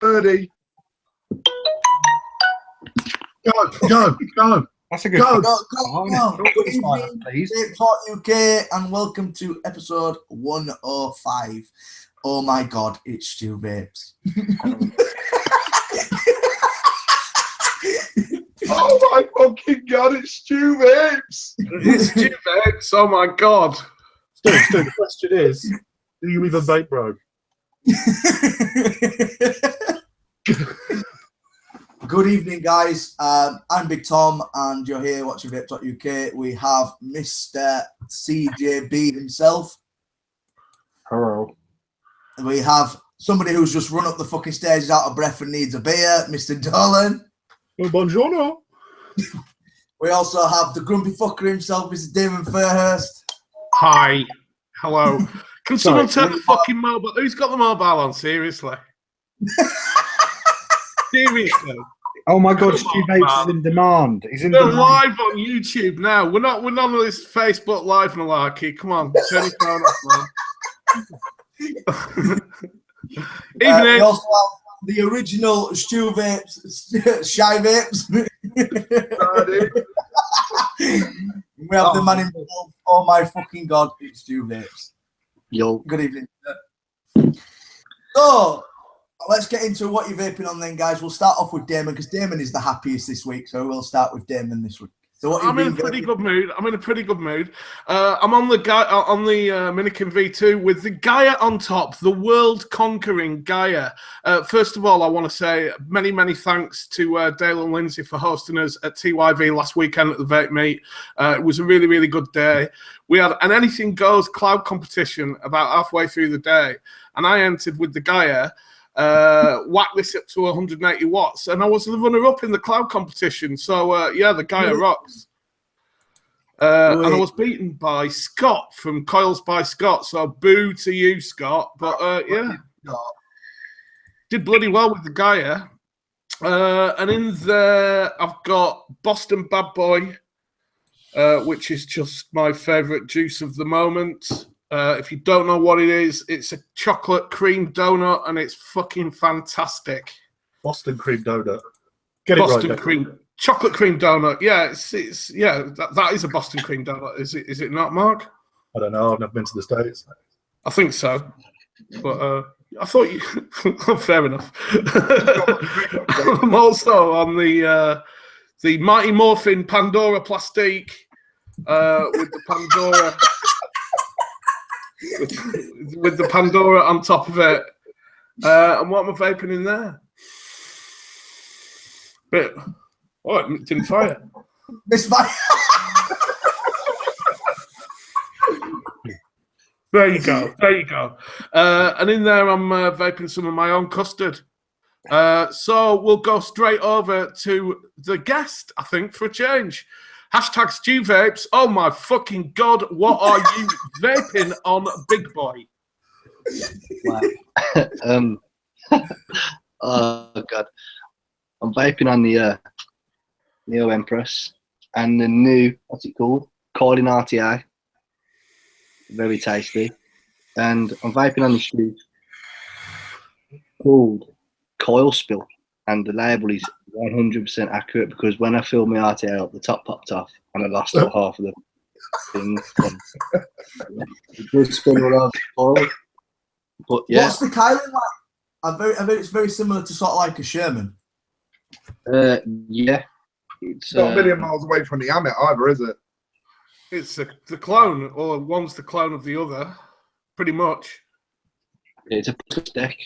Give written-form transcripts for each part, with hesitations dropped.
30. Go. That's a good Go. Good evening, VTUK, and welcome to episode 105. Oh my God, it's Stew Vapes. Oh my fucking God, it's Stew Vapes. It's Stew Vapes. Oh my God. Stu, the question is, do you even vape, bro? Good evening, guys. I'm Big Tom, and you're here watching Vape.uk. We have Mr. CJB himself. Hello. We have somebody who's just run up the fucking stairs, is out of breath and needs a beer, Mr. Dolan. Oh, buongiorno. We also have the grumpy fucker himself, Mr. Damon Fairhurst. Hi. Hello. Can someone turn the fucking mobile? Who's got the mobile on? Seriously. Seriously. Oh my God, Stew Vapes is in demand. He's in We're demand. live on YouTube now. We're not on this Facebook Live malarkey. Come on, turn your phone off, man. Evening. We also have the original Stew Vapes, Shy Vapes. We have the man himself. Oh my fucking God, it's Stew Vapes. Yo. Good evening. So, let's get into what you're vaping on then, guys. We'll start off with Damon, because Damon is the happiest this week, so we'll start with Damon this week. So what I'm in a pretty good mood. I'm on the guy on the Minikin V2 with the Gaia on top, the world-conquering Gaia. First of all, I want to say many thanks to Dale and Lindsay for hosting us at TYV last weekend at the Vape Meet. It was a really good day. We had an anything goes cloud competition about halfway through the day, and I entered with the Gaia. Whack this up to 180 watts, and I was the runner-up in the cloud competition. So yeah, the Gaia rocks. And I was beaten by Scott from Coils by Scott. So boo to you, Scott. But yeah, did bloody well with the Gaia. And in there, I've got Boston Bad Boy, which is just my favourite juice of the moment. If you don't know what it is, it's a chocolate cream donut, and it's fucking fantastic. Boston cream donut. Get Boston it right. cream, chocolate cream donut. Yeah, it's yeah. That is a Boston cream donut. Is it not, Mark? I don't know. I've never been to the States. I think so, but I thought you. Fair enough. I'm also on the Mighty Morphin Pandora Plastique with the Pandora. with the Pandora on top of it. And what am I vaping in there? But it didn't fire. This fire. There you go. And in there, I'm vaping some of my own custard. So we'll go straight over to the guest, I think, for a change. Hashtag Stew Vapes. Oh my fucking God, what are you vaping on, big boy? Wow. Oh God, I'm vaping on the Neo Empress and the new, what's it called? Calling RTA. Very tasty. And I'm vaping on the Stew called Coil Spill, and the label is 100% accurate, because when I filled my RTA up, the top popped off and I lost half of the things. It does spin all over the coil. But yeah. What's the Kylie like? I bet it's very similar to sort of like a Sherman. Yeah. It's not a million miles away from the Amit either, is it? It's the clone, or one's the clone of the other, pretty much. It's a push deck.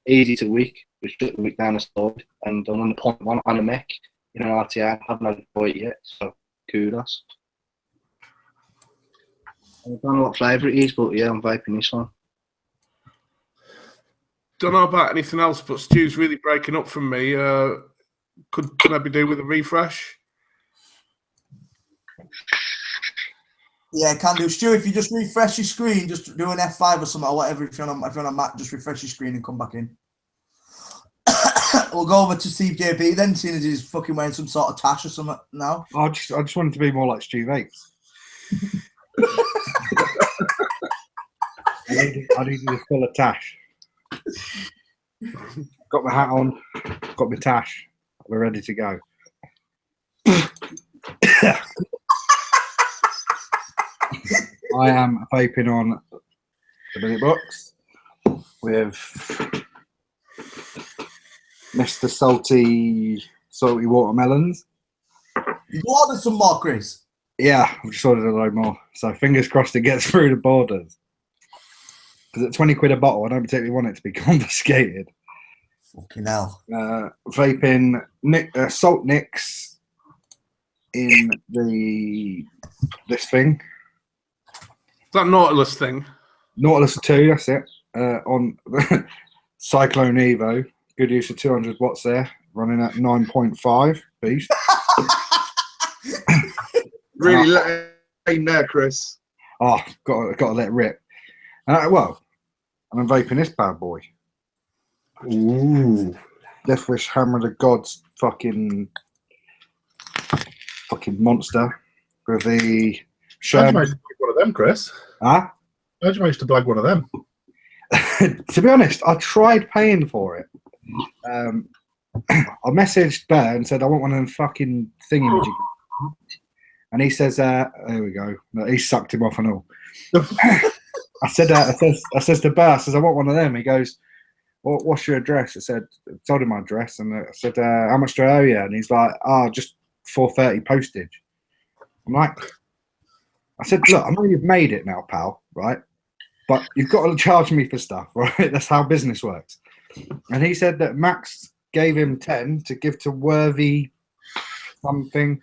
Easy to wick. Which took the week down the side, and I'm on the 0.1 on a mech in an RTA. I haven't had it yet, so kudos. I don't know what flavour it is, but yeah, I'm vaping this one. Don't know about anything else, but Stew's really breaking up from me. Could maybe do with a refresh? Yeah, can do. Stu, if you just refresh your screen, just do an F5 or something, or whatever. If you're on a Mac, just refresh your screen and come back in. We'll go over to CJB then, seeing as he's fucking wearing some sort of tash or something now. I just wanted to be more like Stew Vapes. I needed a full of tash. Got my hat on. Got my tash. We're ready to go. I am vaping on the minute box with Mr. Salty watermelons. You ordered some more, Chris. Yeah, I've just ordered a load more. So fingers crossed it gets through the borders. Because at 20 quid a bottle, I don't particularly want it to be confiscated. Fucking hell. Vaping Salt Nicks in this thing. That Nautilus thing. Nautilus 2, that's it. On Cyclone Evo. Good use of 200 watts there. Running at 9.5 beast. Really let it aim there, Chris. Oh, got to let it rip. And I'm vaping this bad boy. Ooh. Deathwish Hammer of the Gods fucking monster. With the How'd you manage to blag one of them, Chris? Huh? How'd you manage to blag one of them? To be honest, I tried paying for it. I messaged Bear and said I want one of them fucking thingy. And he says, "There we go." No, he sucked him off and all. I said to Bear, I says, "I want one of them." He goes, "What's your address?" I told him my address, and I said, "How much do I owe you?" And he's like, just $4.30 postage. I'm like, I said, "Look, I know you've made it now, pal, right? But you've got to charge me for stuff, right? That's how business works." And he said that Max gave him 10 to give to Worthy something.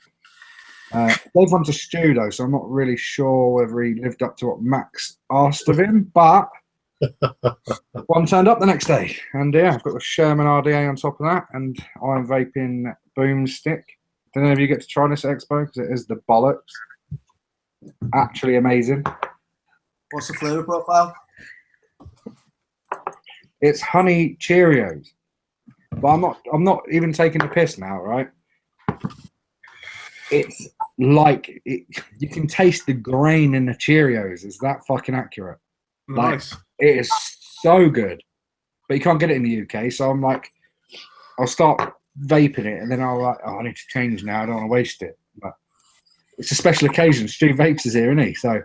Gave one to Stew though, so I'm not really sure whether he lived up to what Max asked of him, but one turned up the next day. And yeah, I've got the Sherman RDA on top of that, and I'm vaping Boomstick. Don't know if you get to try this at Expo, because it is the bollocks. Actually amazing. What's the flavour profile? It's honey Cheerios. But I'm not even taking the piss now, right? It's like you can taste the grain in the Cheerios. Is that fucking accurate? Nice. Like, it is so good, but you can't get it in the UK. So I'm like, I'll start vaping it, and then I'll like, I need to change now. I don't want to waste it. But it's a special occasion. Stew Vapes is here, isn't he? So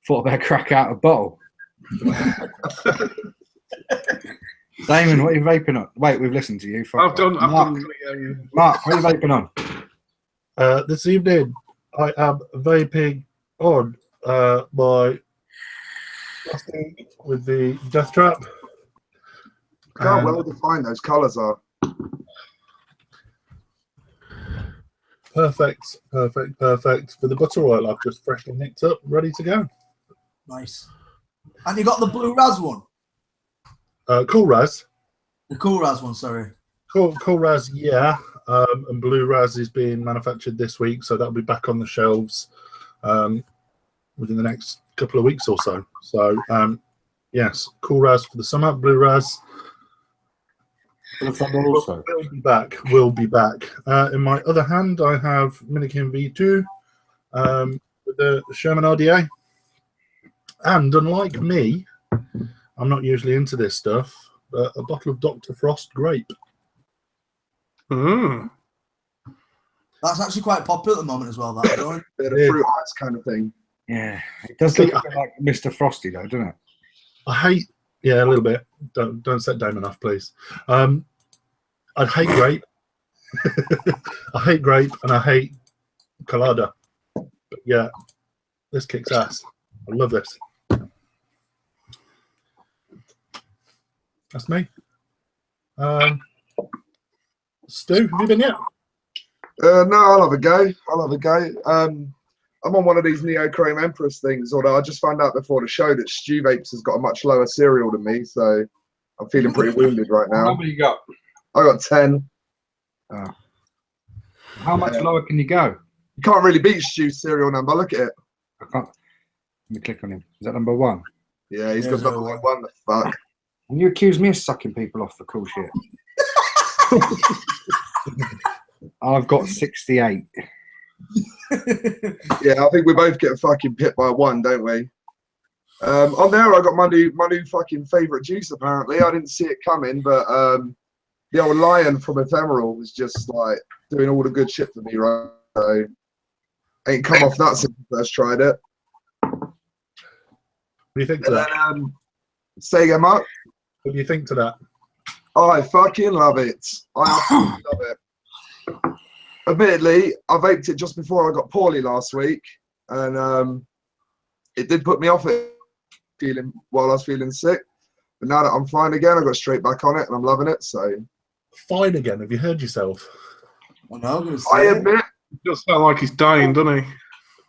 thought I'd better crack out a bottle. Damon, what are you vaping on? Wait, we've listened to you. I've done. Mark, what are you vaping on? This evening, I am vaping on my plastic with the Death Trap. Look how well defined those colours are. Perfect for the butter oil. I've just freshly nicked up, ready to go. Nice. And you got the Blue Raz one? Cool Raz. The Cool Raz one, sorry. Cool Raz, yeah. And Blue Raz is being manufactured this week, so that'll be back on the shelves within the next couple of weeks or so. So, yes, Cool Raz for the summer, Blue Raz. Also. Will be back. In my other hand, I have Minikin V2 with the Sherman RDA. And unlike me, I'm not usually into this stuff, but a bottle of Dr. Frost grape. Mm. That's actually quite popular at the moment as well, that one. Bit of fruit ice kind of thing. Yeah, it does look a bit like Mr. Frosty though, doesn't it? I hate, yeah, a little bit. Don't set Damon off, please. I hate grape. I hate grape and I hate colada. But yeah, this kicks ass. I love this. That's me. Stu, have you been yet? No, I'll have a go. I'm on one of these Neochrome Empress things, although I just found out before the show that StuVapes has got a much lower serial than me, so I'm feeling pretty wounded right now. How many you got? I got 10. Oh. How much lower can you go? You can't really beat Stu's serial number. Look at it. I can't. Let me click on him. Is that number 1? Yeah, he's got Yeah, number 1. The fuck? And you accuse me of sucking people off for cool shit. I've got 68. Yeah, I think we both get fucking pipped by 1, don't we? On there, I got my new fucking favourite juice. Apparently, I didn't see it coming, but the old lion from Ephemeral was just like doing all the good shit for me, right? So, ain't come off that since I first tried it. What do you think to that? Say again, Mark. What do you think to that? Oh, I fucking love it. I absolutely love it. Admittedly, I vaped it just before I got poorly last week, and it did put me off it while I was feeling sick. But now that I'm fine again, I got straight back on it, and I'm loving it. So fine again? Have you heard yourself? Well, no, I'm gonna say I admit, It does sound like he's dying, doesn't he?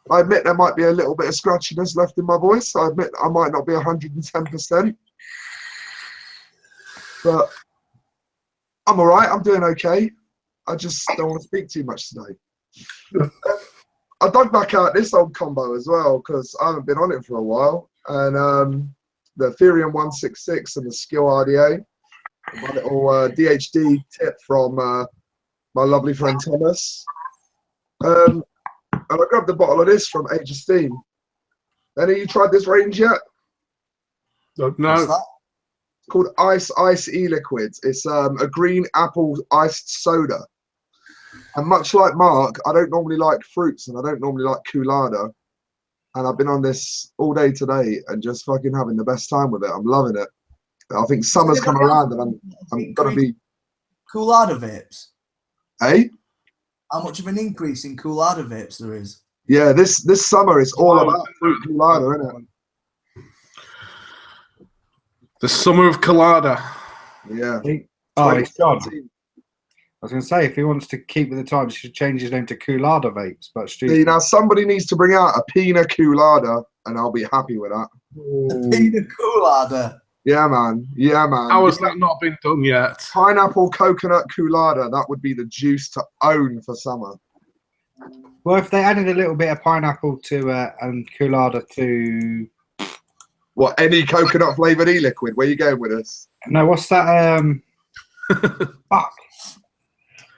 I admit there might be a little bit of scratchiness left in my voice. I admit I might not be 110%, but I'm all right. I'm doing okay. I just don't want to speak too much today. I dug back out this old combo as well because I haven't been on it for a while. And the Ethereum 166 and the Skill RDA. My little DHD tip from my lovely friend Thomas. And I grabbed a bottle of this from Age of Steam. Any of you tried this range yet? No. It's called Ice E-Liquids. It's a green apple iced soda. And much like Mark, I don't normally like fruits and I don't normally like Coolada. And I've been on this all day today and just fucking having the best time with it. I'm loving it. I think summer's come around and I'm going to be... Coolada vapes? Eh? How much of an increase in Coolada vapes there is? Yeah, this summer is all about fruit Coolada, isn't it? The summer of Colada. Yeah. Oh, it's John. I was going to say, if he wants to keep with the times, he should change his name to Coolada Vapes. But See, now somebody needs to bring out a Pina Colada, and I'll be happy with that. Pina Colada. Yeah, man. Yeah, man. How has that not been done yet? Pineapple coconut Colada, that would be the juice to own for summer. Well, if they added a little bit of pineapple to and Coolada to... What, any coconut flavoured e-liquid? Where you going with this? No, what's that? Fuck.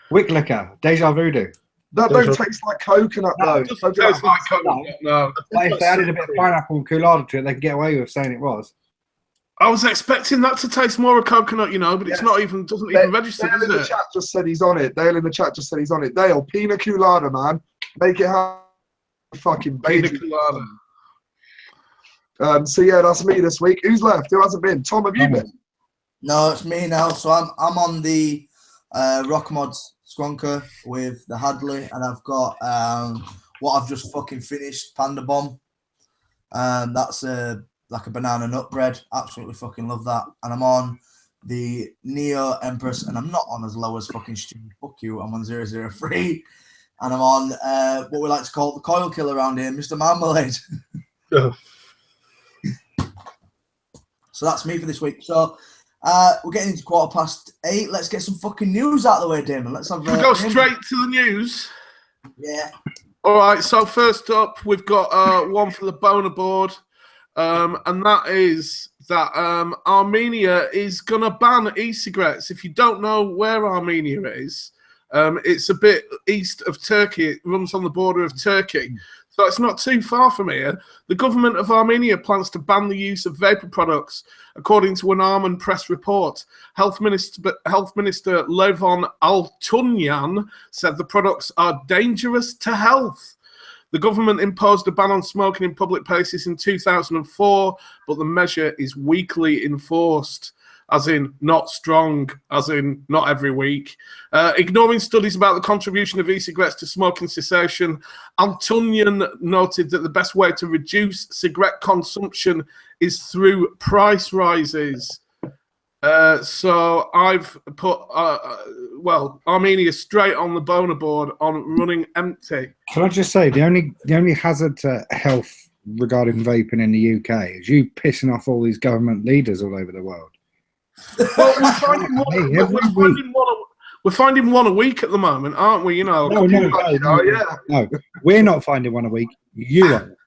Wick liquor, Deja Voodoo. That don't taste like coconut, though. It doesn't taste like coconut, no. But if they added a bit of pineapple and Coolada to it, they could get away with saying it was. I was expecting that to taste more of coconut, you know, but it's not even, doesn't even register, Dale does in the it? chat just said he's on it. Dale in the chat just said he's on it. Dale, Pina Colada, man. Make it happen. Fucking Pina baby. Colada. So yeah, that's me this week. Who's left? Who hasn't been? Tom, have you been? No, it's me now. So I'm on the Rockmods Skronker with the Hadley, and I've got what I've just fucking finished, Panda Bomb. That's like a banana nut bread. Absolutely fucking love that. And I'm on the Neo Empress, and I'm not on as low as fucking Stew. Fuck you. I'm on 003, and I'm on what we like to call the coil killer around here, Mr. Marmalade. So that's me for this week. So we're getting into 8:15. Let's get some fucking news out of the way, Damon. Let's have. Go straight to the news. Yeah. All right. So first up, we've got one for the boner board, and that is that Armenia is gonna ban e-cigarettes. If you don't know where Armenia is, it's a bit east of Turkey. It runs on the border of Turkey. So it's not too far from here. The government of Armenia plans to ban the use of vapor products, according to an Armen press report. Health Minister Levon Altunyan said the products are dangerous to health. The government imposed a ban on smoking in public places in 2004, but the measure is weakly enforced. As in not strong, as in not every week. Ignoring studies about the contribution of e-cigarettes to smoking cessation, Antunyan noted that the best way to reduce cigarette consumption is through price rises. So I've put, Armenia straight on the boner board on running empty. Can I just say, the only hazard to health regarding vaping in the UK is you pissing off all these government leaders all over the world. Well, we're finding one a week at the moment, aren't we? You know. No, we're not finding one a week. You are.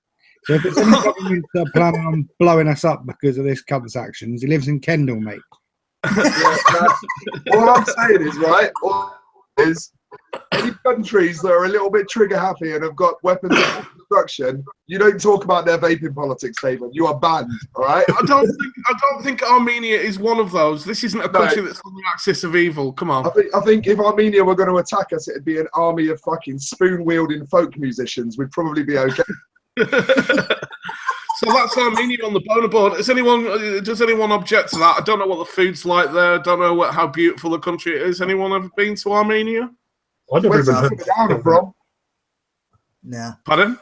So if it's any government that are planning on blowing us up because of this cup's actions, he lives in Kendal, mate. All I'm saying is, right, any countries that are a little bit trigger happy and have got weapons of destruction, you don't talk about their vaping politics, David. You are banned, all right? I don't think Armenia is one of those. This isn't a country that's on the axis of evil. Come on. I think if Armenia were going to attack us, it'd be an army of fucking spoon-wielding folk musicians. We'd probably be okay. So that's Armenia on the boner board. Does anyone object to that? I don't know what the food's like there. I don't know how beautiful the country is. Anyone ever been to Armenia? I never Where's even heard Africa from? Nah. Pardon?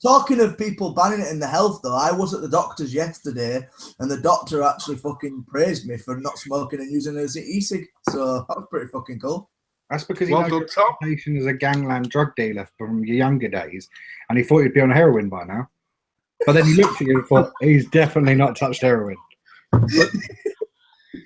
Talking of people banning it in the health, though, I was at the doctor's yesterday, and the doctor actually fucking praised me for not smoking and using it as an e-cig. So that was pretty fucking cool. That's because he Well knows done, your Tom. reputation as a gangland drug dealer from your younger days, and he thought you'd be on heroin by now. But then he looked at you and thought, he's definitely not touched heroin.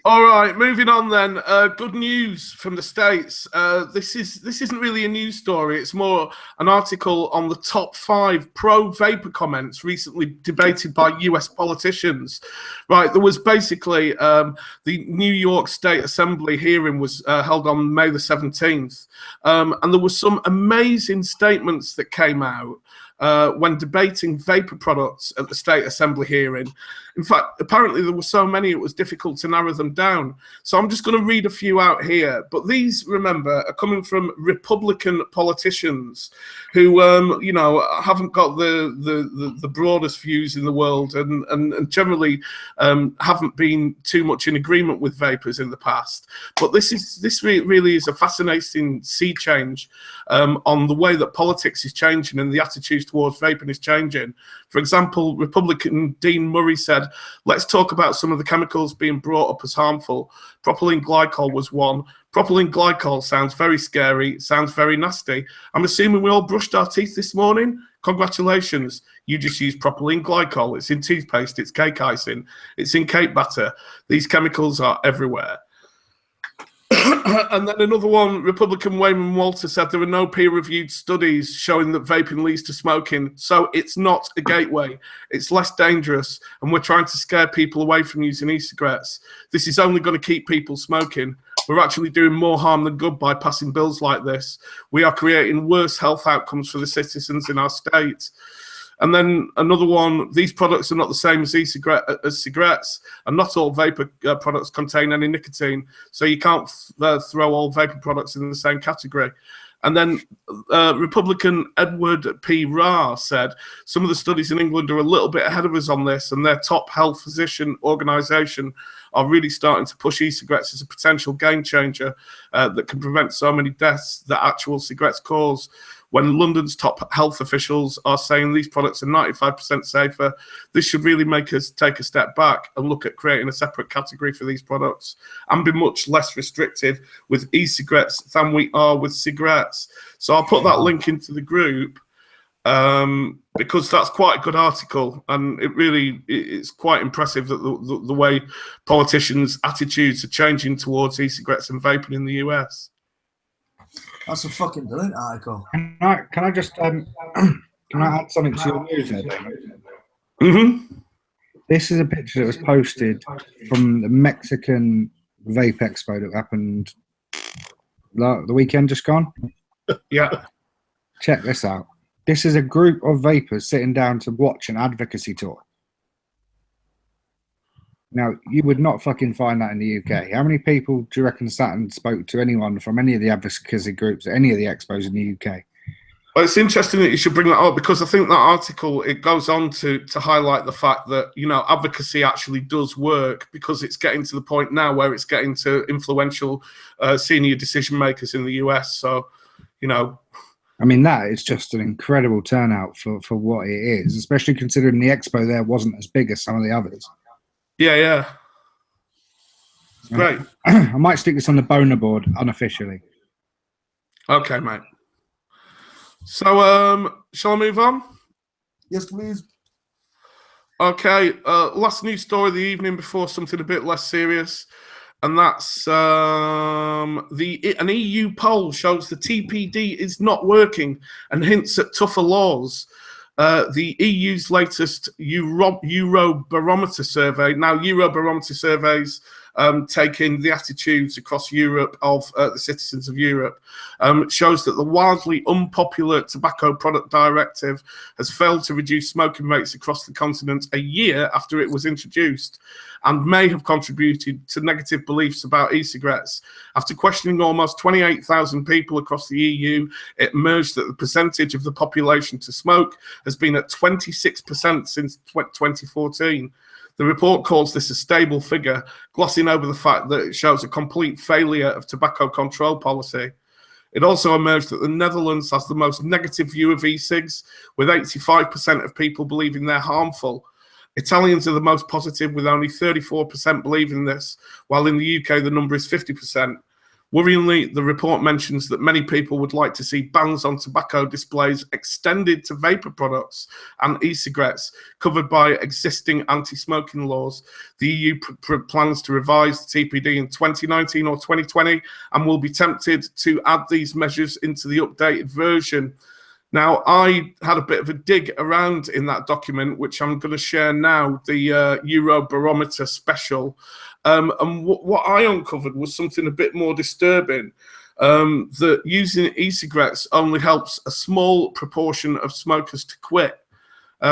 All right, moving on then. Good news from the States. This isn't really a news story. It's more an article on the top 5 pro-vapor comments recently debated by US politicians. Right, there was basically the New York State Assembly hearing was held on May the 17th. And there were some amazing statements that came out when debating vapor products at the State Assembly hearing. In fact, apparently there were so many it was difficult to narrow them down. So I'm just going to read a few out here. But these, remember, are coming from Republican politicians who, haven't got the broadest views in the world and generally haven't been too much in agreement with vapors in the past. But this really is a fascinating sea change on the way that politics is changing and the attitudes towards vaping is changing. For example, Republican Dean Murray said, let's talk about some of the chemicals being brought up as harmful. Propylene glycol was one. Propylene glycol sounds very scary, sounds very nasty. I'm assuming we all brushed our teeth this morning? Congratulations. You just use propylene glycol. It's in toothpaste, it's cake icing, it's in cake batter. These chemicals are everywhere. And then another one, Republican Wayman Walter said there are no peer-reviewed studies showing that vaping leads to smoking, so it's not a gateway. It's less dangerous, and we're trying to scare people away from using e-cigarettes. This is only going to keep people smoking. We're actually doing more harm than good by passing bills like this. We are creating worse health outcomes for the citizens in our state. And then another one, these products are not the same as cigarettes, and not all vapor products contain any nicotine, so you can't throw all vapor products in the same category. And then Republican Edward P. Rahr said, some of the studies in England are a little bit ahead of us on this, and their top health physician organisation are really starting to push e-cigarettes as a potential game changer that can prevent so many deaths that actual cigarettes cause. When London's top health officials are saying these products are 95% safer, this should really make us take a step back and look at creating a separate category for these products and be much less restrictive with e-cigarettes than we are with cigarettes. So I'll put that link into the group because that's quite a good article, and it's quite impressive that the way politicians' attitudes are changing towards e-cigarettes and vaping in the US. That's a fucking brilliant article. Can I just can I add something to your news there, Damon? Mm-hmm. This is a picture that was posted from the Mexican Vape Expo that happened the weekend just gone. Yeah. Check this out. This is a group of vapors sitting down to watch an advocacy tour. Now, you would not fucking find that in the UK. How many people do you reckon sat and spoke to anyone from any of the advocacy groups at any of the expos in the UK? Well, it's interesting that you should bring that up because I think that article, it goes on to highlight the fact that, advocacy actually does work because it's getting to the point now where it's getting to influential senior decision makers in the US. So, I mean, that is just an incredible turnout for what it is, especially considering the expo there wasn't as big as some of the others. Yeah. Great. I might stick this on the boner board unofficially. Okay, mate. So, shall I move on? Yes, please. Okay. Last news story of the evening before something a bit less serious, and that's an EU poll shows the TPD is not working and hints at tougher laws. The EU's latest Eurobarometer survey. Now, Eurobarometer surveys taking the attitudes across Europe of the citizens of Europe, shows that the wildly unpopular Tobacco Product Directive has failed to reduce smoking rates across the continent a year after it was introduced, and may have contributed to negative beliefs about e-cigarettes. After questioning almost 28,000 people across the EU, it emerged that the percentage of the population to smoke has been at 26% since 2014. The report calls this a stable figure, glossing over the fact that it shows a complete failure of tobacco control policy. It also emerged that the Netherlands has the most negative view of e-cigs, with 85% of people believing they're harmful. Italians are the most positive, with only 34% believing this, while in the UK the number is 50%. Worryingly, the report mentions that many people would like to see bans on tobacco displays extended to vapor products and e-cigarettes covered by existing anti-smoking laws. The EU plans to revise the TPD in 2019 or 2020 and will be tempted to add these measures into the updated version. Now, I had a bit of a dig around in that document, which I'm going to share now, the Eurobarometer special. And what I uncovered was something a bit more disturbing, that using e-cigarettes only helps a small proportion of smokers to quit.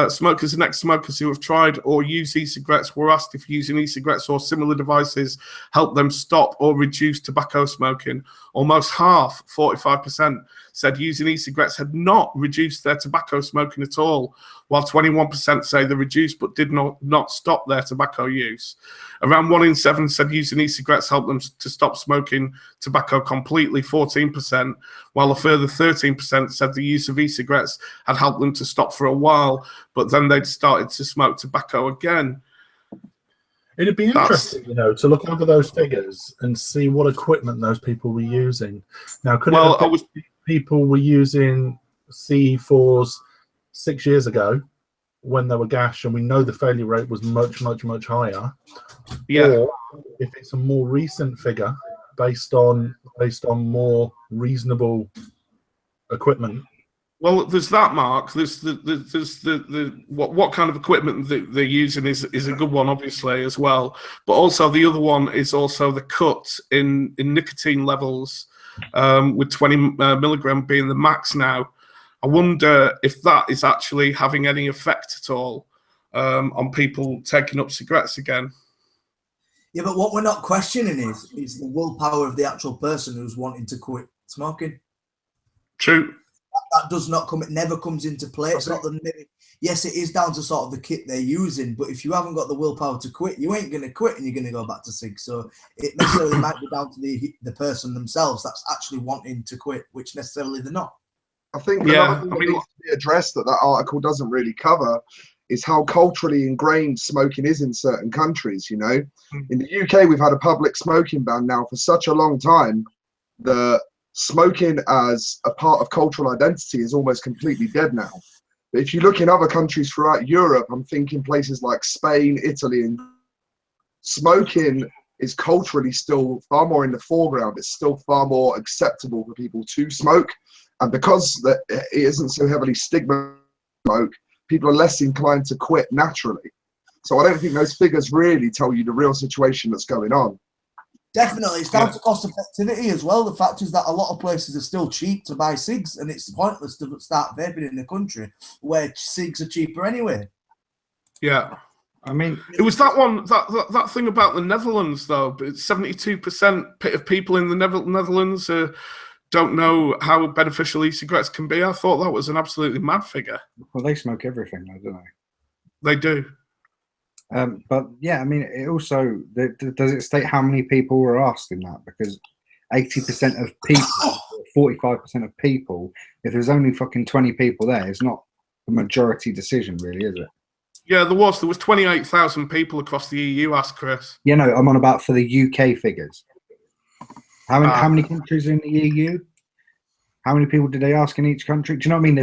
Smokers and ex-smokers who have tried or used e-cigarettes were asked if using e-cigarettes or similar devices helped them stop or reduce tobacco smoking. Almost half, 45%, said using e-cigarettes had not reduced their tobacco smoking at all, while 21% say they reduced but did not stop their tobacco use. Around 1 in 7 said using e-cigarettes helped them to stop smoking tobacco completely, 14%, while a further 13% said the use of e-cigarettes had helped them to stop for a while, but then they'd started to smoke tobacco again. It'd be interesting, to look over those figures and see what equipment those people were using. Now, could people were using C4s 6 years ago when they were gash, and we know the failure rate was much, much, much higher? Yeah. Or if it's a more recent figure based on more reasonable equipment. Well, there's that, Mark. There's the what kind of equipment that they're using is a good one, obviously, as well. But also the other one is also the cut in nicotine levels, with 20 milligram being the max now. I wonder if that is actually having any effect at all on people taking up cigarettes again. Yeah, but what we're not questioning is the willpower of the actual person who's wanting to quit smoking. True. That does not come. It never comes into play. It's not the. Yes, it is down to sort of the kit they're using, but if you haven't got the willpower to quit, you ain't going to quit, and you're going to go back to cigs. So it necessarily might be down to the person themselves that's actually wanting to quit, which necessarily they're not. I think another thing that needs to be addressed that article doesn't really cover is how culturally ingrained smoking is in certain countries. In the UK, we've had a public smoking ban now for such a long time that smoking as a part of cultural identity is almost completely dead now. But if you look in other countries throughout Europe, I'm thinking places like Spain, Italy, and smoking is culturally still far more in the foreground. It's still far more acceptable for people to smoke. And because it isn't so heavily stigmatized, people are less inclined to quit naturally. So I don't think those figures really tell you the real situation that's going on. Definitely, it's down to cost effectivity as well. The fact is that a lot of places are still cheap to buy cigs, and it's pointless to start vaping in the country where cigs are cheaper anyway. Yeah, I mean, it was that thing about the Netherlands though. But 72% of people in the Netherlands don't know how beneficial e-cigarettes can be. I thought that was an absolutely mad figure. Well, they smoke everything, though, don't they? They do. But yeah, I mean, it also does it state how many people were asked in that? Because 80% of people, 45% of people, if there's only fucking 20 people there, it's not a majority decision, really, is it? Yeah, there was 28,000 people across the EU asked, Chris. Yeah, no, I'm on about for the UK figures. How many countries are in the EU? How many people did they ask in each country? Do you know what I mean?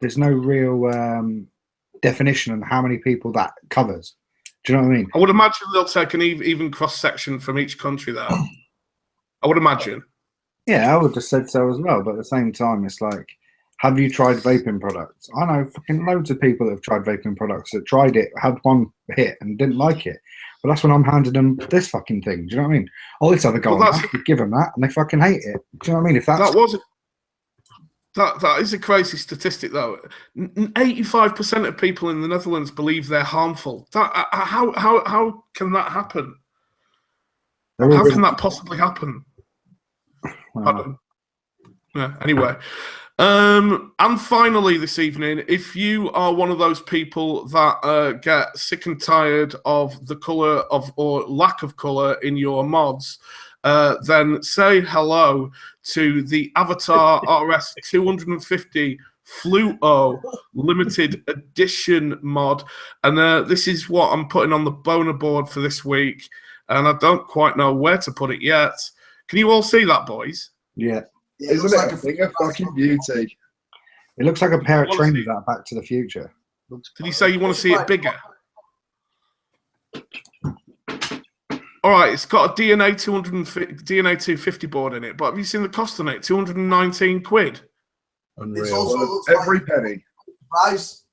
There's no real definition on how many people that covers. Do you know what I mean? I would imagine they'll take an even cross-section from each country there. I would imagine. Yeah, I would have said so as well. But at the same time, it's like, have you tried vaping products? I know fucking loads of people that have tried vaping products that tried it, had one hit and didn't like it. But that's when I'm handing them this fucking thing. Do you know what I mean? All this other guy, you give them that, and they fucking hate it. Do you know what I mean? If that's that is a crazy statistic, though. 85% of people in the Netherlands believe they're harmful. How can that happen? How can that possibly happen? Yeah, anyway. And finally this evening, if you are one of those people that get sick and tired of the colour of or lack of colour in your mods, then say hello to the Avatar RS 250 Fluo limited edition mod. And this is what I'm putting on the boner board for this week. And I don't quite know where to put it yet. Can you all see that, boys? Yeah. Isn't it a thing of fucking beauty? It looks like a pair of trainers out of Back to the Future. Did you say you want to see it bigger? All right, it's got a DNA 250 board in it, but have you seen the cost on it? 219 quid. Unreal. Every penny. Price.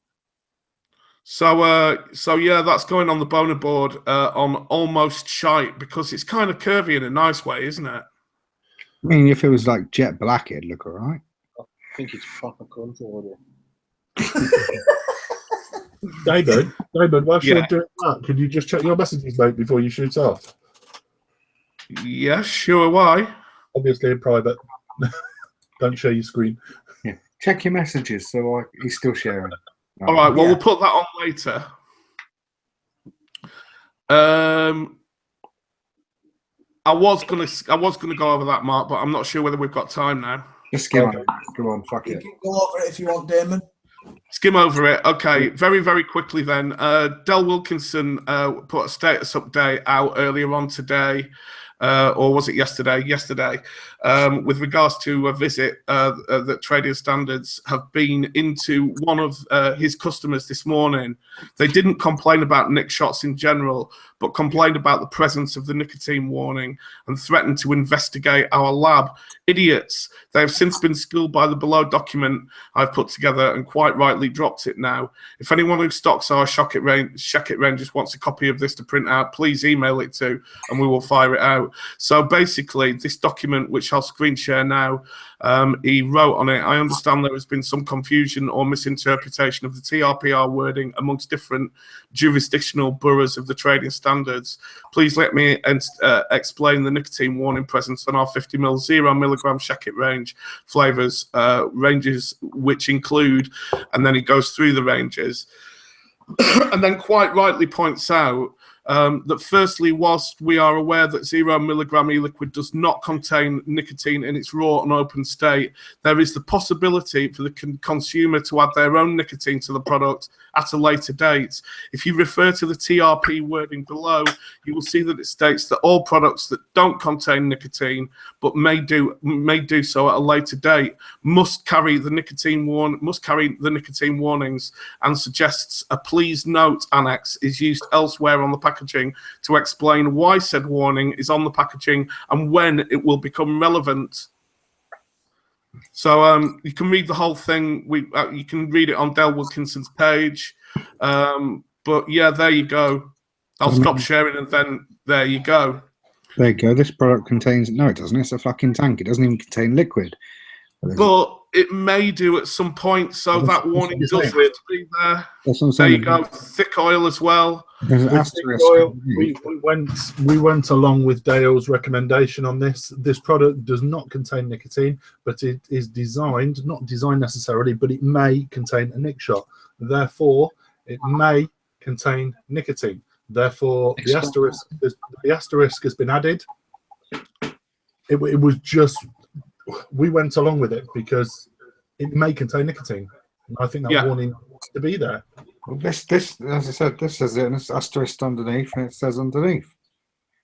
So yeah, that's going on the boner board on almost shite because it's kind of curvy in a nice way, isn't it? I mean, if it was like jet black, it'd look all right. I think it's proper cunt order. David, whilst you're doing that, could you just check your messages, mate, before you shoot off? Yeah, sure. Why? Obviously in private. Don't share your screen. Yeah. Check your messages. So he's still sharing. All right. Well, we'll put that on later. I was gonna go over that, Mark, but I'm not sure whether we've got time now. Just skim on. Go on, fuck You it. can go over it if you want, Damon. Skim over it. Okay, very, very quickly then. Del Wilkinson put a status update out earlier on today, or was it yesterday? Yesterday, with regards to a visit that Trading Standards have been into one of his customers this morning. They didn't complain about nick shots in general, but complained about the presence of the nicotine warning and threatened to investigate our lab. Idiots. They have since been schooled by the below document I've put together and quite rightly dropped it now. If anyone who stocks our Shack It ranges wants a copy of this to print out, please email it to and we will fire it out. So basically, this document, which I'll screen share now, he wrote on it, I understand there has been some confusion or misinterpretation of the TRPR wording amongst different jurisdictional boroughs of the trading standards. Please let me explain the nicotine warning presence on our 50ml 0mg Shack It range flavors, ranges which include, and then he goes through the ranges, and then quite rightly points out that firstly, whilst we are aware that 0mg e-liquid does not contain nicotine in its raw and open state, there is the possibility for the consumer to add their own nicotine to the product at a later date. If you refer to the TRP wording below, you will see that it states that all products that don't contain nicotine but may do so at a later date must carry the nicotine warnings, and suggests a please note annex is used elsewhere on the packaging to explain why said warning is on the packaging and when it will become relevant. So you can read the whole thing. You can read it on Del Wilkinson's page. But yeah, there you go. I'll stop sharing and then there you go. There you go. This product contains... No, it doesn't. It's a fucking tank. It doesn't even contain liquid. But it may do at some point, so that warning does have to be there. That's what I'm There saying. you go. Thick oil as well. There's an With asterisk. oil, we went along with Dale's recommendation on this. This product does not contain nicotine, but it is designed, not designed necessarily, but it may contain a nick shot. Therefore, it may contain nicotine. Therefore, the asterisk has been added. It was just, we went along with it because it may contain nicotine. And I think that warning needs to be there. Well, this, as I said, this says it, and it's asterisk underneath, and it says underneath.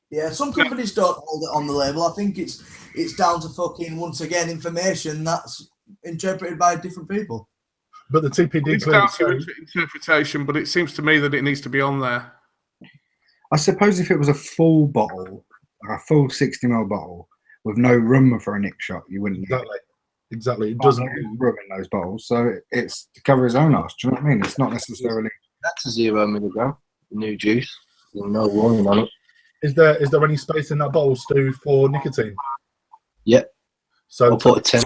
Yeah, some companies don't hold it on the label. I think it's down to fucking, once again, information that's interpreted by different people. But the TPD It's down to interpretation, but it seems to me that it needs to be on there. I suppose if it was a full bottle, like a full 60ml bottle, with no room for a nick shot, you wouldn't. Exactly. It doesn't have room in those bottles, so it's to cover his own arse. Do you know what I mean? It's not necessarily. That's a 0mg new juice. No warning on it. Is there any space in that bottle, Stu, for nicotine? Yep. So I'll put a 10.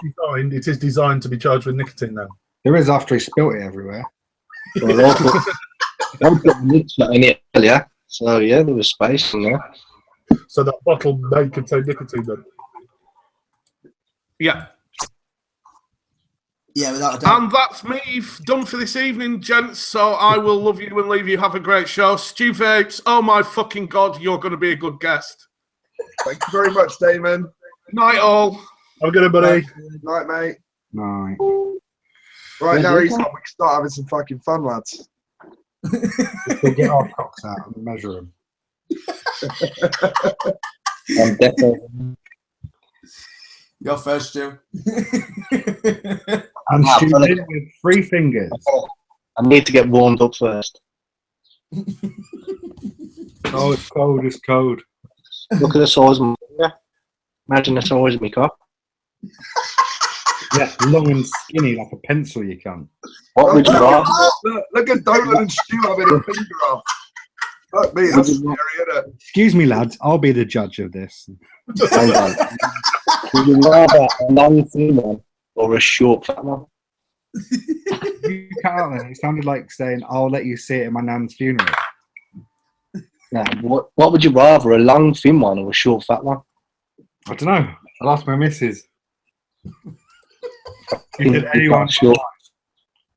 it is designed to be charged with nicotine then. There is after he spilt it everywhere. Well, I'll put the mix in it earlier. So yeah, there was space in there. So that bottle may contain nicotine then. Yeah. Yeah, without a doubt. And that's me done for this evening, gents. So I will love you and leave you. Have a great show. Stew Vapes, oh my fucking God, you're going to be a good guest. Thank you very much, Damon. Night all. Have a good one, buddy. Night, mate. Right. Right, now he's on. We can start having some fucking fun, lads. We'll get our cocks out and measure them. I'm definitely. You're first, Stu. And Nah, Stu fella. did with 3 fingers. I need to get warmed up first. Oh, it's cold, it's cold. Look at the size of my finger. Imagine the size of my cock. Yeah, long and skinny like a pencil, you can't. What would you rather? Look at Dolan and Stu having a finger off. Fuck me, that's scary, isn't it? Excuse me, lads, I'll be the judge of this. Hang on. Would you rather a long thin one or a short fat one? You cut out then. It sounded like saying, I'll let you see it in my nan's funeral. Now, what would you rather, a long thin one or a short fat one? I don't know. I'll ask my missus. I reckon Did anyone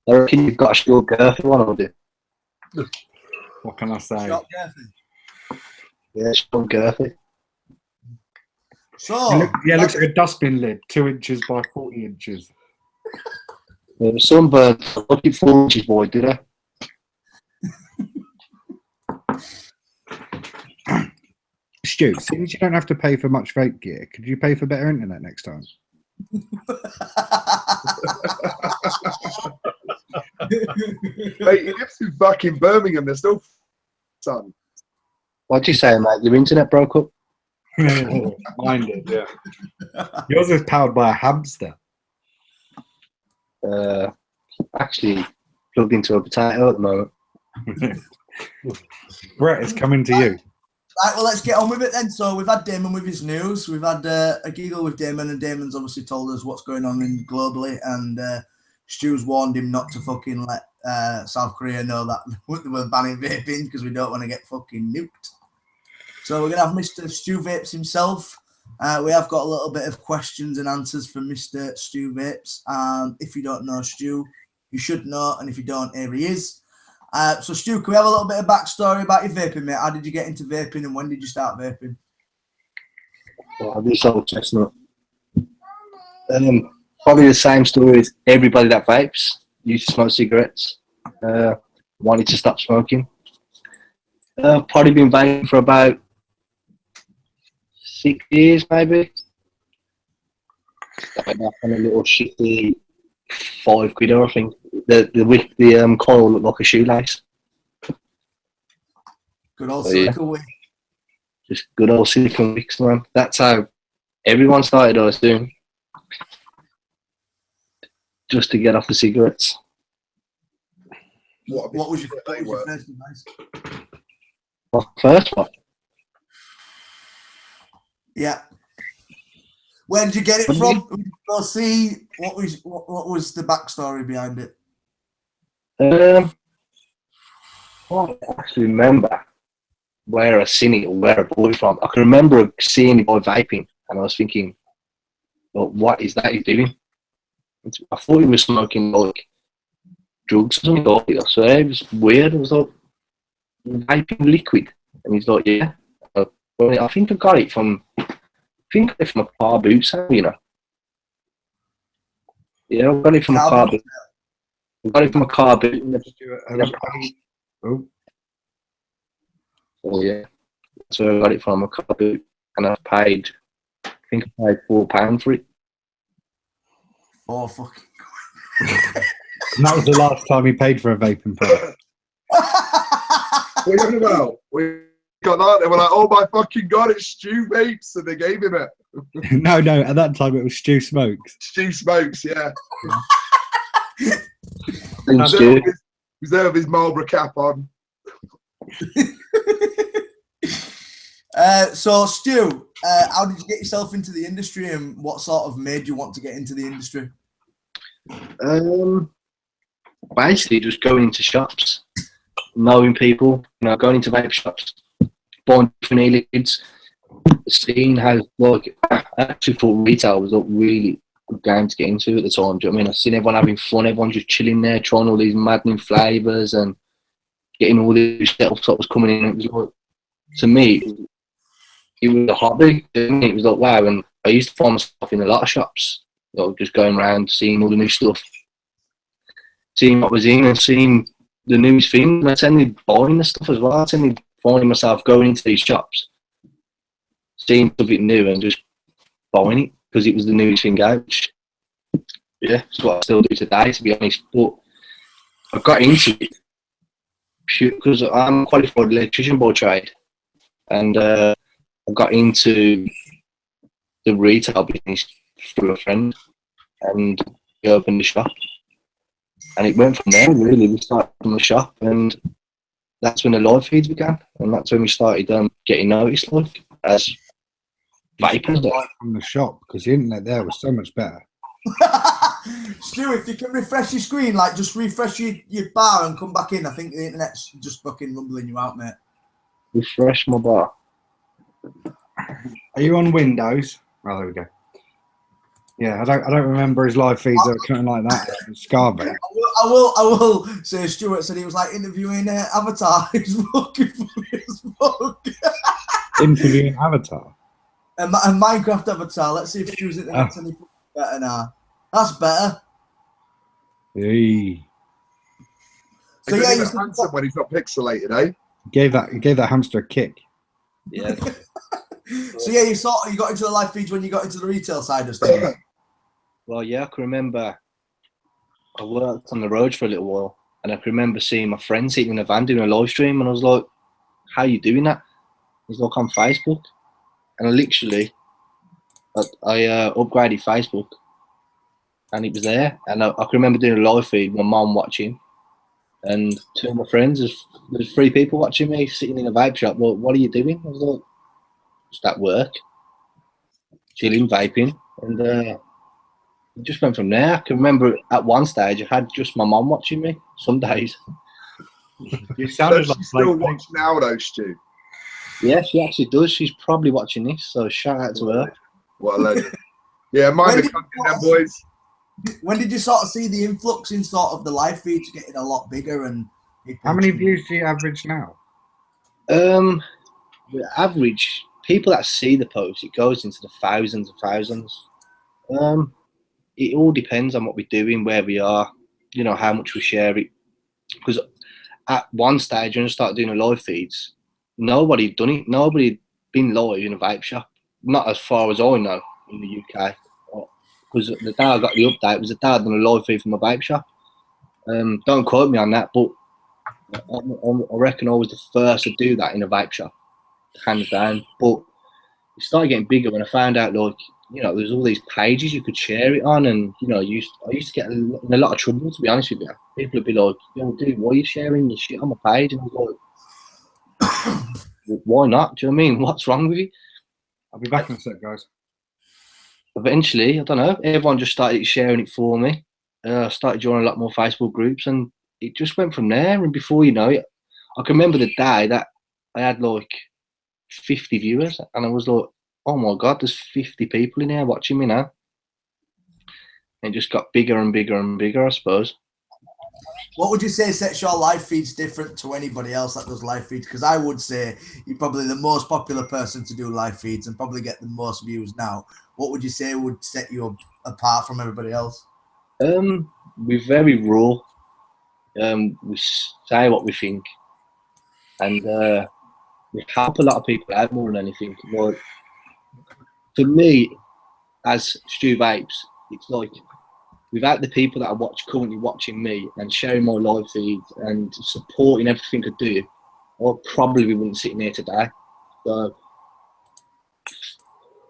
I reckon you've got a short girthy one, or do? What can I say? Shot Gerthy. Yeah, short girthy. So, It looks like a dustbin lid, 2 inches by 40 inches. Yeah, some birds look at 4 inches, boy, did I? Stu, since you don't have to pay for much vape gear, could you pay for better internet next time? Mate, he lives in fucking Birmingham. There's still sun. What'd you say, mate? Your internet broke up? Mine did, yeah. Yours is powered by a hamster. Actually, plugged into a potato at the moment. Brett, it's coming to you. Right, well, let's get on with it then. So we've had Damon with his news. We've had a giggle with Damon, and Damon's obviously told us what's going on globally. And Stu's warned him not to fucking let South Korea know that we're banning vaping because we don't want to get fucking nuked. So we're going to have Mr. Stew Vapes himself. We have got a little bit of questions and answers from Mr. Stew Vapes. If you don't know Stu, you should know. And if you don't, here he is. So, Stu, can we have a little bit of backstory about your vaping, mate? How did you get into vaping and when did you start vaping? Well, this old chestnut. Probably the same story as everybody that vapes. Used to smoke cigarettes. Wanted to stop smoking. Probably been vaping for about 6 years, maybe. Started off on a little shitty £5, I think. The coil looked like a shoelace. Good old silicone wick. Just good old silicone wicks, man. That's how everyone started us doing. Just to get off the cigarettes. What What was your they were? first advice? Well, first one. Yeah. Where did you get it from? Who did you go see? What was the backstory behind it? I don't actually remember where I seen it or where I bought it from. I can remember seeing it by vaping, and I was thinking, well, what is that he's doing? I thought he was smoking like drugs or something like that. So it was weird. I was like, vaping liquid. And he's like, yeah. Well, I think I got it from a car boot sale, you know. Yeah, I got it from a car boot. I got it from a car boot. Oh yeah. So I got it from a car boot, and I paid. I think I paid £4 for it. Oh, fucking. And that was the last time he paid for a vaping product. What are you talking about? We got that. They were like, oh my fucking God, it's Stew Vapes. And they gave him it. No, at that time it was Stu Smokes. Stew Smokes, yeah. Thanks, dude. He's there with his Marlboro cap on. So, Stu, how did you get yourself into the industry, and what sort of made you want to get into the industry? Basically, just going into shops, knowing people, going into vape shops, buying different e-lids, seeing how, like, I actually thought retail was a really good game to get into at the time. Do you know what I mean? I've seen everyone having fun, everyone just chilling there, trying all these maddening flavours and getting all these setups that was coming in. It was like, to me, it was a hobby. It was like, wow. And I used to find myself in a lot of shops, just going around, seeing all the new stuff, seeing what was in and seeing the newest thing. And I tended buying the stuff as well. I tended finding myself going into these shops, seeing something new and just buying it because it was the newest thing out. Which, yeah, that's what I still do today, to be honest. But I got into it because I'm a qualified electrician by trade, and I got into the retail business through a friend, and he opened the shop, and it went from there. Really, we started from the shop, and that's when the live feeds began, and that's when we started getting noticed, like, as vapers. From the shop, because the internet there was so much better. Stu, if you can refresh your screen, like just refresh your bar and come back in. I think the internet's just fucking rumbling you out, mate. Refresh my bar. Are you on Windows? Oh, there we go. Yeah, I don't remember his live feeds or something like that. Scarby. I will say Stuart said he was like interviewing Avatar. He's fucking funny as fuck. Interviewing Avatar. And Minecraft Avatar. Let's see if Stu's internet's any better now. That's better. Hey. So yeah, he's handsome when he's not pixelated, eh? He gave that hamster a kick. Yeah. So yeah, you got into the live feeds when you got into the retail side of things. Well, yeah, I can remember I worked on the road for a little while, and I can remember seeing my friend sitting in a van doing a live stream, and I was like, how are you doing that? He's like, on Facebook. And I literally, I upgraded Facebook, and it was there. And I can remember doing a live feed, my mum watching, and two of my friends, there's 3 people watching me sitting in a vape shop. Well, what are you doing? I was like, just at work, chilling, vaping, and it just went from there. I can remember at one stage I had just my mum watching me some days. You sounded like she's still watching now, though, Stu. Yeah, she actually does. She's probably watching this, so shout out to her. What a legend. Yeah, mind the country, them boys. When did you sort of see the influx in sort of the live feeds getting a lot bigger? And how many views do you average now? The average people that see the post, it goes into the thousands and thousands. It all depends on what we're doing, where we are, how much we share it. Because at one stage when I started doing the live feeds, nobody had done it. Nobody had been live in a vape shop, not as far as I know in the UK. Because the day I got the update was the day I'd done a live feed from my vape shop. Don't quote me on that, but I reckon I was the first to do that in a vape shop, hands down. But it started getting bigger when I found out, like, there's all these pages you could share it on, and I used to get in a lot of trouble, to be honest with you. People would be like, "Yo, dude, why are you sharing your shit on my page?" And I was like, "Why not? Do you know what I mean? What's wrong with you?" I'll be back in a sec, guys. Eventually, I don't know, everyone just started sharing it for me. I started joining a lot more Facebook groups, and it just went from there. And before you know it, I can remember the day that I had like 50 viewers, and I was like, oh my God, there's 50 people in here watching me now. And it just got bigger and bigger and bigger, I suppose. What would you say sets your live feeds different to anybody else that does live feeds? Because I would say you're probably the most popular person to do live feeds and probably get the most views now. What would you say would set you apart from everybody else? We're very raw. We say what we think, and we help a lot of people out more than anything. Like, for me, as Stew Vapes, it's like, without the people that are currently watching me and sharing my live feeds and supporting everything I do, I probably wouldn't be sitting here today. So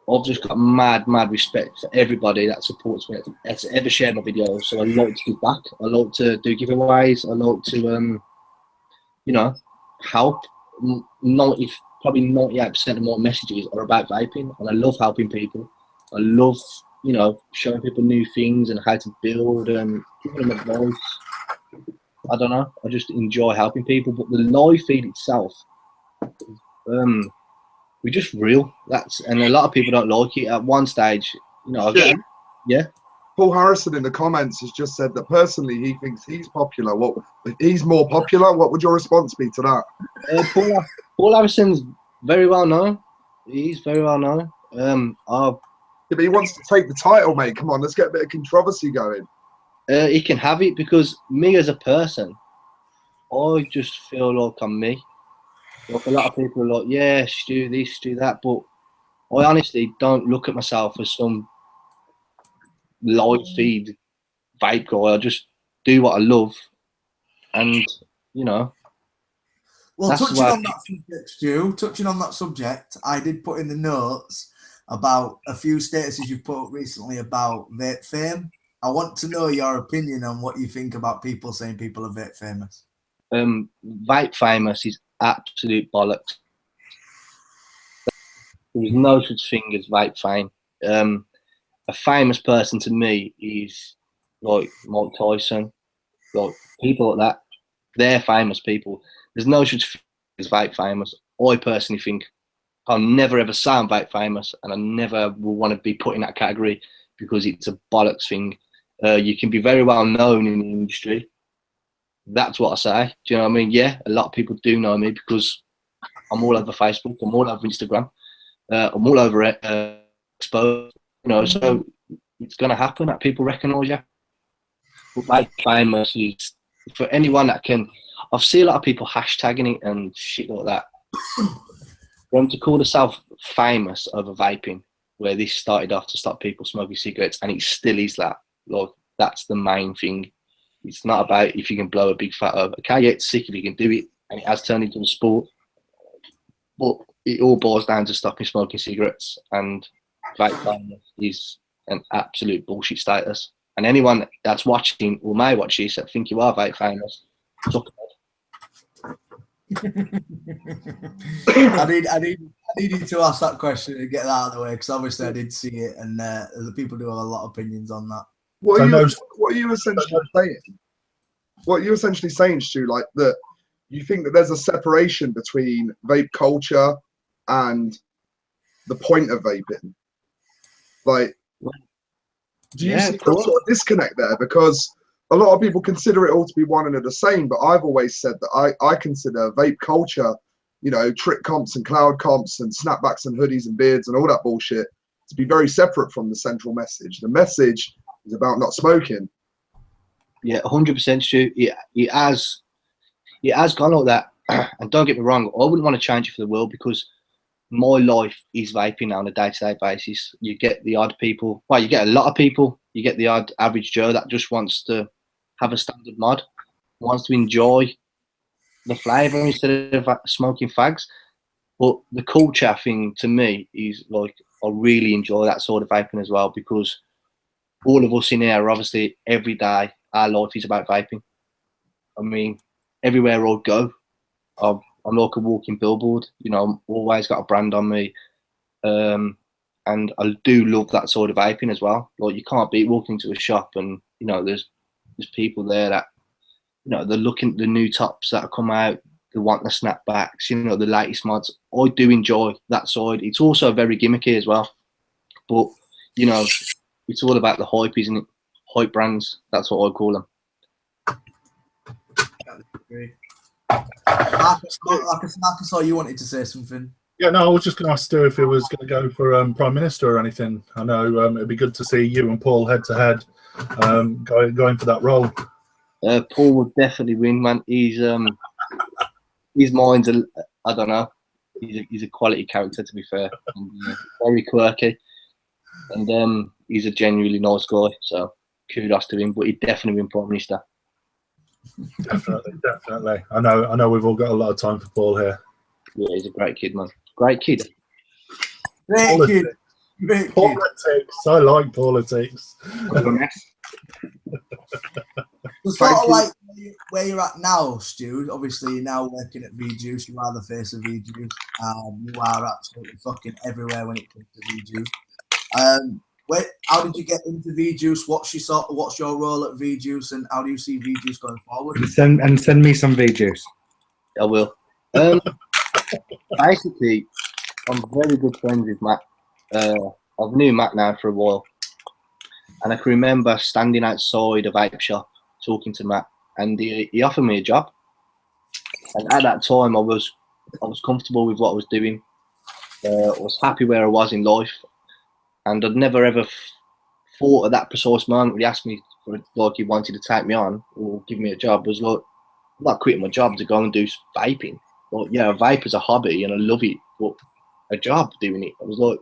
I've just got mad respect for everybody that supports me, that's ever shared my videos. So I like to give back. I like to do giveaways. I like to, help. probably 98% of my messages are about vaping, and I love helping people. I love, you know, showing people new things and how to build and giving them advice. I don't know. I just enjoy helping people. But the live feed itself, we're just real. And a lot of people don't like it. At one stage, you know, yeah. Paul Harrison in the comments has just said that personally he thinks he's popular. What if he's more popular? What would your response be to that? Paul Harrison's very well known. He's very well known. Yeah, but he wants to take the title, mate. Come on, let's get a bit of controversy going. He can have it because me as a person, I just feel like I'm me. Like a lot of people are like, yeah, Stu this, Stu that, but I honestly don't look at myself as some live feed vape guy. I just do what I love, and you know. Well, touching on that subject, Stu, touching on that subject, I did put in the notes about a few statuses you've put up recently about vape fame. I want to know your opinion on what you think about people saying people are vape famous. Vape famous is absolute bollocks. There's no such thing as vape fame. A famous person to me is like Mike Tyson, like people like that. They're famous people. There's no such thing as vape famous. I personally think I'll never ever say I'm vape famous, and I never will want to be put in that category because it's a bollocks thing. You can be very well known in the industry. That's what I say. Do you know what I mean? Yeah, a lot of people do know me because I'm all over Facebook, I'm all over Instagram, I'm all over Expo. You know, so it's going to happen that people recognise you. But vape famous is for anyone that can. I've seen a lot of people hashtagging it and shit like that. For them to call themselves famous over vaping, where this started off to stop people smoking cigarettes, and it still is that. Like, that's the main thing. It's not about if you can blow a big fat over. Okay, yeah, it's sick if you can do it, and it has turned into a sport. But it all boils down to stopping smoking cigarettes, and vape famous is an absolute bullshit status. And anyone that's watching or may watch this that think you are vape famous, suck I needed to ask that question and get that out of the way because obviously I did see it, and the people do have a lot of opinions on that. What are you essentially saying? What are you essentially saying, Stu? Like that, you think that there's a separation between vape culture and the point of vaping? Like, do you see that sort of disconnect there? Because a lot of people consider it all to be one and the same, but I've always said that I consider vape culture, you know, trick comps and cloud comps and snapbacks and hoodies and beards and all that bullshit to be very separate from the central message. The message is about not smoking. Yeah, 100%, Stu. It has gone like that. And don't get me wrong, I wouldn't want to change it for the world because my life is vaping now on a day-to-day basis. You get the odd people, well, you get a lot of people. You get the odd average Joe that just wants to have a standard mod, wants to enjoy the flavour instead of smoking fags. But the culture thing to me is like, I really enjoy that sort of vaping as well because all of us in here are obviously every day, our life is about vaping. I mean, everywhere I go, I'm like a walking billboard. You know, I'm always got a brand on me. And I do love that sort of vaping as well. Like, you can't beat walking into a shop and, you know, there's people there that, you know, they're looking at the new tops that have come out, they want the snapbacks, you know, the latest mods. I do enjoy that side. It's also very gimmicky as well. But, you know, it's all about the hype, isn't it? Hype brands, that's what I call them. Marcus, I saw you wanted to say something. Yeah, no, I was just going to ask Stu if he was going to go for Prime Minister or anything. I know it'd be good to see you and Paul head to head going for that role. Paul would definitely win, man. His mind's I don't know. He's a quality character, to be fair. And, very quirky, and he's a genuinely nice guy. So kudos to him. But he'd definitely win Prime Minister. Definitely. I know. We've all got a lot of time for Paul here. Yeah, he's a great kid, man. Great kid. Great kid. Great politics. I like politics. So sort Thank of you. like where you're at now, Stu. Obviously, you're now working at V-Juice. You are the face of V-Juice. You are absolutely fucking everywhere when it comes to V-Juice. How did you get into V-Juice? What's your role at V-Juice, and how do you see V-Juice going forward? And send me some V-Juice. I will. Basically, I'm very good friends with Matt. I've known Matt now for a while, and I can remember standing outside a vape shop talking to Matt, and he offered me a job. And at that time, I was comfortable with what I was doing. I was happy where I was in life, and I'd never ever thought at that precise moment when he asked me for, like, he wanted to take me on or give me a job. I was like, I'm not quitting my job to go and do vaping. Like, yeah, vape is a hobby and I love it, but a job doing it, I was like,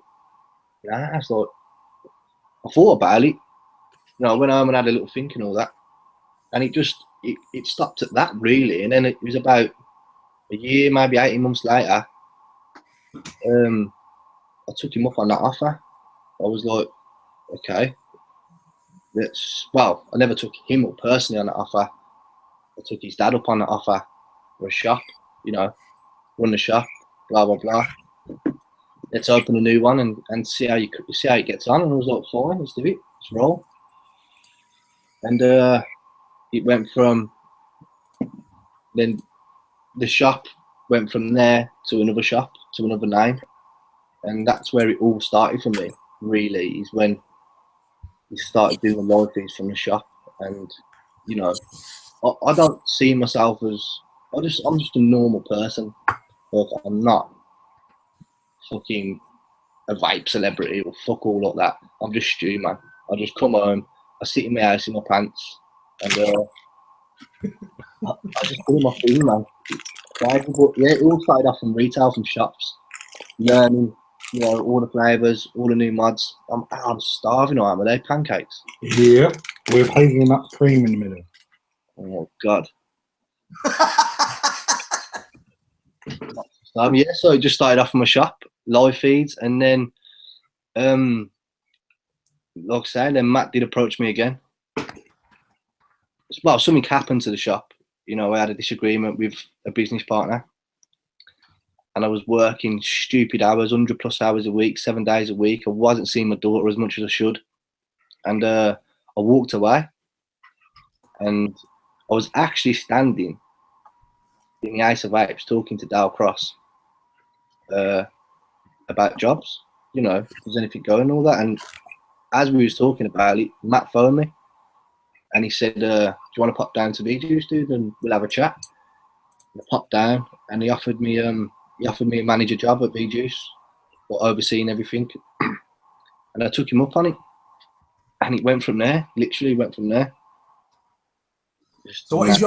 nah. It's like, I thought about it. You know, I went home and had a little think and all that, and it stopped at that really. And then it was about a year, maybe 18 months later, I took him up on that offer. I was like, okay, I never took him up personally on that offer. I took his dad up on that offer for a shop, you know, run the shop, blah blah blah. Let's open a new one and see how it gets on. And I was like, fine, let's do it, let's roll. And it went from, then the shop went from there to another shop, to another name. And that's where it all started for me, really, is when we started doing a lot of things from the shop. And, you know, I don't see myself as, I'm just a normal person. Like, I'm not fucking a vape celebrity or fuck all like that. I'm just Stu, man. I just come home, I sit in my house in my pants, and I just do my thing, man. But yeah, it all started off from retail, from shops, learning, you know, all the flavours, all the new mods. I'm starving. I am. Are they pancakes? Yeah, with hazelnut cream in the middle. Oh God. Yeah, so it just started off from a shop, live feeds, and then, like I say, then Matt did approach me again. Well, something happened to the shop. You know, I had a disagreement with a business partner, and I was working stupid hours, 100+ hours a week, 7 days a week. I wasn't seeing my daughter as much as I should, and I walked away, and I was actually standing in the Ace of Vapes talking to Dale Cross about jobs, you know, if there's anything going and all that. And as we was talking about it, Matt phoned me, and he said, do you want to pop down to V-Juice, dude, and we'll have a chat? And I popped down, and he offered me a manager job at V-Juice, or overseeing everything. And I took him up on it, and it went from there. Literally went from there. So what is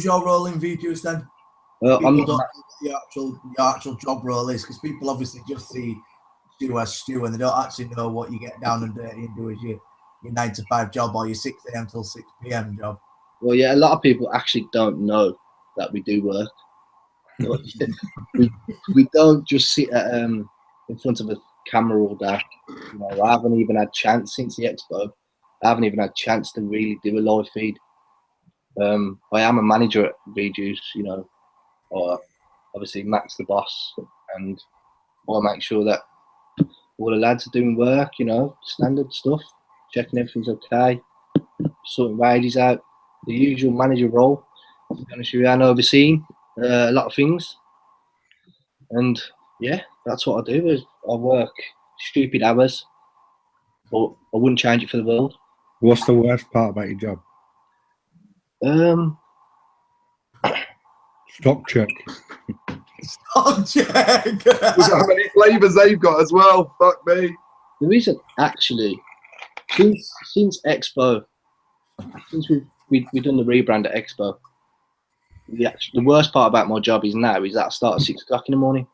your role in V-Juice then? People don't know what your actual job role is, because people obviously just see Stu as Stu, and they don't actually know what you get down and dirty and do as your 9 to 5 job, or your 6 a.m. till 6 p.m. job. Well, yeah, a lot of people actually don't know that we do work. we don't just sit at, in front of a camera all day. You know, I haven't even had chance since the expo. I haven't even had chance to really do a live feed. I am a manager at V-Juice, you know, or obviously Matt's the boss, and I make sure that all the lads are doing work, you know, standard stuff, checking everything's okay, sorting wages out, the usual manager role. To be honest with you, and overseeing a lot of things. And yeah, that's what I do. Is I work stupid hours, but I wouldn't change it for the world. What's the worst part about your job? Stock check. Stock check. Look how many flavours they've got as well. Fuck me. There isn't actually, since Expo, since we've done the rebrand at Expo, the worst part about my job is now is that I start at 6 o'clock in the morning.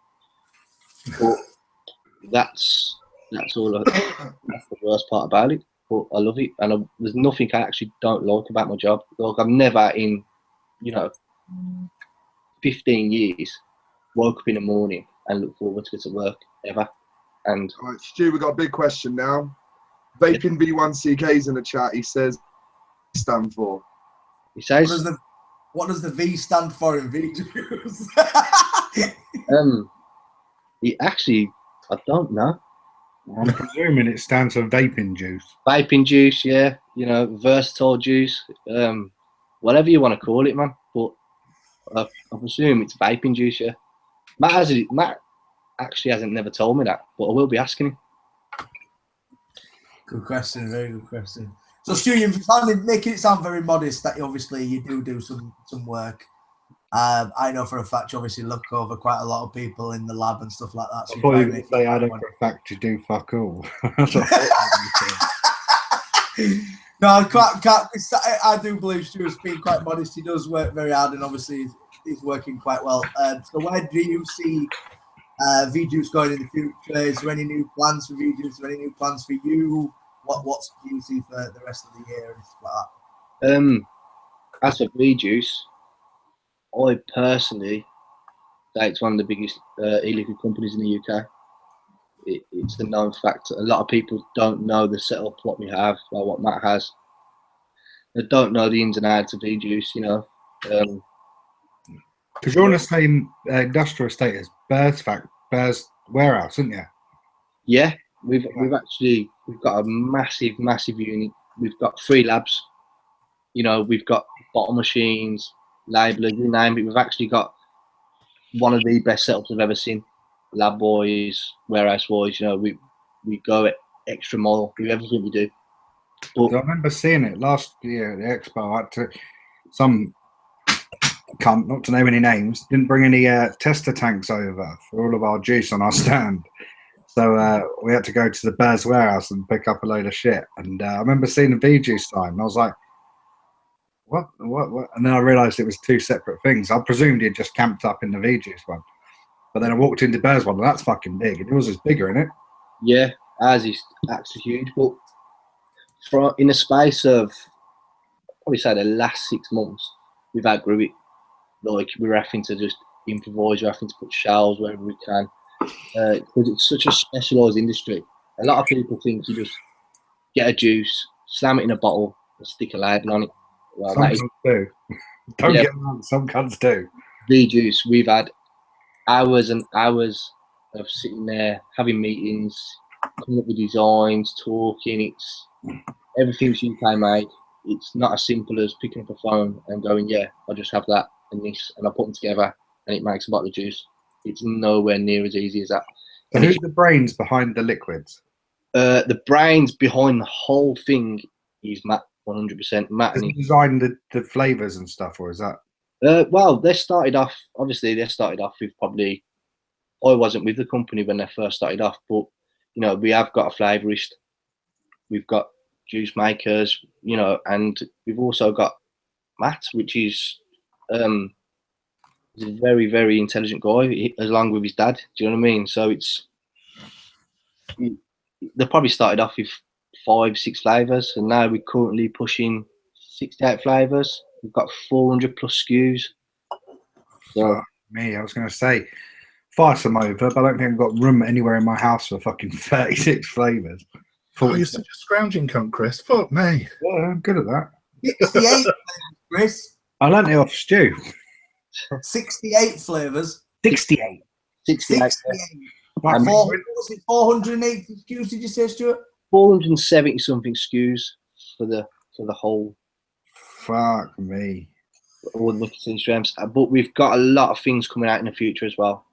But that's all. That's the worst part about it. But I love it, and there's nothing I actually don't like about my job. Like, I've never in, you know, 15 years woke up in the morning and looked forward to go to work ever. And all right, Stu, we've got a big question now. Vaping V1CK's in the chat. He says, stand for. He says, what does the V stand for in V-Juice? he actually, I don't know. I'm presuming it stands for vaping juice. Vaping juice, yeah. You know, versatile juice. Whatever you want to call it, man. But I presume it's vaping juice, yeah. Matt actually hasn't never told me that, but I will be asking him. Good question, very good question. So, Stu, you're making it sound very modest that obviously you do some work. I know for a fact you obviously look over quite a lot of people in the lab and stuff like that. So I thought you were going to say I know for a fact you do fuck all. That's what I thought you were gonna say. No, I do believe Stuart's being quite modest. He does work very hard, and obviously he's working quite well. So where do you see V-Juice going in the future? Is there any new plans for V-Juice? Is there any new plans for you? What do you see for the rest of the year and stuff like that? As for V-Juice, I personally say it's one of the biggest e-liquid companies in the UK. It's a known fact. A lot of people don't know the setup, what we have, like what Matt has. They don't know the ins and outs of V-Juice, you know. Because you're on the same industrial estate as Bears Warehouse, isn't you? Yeah, we've got a massive unit. We've got 3 labs. You know, we've got bottle machines, labelers, you name it. We've actually got one of the best setups I've ever seen. Lab boys, warehouse boys, you know, we go extra mile with everything we do. But I remember seeing it last year at the expo. I had to, some cunt, not to name any names, didn't bring any tester tanks over for all of our juice on our stand. So we had to go to the Bears Warehouse and pick up a load of shit. And I remember seeing the V-Juice sign, and I was like, what? And then I realised it was 2 separate things. I presumed he'd just camped up in the V-Juice one. But then I walked into Bears one, and that's fucking big. And yours is bigger, isn't it? Yeah, ours is actually huge. But in the space of, probably say the last 6 months, we've outgrew it. Like, we're having to just improvise, we're having to put shelves wherever we can. Because it's such a specialised industry. A lot of people think you just get a juice, slam it in a bottle, and stick a label on it. Well, some cunts do. Don't get me wrong, some cunts do. V-Juice, we've had hours and hours of sitting there, having meetings, coming up with designs, talking. It's everything's UK made. It's not as simple as picking up a phone and going, yeah, I just have that and this, and I put them together and it makes a bottle of juice. It's nowhere near as easy as that. So who's the brains behind the liquids? The brains behind the whole thing is Matt, 100%. Matt. Has he designed the flavours and stuff, or is that? Well, they started off with probably, I wasn't with the company when they first started off, but, you know, we have got a flavourist, we've got juice makers, you know, and we've also got Matt, which is he's a very, very intelligent guy, along with his dad. Do you know what I mean? So they probably started off with 5-6 flavours, and now we're currently pushing 68 flavours. We've got 400 plus SKUs. So, I was going to say, fire some over, but I don't think I've got room anywhere in my house for fucking 36 flavours. Oh, you're such a scrounging cunt, Chris. Fuck me. Yeah, I'm good at that. 68 Chris. I learnt it off Stew. 68 flavours. 68. 68. Was it 480 SKUs, did you say, Stuart? 470 something SKUs for the whole. Fuck me. All the nicotine strengths, but we've got a lot of things coming out in the future as well.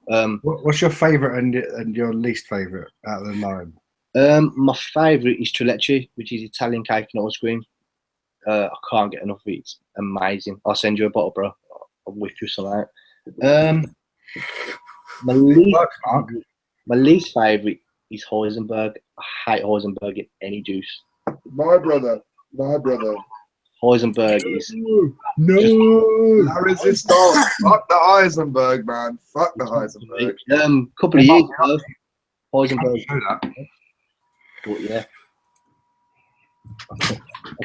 What's your favourite and your least favourite out of the line? My favourite is Trilecci, which is Italian cake and ice cream. I can't get enough of it. It's amazing. I'll send you a bottle, bro. I'll whip you some out. My least favourite is Heisenberg. I hate Heisenberg in any juice. My brother. Heisenberg is no. La Resistance. Fuck the Heisenberg, man. Fuck the Heisenberg. Couple of years ago, Heisenberg. But yeah, I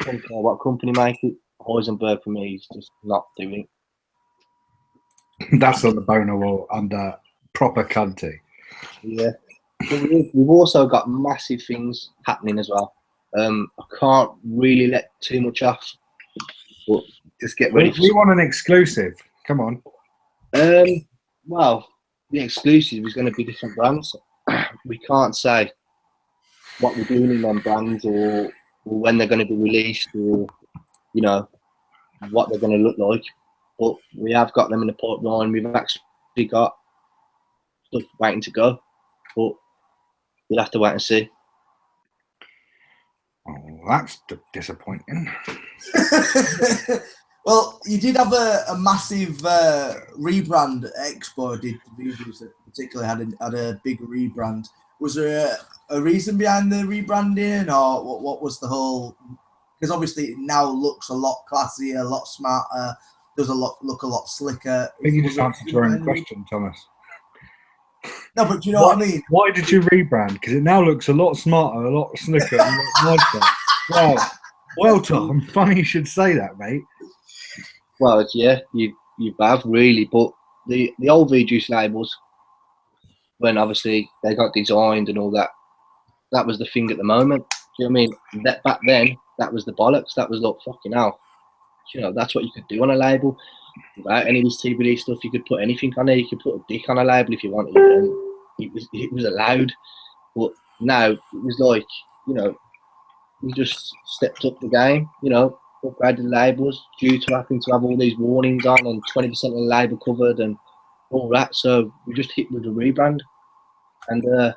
don't care what company make it. Heisenberg for me is just not doing it. That's on the boner wall under proper cunty. Yeah. We've also got massive things happening as well. I can't really let too much off, but just get ready for We want an exclusive. Come on. Well, the exclusive is going to be different brands. We can't say what we're doing in them brands or when they're going to be released or, you know, what they're going to look like. But we have got them in the pipeline. We've actually got stuff waiting to go. But we'll have to wait and see. Oh, that's disappointing. Well, you did have a massive rebrand expo. Did V-Juice particularly had a big rebrand? Was there a reason behind the rebranding, or what was the whole? Because obviously it now looks a lot classier, a lot smarter, does look a lot slicker. I think you just answered your own question, Thomas. No, but do you know what I mean? Why did you rebrand? Because it now looks a lot smarter, a lot slicker, and a lot nicer. Wow. Well, Tom, funny you should say that, mate. Well, yeah, you have really, but the old V-Juice labels, when obviously they got designed and all that, that was the thing at the moment. Do you know what I mean? That back then, that was the bollocks. That was like fucking hell. You know, that's what you could do on a label. Without any of this TBD stuff, you could put anything on there. You could put a dick on a label if you wanted, and it was allowed. But now it was like, you know, we just stepped up the game. You know, upgraded labels due to having to have all these warnings on and 20% of the label covered and all that. So we just hit with a rebrand, and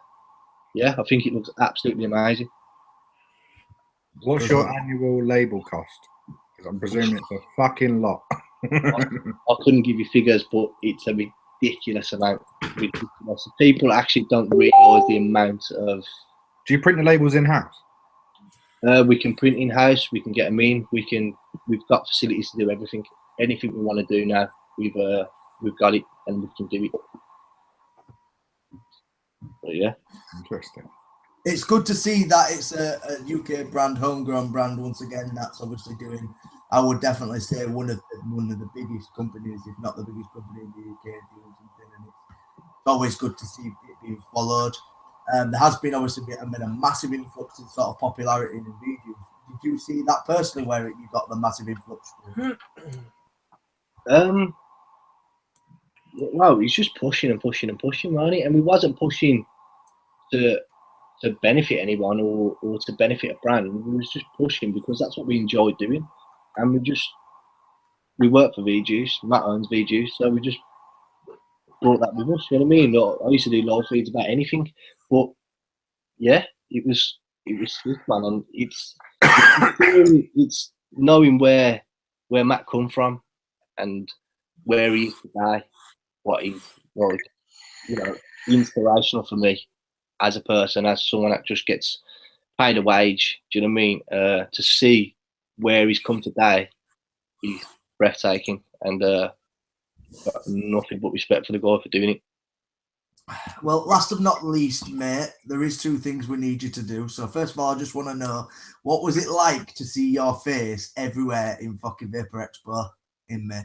yeah, I think it looks absolutely amazing. What's your annual label cost? Because I'm presuming it's a fucking lot. I couldn't give you figures, but it's a ridiculous amount. Ridiculous. People actually don't realise the amount of. Do you print the labels in house? We can print in house. We can get them in. We've got facilities to do everything. Anything we want to do now, we've got it, and we can do it. But yeah, Interesting. It's good to see that it's a UK brand, homegrown brand once again. That's obviously doing. I would definitely say one of the biggest companies, if not the biggest company in the UK, doing something, and it's always good to see it being followed. There has been obviously a massive influx in sort of popularity in V-Juice. Did you see that personally, where you got the massive influx? Well, he's just pushing and pushing and pushing, wasn't he? And we wasn't pushing to benefit anyone or to benefit a brand. We was just pushing because that's what we enjoyed doing. And we work for V-Juice. Matt owns V-Juice, so we just brought that with us. You know what I mean? I used to do live feeds about anything, but yeah, it was slick, man. And it's knowing where Matt come from and where he is today, what he's like, you know, inspirational for me as a person, as someone that just gets paid a wage. Do you know what I mean? To see where he's come today is breathtaking, and got nothing but respect for the guy for doing it. Well, last but not least, mate, there is two things we need you to do. So first of all, I just want to know, what was it like to see your face everywhere in fucking Vapor Expo in May?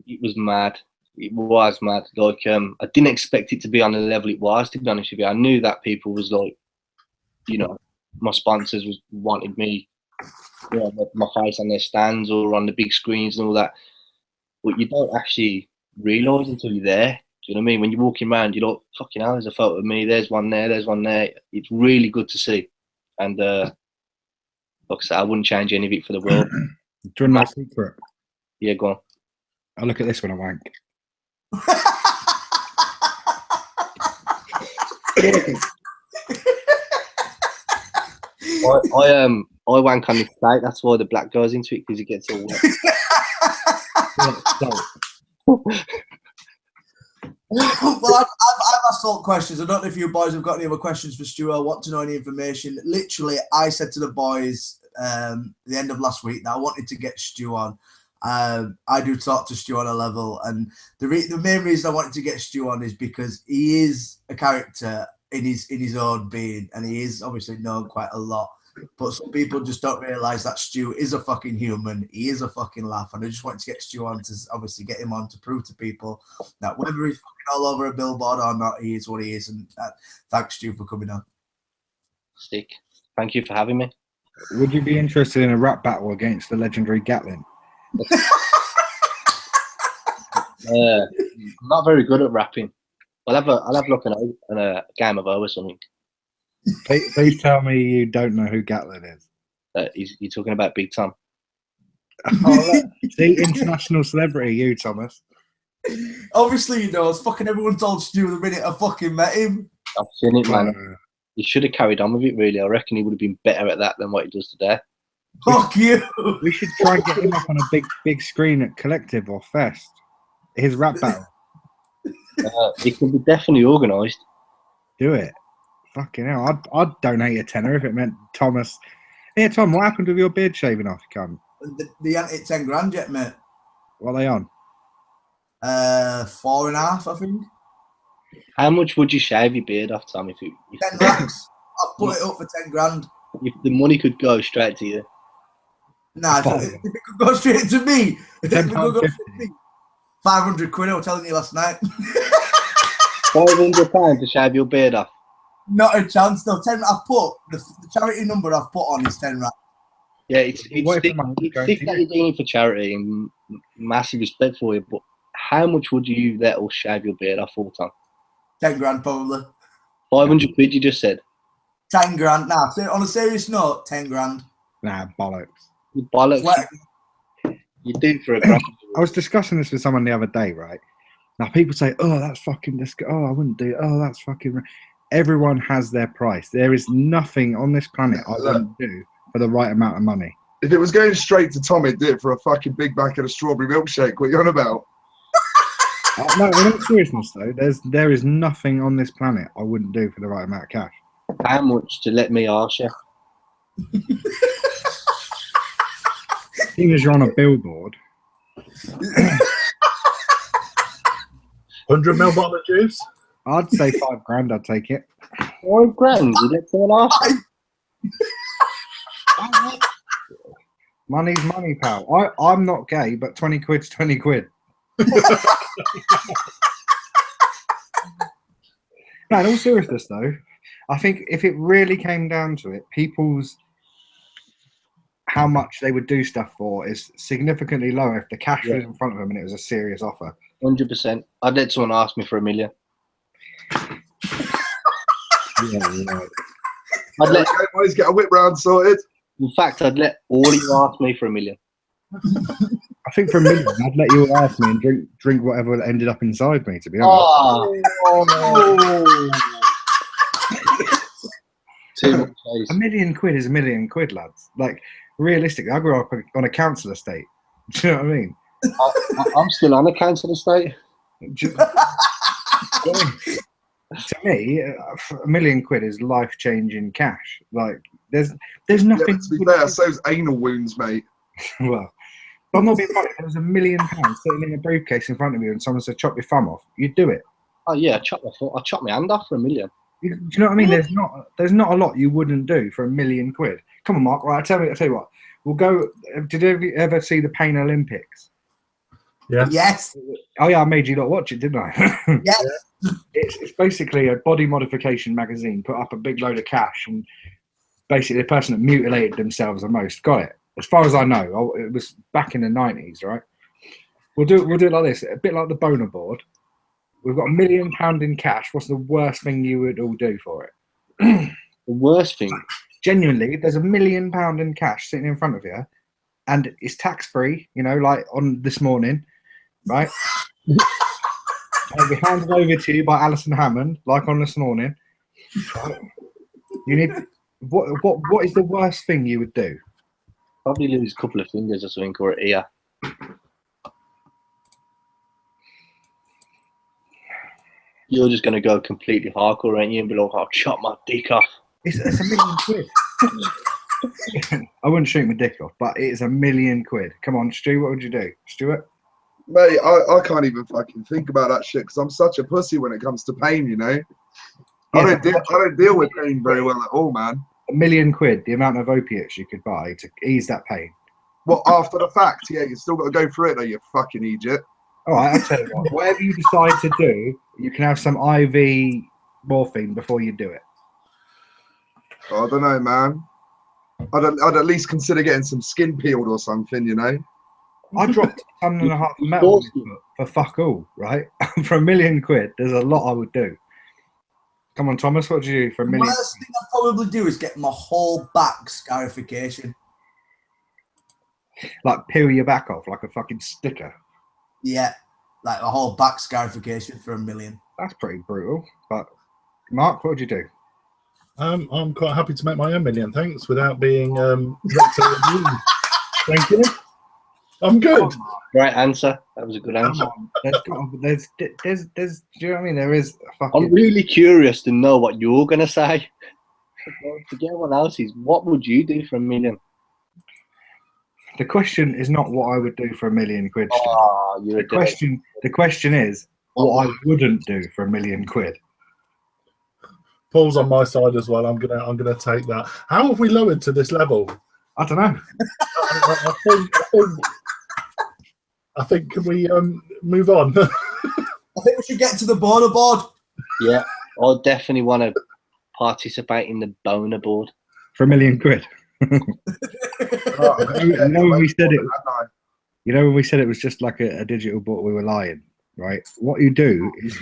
It was mad. It was mad. Like, I didn't expect it to be on the level it was, to be honest with you. I knew that people was like, you know, my sponsors wanted me, you know, my face on their stands or on the big screens and all that. But you don't actually realise until you're there. Do you know what I mean? When you're walking around, you're like, fucking hell, there's a photo of me, there's one there, there's one there. It's really good to see. And like I said, I wouldn't change any of it for the world. Do you want my secret? Yeah, go on. I look at this when I wank. I wank on this plate. That's why the black goes into it, because it gets all wet. Well, I've asked all questions. I don't know if you boys have got any other questions for Stu. I want to know any information. Literally, I said to the boys the end of last week that I wanted to get Stu on. I do talk to Stu on a level, and the main reason I wanted to get Stu on is because he is a character in his own being, and he is obviously known quite a lot. But some people just don't realise that Stu is a fucking human. He is a fucking laugh, and I just wanted to get Stu on to obviously get him on to prove to people that whether he's fucking all over a billboard or not, he is what he is. And thanks, Stu, for coming on. Stick. Thank you for having me. Would you be interested in a rap battle against the legendary Gatlin? I'm not very good at rapping. I'll have a look at a game of O or something. Please tell me you don't know who Gatlin is. You're talking about Big Tom. See, international celebrity, you, Thomas. Obviously, you know, it's fucking everyone told Stu the minute I fucking met him. I've seen it, man. He should have carried on with it, really. I reckon he would have been better at that than what he does today. Fuck you. We should try and get him up on a big screen at Collective or Fest. His rap battle. It can be definitely organised. Do it. Fucking hell. I'd donate a tenner if it meant Thomas. Yeah, Tom, what happened with your beard shaving off, you cunt? They ain't hit 10 grand yet, mate. What are they on? 4.5, I think. How much would you shave your beard off, Tom? If 10 racks. I'll put it up for 10 grand. If the money could go straight to you. Nah, if it could go straight to me. If it could go straight to me. 500 quid, I was telling you last night. £500 to shave your beard off. Not a chance. No, 10. I've put the charity number I've put on is 10 racks. Yeah, it's sick that you're doing it for charity and massive respect for you, but how much would you let us shave your beard off full time? 10 grand probably. 500 quid you just said? 10 grand. Nah, on a serious note, 10 grand. Nah, bollocks. You bollocks. You do for a grand. I was discussing this with someone the other day, right? Now people say, oh, that's fucking oh, I wouldn't do it. Oh, that's fucking... Everyone has their price. There is nothing on this planet I wouldn't do for the right amount of money. If it was going straight to Tom, he'd do it for a fucking big bag of a strawberry milkshake. What are you on about? No, in all seriousness though, there is nothing on this planet I wouldn't do for the right amount of cash. How much to let me ask you? Seeing as you're on a billboard. 100 ml bottle of juice? I'd say 5 grand, I'd take it. 5 grand? You let someone ask you? Money's money, pal. I'm not gay, but 20 quid's 20 quid. No, in all seriousness though, I think if it really came down to it, people's how much they would do stuff for is significantly lower if the cash was in front of them and it was a serious offer. 100%. I'd let someone ask me for $1 million. Yeah. I'd let boys get a whip round sorted. In fact, I'd let all of you ask me for $1 million. I think for $1 million, I'd let you all ask me and drink whatever ended up inside me, to be honest. Oh. Too much £1 million quid is £1 million quid, lads. Like, realistically, I grew up on a council estate. Do you know what I mean? I'm still on a council estate. To me, £1 million quid is life-changing cash. Like, there's nothing. Yeah, to be fair, so's anal wounds, mate. Well, but I'm not being funny. There was £1 million sitting in a briefcase in front of you, and someone said, "Chop your thumb off." You'd do it. Oh yeah, I chop my hand off for $1 million. Do you know what I mean? There's not a lot you wouldn't do for £1 million quid. Come on, Mark. Right, I'll tell you what. We'll go. Did you ever see the Pain Olympics? Yeah. Yes. Oh yeah, I made you lot watch it, didn't I? Yes. It's basically a body modification magazine put up a big load of cash, and basically the person that mutilated themselves the most got it. As far as I know, it was back in the 90s, right? We'll do it like this, a bit like the Boner board. We've got £1 million in cash. What's the worst thing you would all do for it? The worst thing? Genuinely, there's £1 million in cash sitting in front of you, and it's tax-free, you know, like on this morning, right? It'll be handed over to you by Alison Hammond, like on this morning. You need what is the worst thing you would do? Probably lose a couple of fingers or something, or an ear. You're just gonna go completely hardcore, aren't you? And be like, "I'll chop my dick off." It's £1 million quid. I wouldn't shoot my dick off, but it is £1 million quid. Come on, Stu, what would you do, Stuart? Mate, I can't even fucking think about that shit because I'm such a pussy when it comes to pain, you know. Yeah, I don't deal with pain very well at all, man. £1 million quid, the amount of opiates you could buy to ease that pain. Well, after the fact, yeah, you still got to go through it, though, you fucking idiot. All right, I'll tell you what. Whatever you decide to do, you can have some IV morphine before you do it. I don't know, man. I'd at least consider getting some skin peeled or something, you know. I dropped a ton and a half of metal on my foot for fuck all, right? For £1 million, there's a lot I would do. Come on, Thomas, what do you do for £1 million? The first thing I'd probably do is get my whole back scarification. Like peel your back off like a fucking sticker. Yeah, like a whole back scarification for $1 million. That's pretty brutal. But Mark, what would you do? I'm quite happy to make my own million, thanks, without being directly abused. Thank you. I'm good. Right answer. That was a good answer. There's do you know what I mean? There is a fucking... I'm really curious to know what you're gonna say. Forget what else is. What would you do for $1 million? The question is not what I would do for £1 million. Oh, you're The question is what I wouldn't do for £1 million. Paul's on my side as well. I'm gonna take that. How have we lowered to this level? I don't know. I think can we move on? I think we should get to the boner board. Yeah, I definitely want to participate in the boner board For £1 million. You know when we said it. You know when we said it was just like a digital book, we were lying, right? What you do is,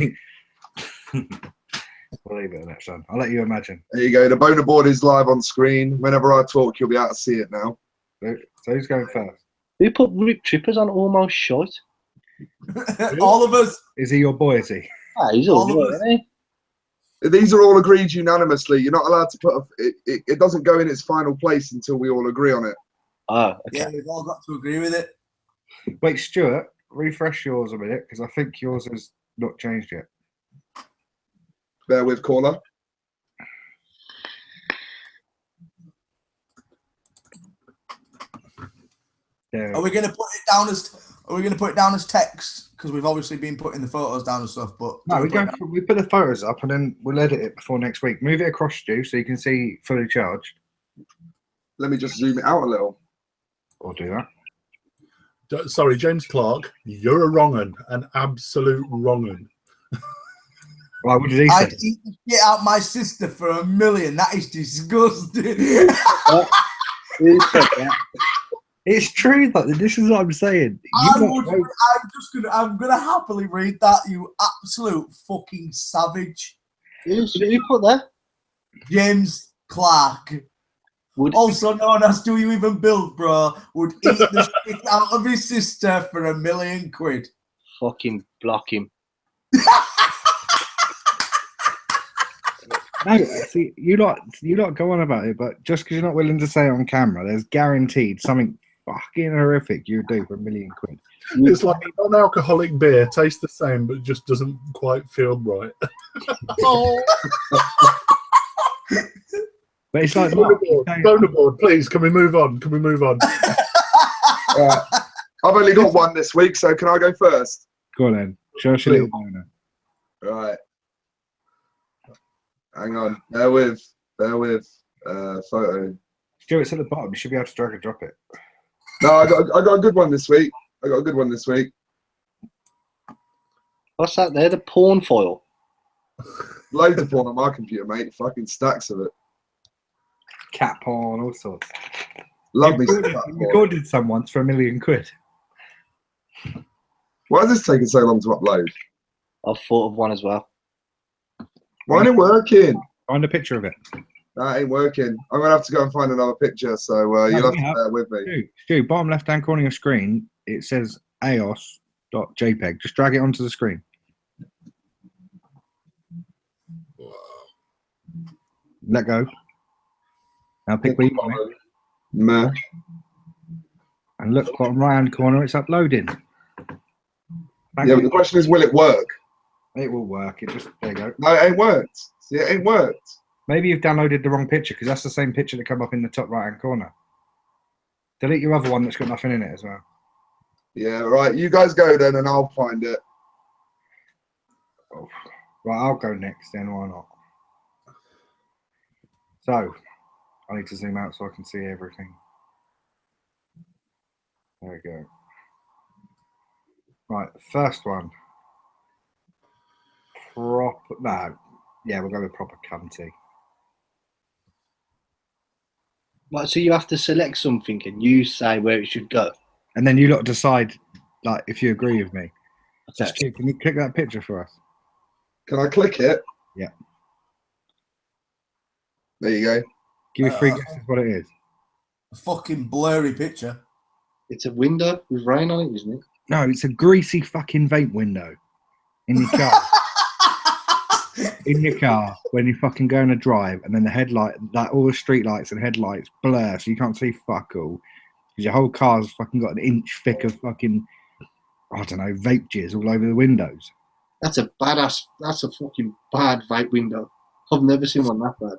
we'll leave it at that, son. I'll let you imagine. There you go. The boner board is live on screen. Whenever I talk, you'll be able to see it now. So who's going first? Who put Rip Trippers on almost short? All of us. Is he your boy? Is he? Ah, he's all right, isn't he? These are all agreed unanimously. You're not allowed to put it doesn't go in its final place until we all agree on it. Oh, okay. Yeah, we've all got to agree with it. Wait, Stuart, refresh yours a minute because I think yours has not changed yet. Bear with, caller. There. Are we going to put it down as text? Because we've obviously been putting the photos down and stuff. But No, we put the photos up and then we'll edit it before next week. Move it across, Stu, so you can see fully charged. Let me just zoom it out a little. Or do that. Sorry, James Clark, you're a wrong un, an absolute wrong un. Well, what did he say? I'd eat the shit out my sister for $1 million. That is disgusting. Who said that? It's true. Like, this is what I'm saying. I'm gonna happily read that. You absolute fucking savage, Who put that? James Clark, also known as Do You Even Build, bro, would eat the shit out of his sister for £1 million. Fucking block him. No, see, you lot go on about it, but just because you're not willing to say it on camera, there's guaranteed something fucking horrific you do for £1 million. It's like a non-alcoholic beer, tastes the same, but just doesn't quite feel right. But it's like Boner board, please. Can we move on? Can we move on? I've only got one this week, so can I go first? Go on then. Show us your little boner. Right. Hang on. Bear with. Photo. Stuart's at the bottom. You should be able to drag and drop it. No, I got a good one this week. What's that there? The porn foil. Loads of porn on my computer, mate. Fucking stacks of it. Cat porn, all sorts. Love me. You recorded someone for £1 million. Why is this taking so long to upload? I've thought of one as well. Why ain't it working? Find a picture of it. That ain't working. I'm gonna have to go and find another picture, so you'll have to bear with me. Stu, bottom left-hand corner of your screen, it says aos.jpg. Just drag it onto the screen. Let go. Now pick where you want it. Meh. And look, bottom right-hand corner, it's uploading. Yeah, but the question is, will it work? It will work. There you go. No, it ain't worked. See, it ain't worked. Maybe you've downloaded the wrong picture because that's the same picture that come up in the top right-hand corner. Delete your other one that's got nothing in it as well. Yeah, right. You guys go then, and I'll find it. Oh. Right, I'll go next then. Why not? So, I need to zoom out so I can see everything. There we go. Right, first one. We'll go with proper cunty. Like, so you have to select something and you say where it should go. And then you lot decide, like, if you agree with me. So, Okay. Stu, can you click that picture for us? Can I click it? Yeah. There you go. Give me 3 guesses what it is. A fucking blurry picture. It's a window with rain on it, isn't it? No, it's a greasy fucking vape window in your car. In your car when you fucking go on a drive, and then the headlight, like all the street lights and headlights blur, so you can't see fuck all. Because your whole car's fucking got an inch thick of fucking, I don't know, vape jizz all over the windows. That's a badass. That's a fucking bad vape window. I've never seen one that bad.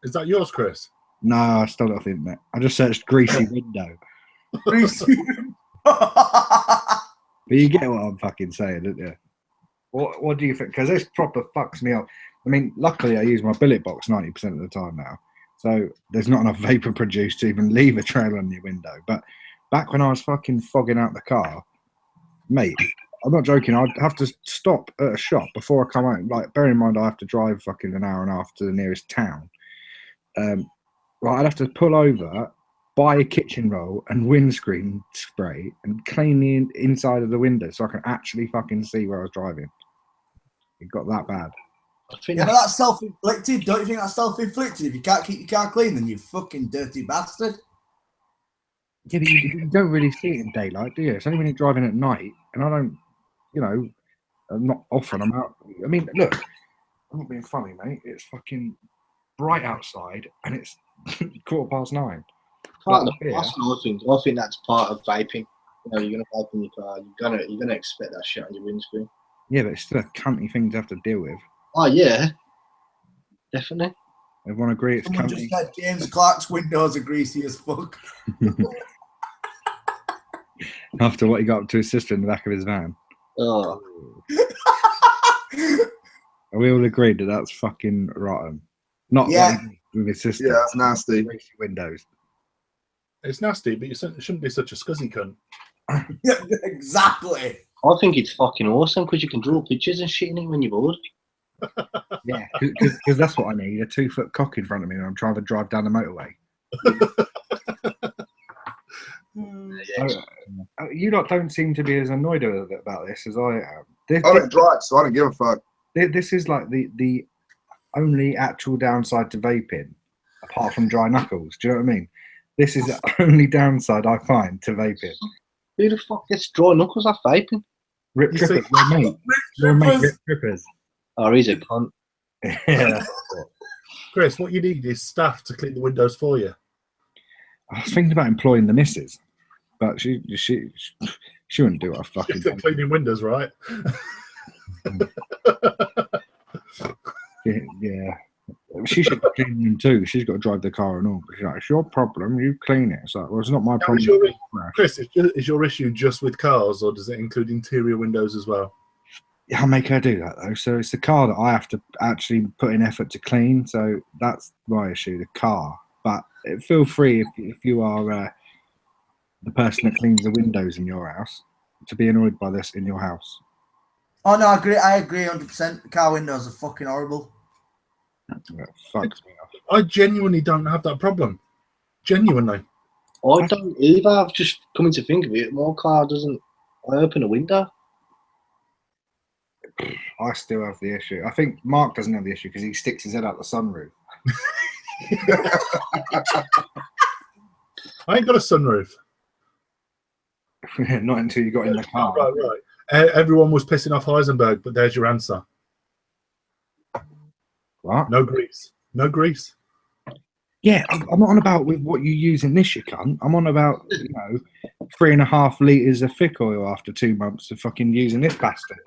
Is that yours, Chris? No, I stole it off the internet. I just searched greasy window. But you get what I'm fucking saying, don't you? What do you think? Because this proper fucks me up. I mean, luckily I use my billet box 90% of the time now, so there's not enough vapor produced to even leave a trail on your window. But back when I was fucking fogging out the car, mate, I'm not joking, I'd have to stop at a shop before I come out. Like, bear in mind, I have to drive fucking an hour and a half to the nearest town. Right, I'd have to pull over, buy a kitchen roll and windscreen spray and clean the inside of the window so I can actually fucking see where I was driving. It got that bad. I think Yeah, but that's self-inflicted. Don't you think that's self-inflicted? If you can't keep your car clean, then you fucking dirty bastard. Yeah, but you don't really see it in daylight, do you? It's only when you're driving at night, and I don't, you know, I'm not often. I'm out. I mean, look, I'm not being funny, mate. It's fucking bright outside, and it's 9:15. part But, of, that's another thing. I think that's part of vaping. You know, you're gonna vape in your car. You're gonna expect that shit on your windscreen. yeah, but it's still a cunty thing to have to deal with. Oh yeah, definitely. Everyone agree it's Someone cunty? just said James Clark's windows are greasy as fuck. After what he got up to his sister in the back of his van. Oh, Are we all agreed that that's fucking rotten? Not Yeah. what he did with his sister. Yeah, that's nasty. Greasy windows. It's nasty, but you shouldn't be such a scuzzy cunt. Yeah, exactly. I think it's fucking awesome because you can draw pictures and shit in it when you're bored. Yeah, because that's what I need, a 2-foot cock in front of me when I'm trying to drive down the motorway. You lot don't seem to be as annoyed about this as I am. I don't drive, so I don't give a fuck. This is like the only actual downside to vaping, apart from dry knuckles. Do you know what I mean? This is the only downside I find to vaping. Who the fuck gets dry knuckles off vaping? Rip You trippers, see- your mate. Your mate, Rip trippers. Oh, he's a cunt. Yeah. Chris, what you need is staff to clean the windows for you. I was thinking about employing the missus, but she wouldn't do what I fucking You're cleaning windows, right? yeah. She should clean them too. She's got to drive the car and all. She's like, it's your problem. You clean it. It's like, well, it's not my Now, problem. Chris, is your issue just with cars, or does it include interior windows as well? Yeah, I'll make her do that though. So it's the car that I have to actually put in effort to clean. So that's my issue, the car. But feel free if you are the person that cleans the windows in your house to be annoyed by this in your house. Oh no, I agree 100%. The car windows are fucking horrible. That fucks me off. I genuinely don't have that problem. Genuinely. I don't either. I've just coming to think of it. My car doesn't. I open a window. I still have the issue. I think Mark doesn't have the issue because he sticks his head out the sunroof. I ain't got a sunroof. Not until you got in the car. Right. Everyone was pissing off Heisenberg, but there's your answer. What? No grease. No grease. Yeah, I'm not on about with what you use in this, you cunt. I'm on about, 3.5 litres of thick oil after 2 months of fucking using this bastard.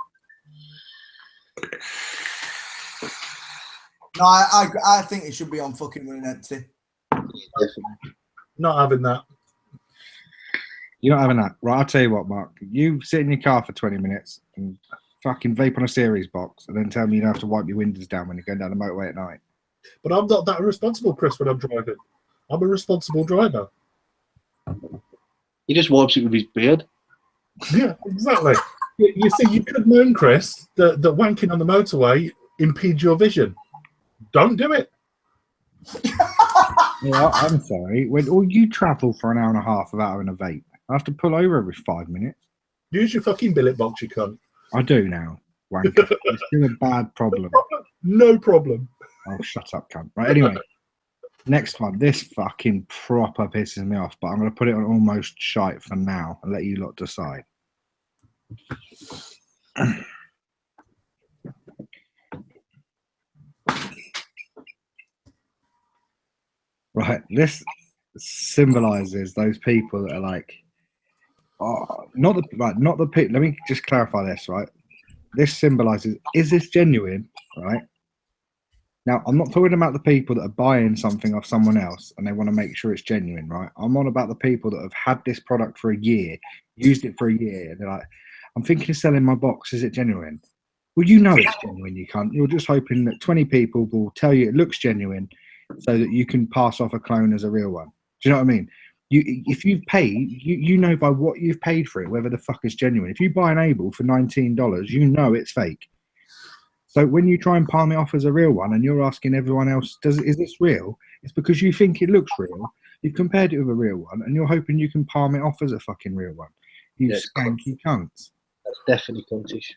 No, I think it should be on fucking running empty. Definitely. Not having that. You're not having that. Right, I'll tell you what, Mark. You sit in your car for 20 minutes and fucking vape on a series box and then tell me you don't have to wipe your windows down when you're going down the motorway at night. But I'm not that irresponsible, Chris, when I'm driving. I'm a responsible driver. He just wipes it with his beard. Yeah, exactly. You see, you could moan, Chris, that wanking on the motorway impedes your vision. Don't do it. Well, I'm sorry. When all you travel for an hour and a half without having a vape, I have to pull over every 5 minutes. Use your fucking billet box, you cunt. I do now. Wanker. It's still a bad problem. No problem. Oh, shut up, cunt. Right, anyway. Next one. This fucking proper pisses me off, but I'm going to put it on almost shite for now and let you lot decide. Right, this symbolizes those people that are like, oh, not the people. Let me just clarify this, right? This symbolizes, is this genuine, right? Now, I'm not talking about the people that are buying something off someone else and they want to make sure it's genuine, right? I'm on about the people that have had this product for a year, used it for a year, and they're like, I'm thinking of selling my box. Is it genuine? Well, you know it's genuine, you can't. You're just hoping that 20 people will tell you it looks genuine so that you can pass off a clone as a real one. Do you know what I mean? If you've paid, you know by what you've paid for it, whether the fuck is genuine. If you buy an Able for $19, you know it's fake. So when you try and palm it off as a real one and you're asking everyone else, is this real? It's because you think it looks real. You've compared it with a real one and you're hoping you can palm it off as a fucking real one. You skanky cunts. That's definitely cuntish.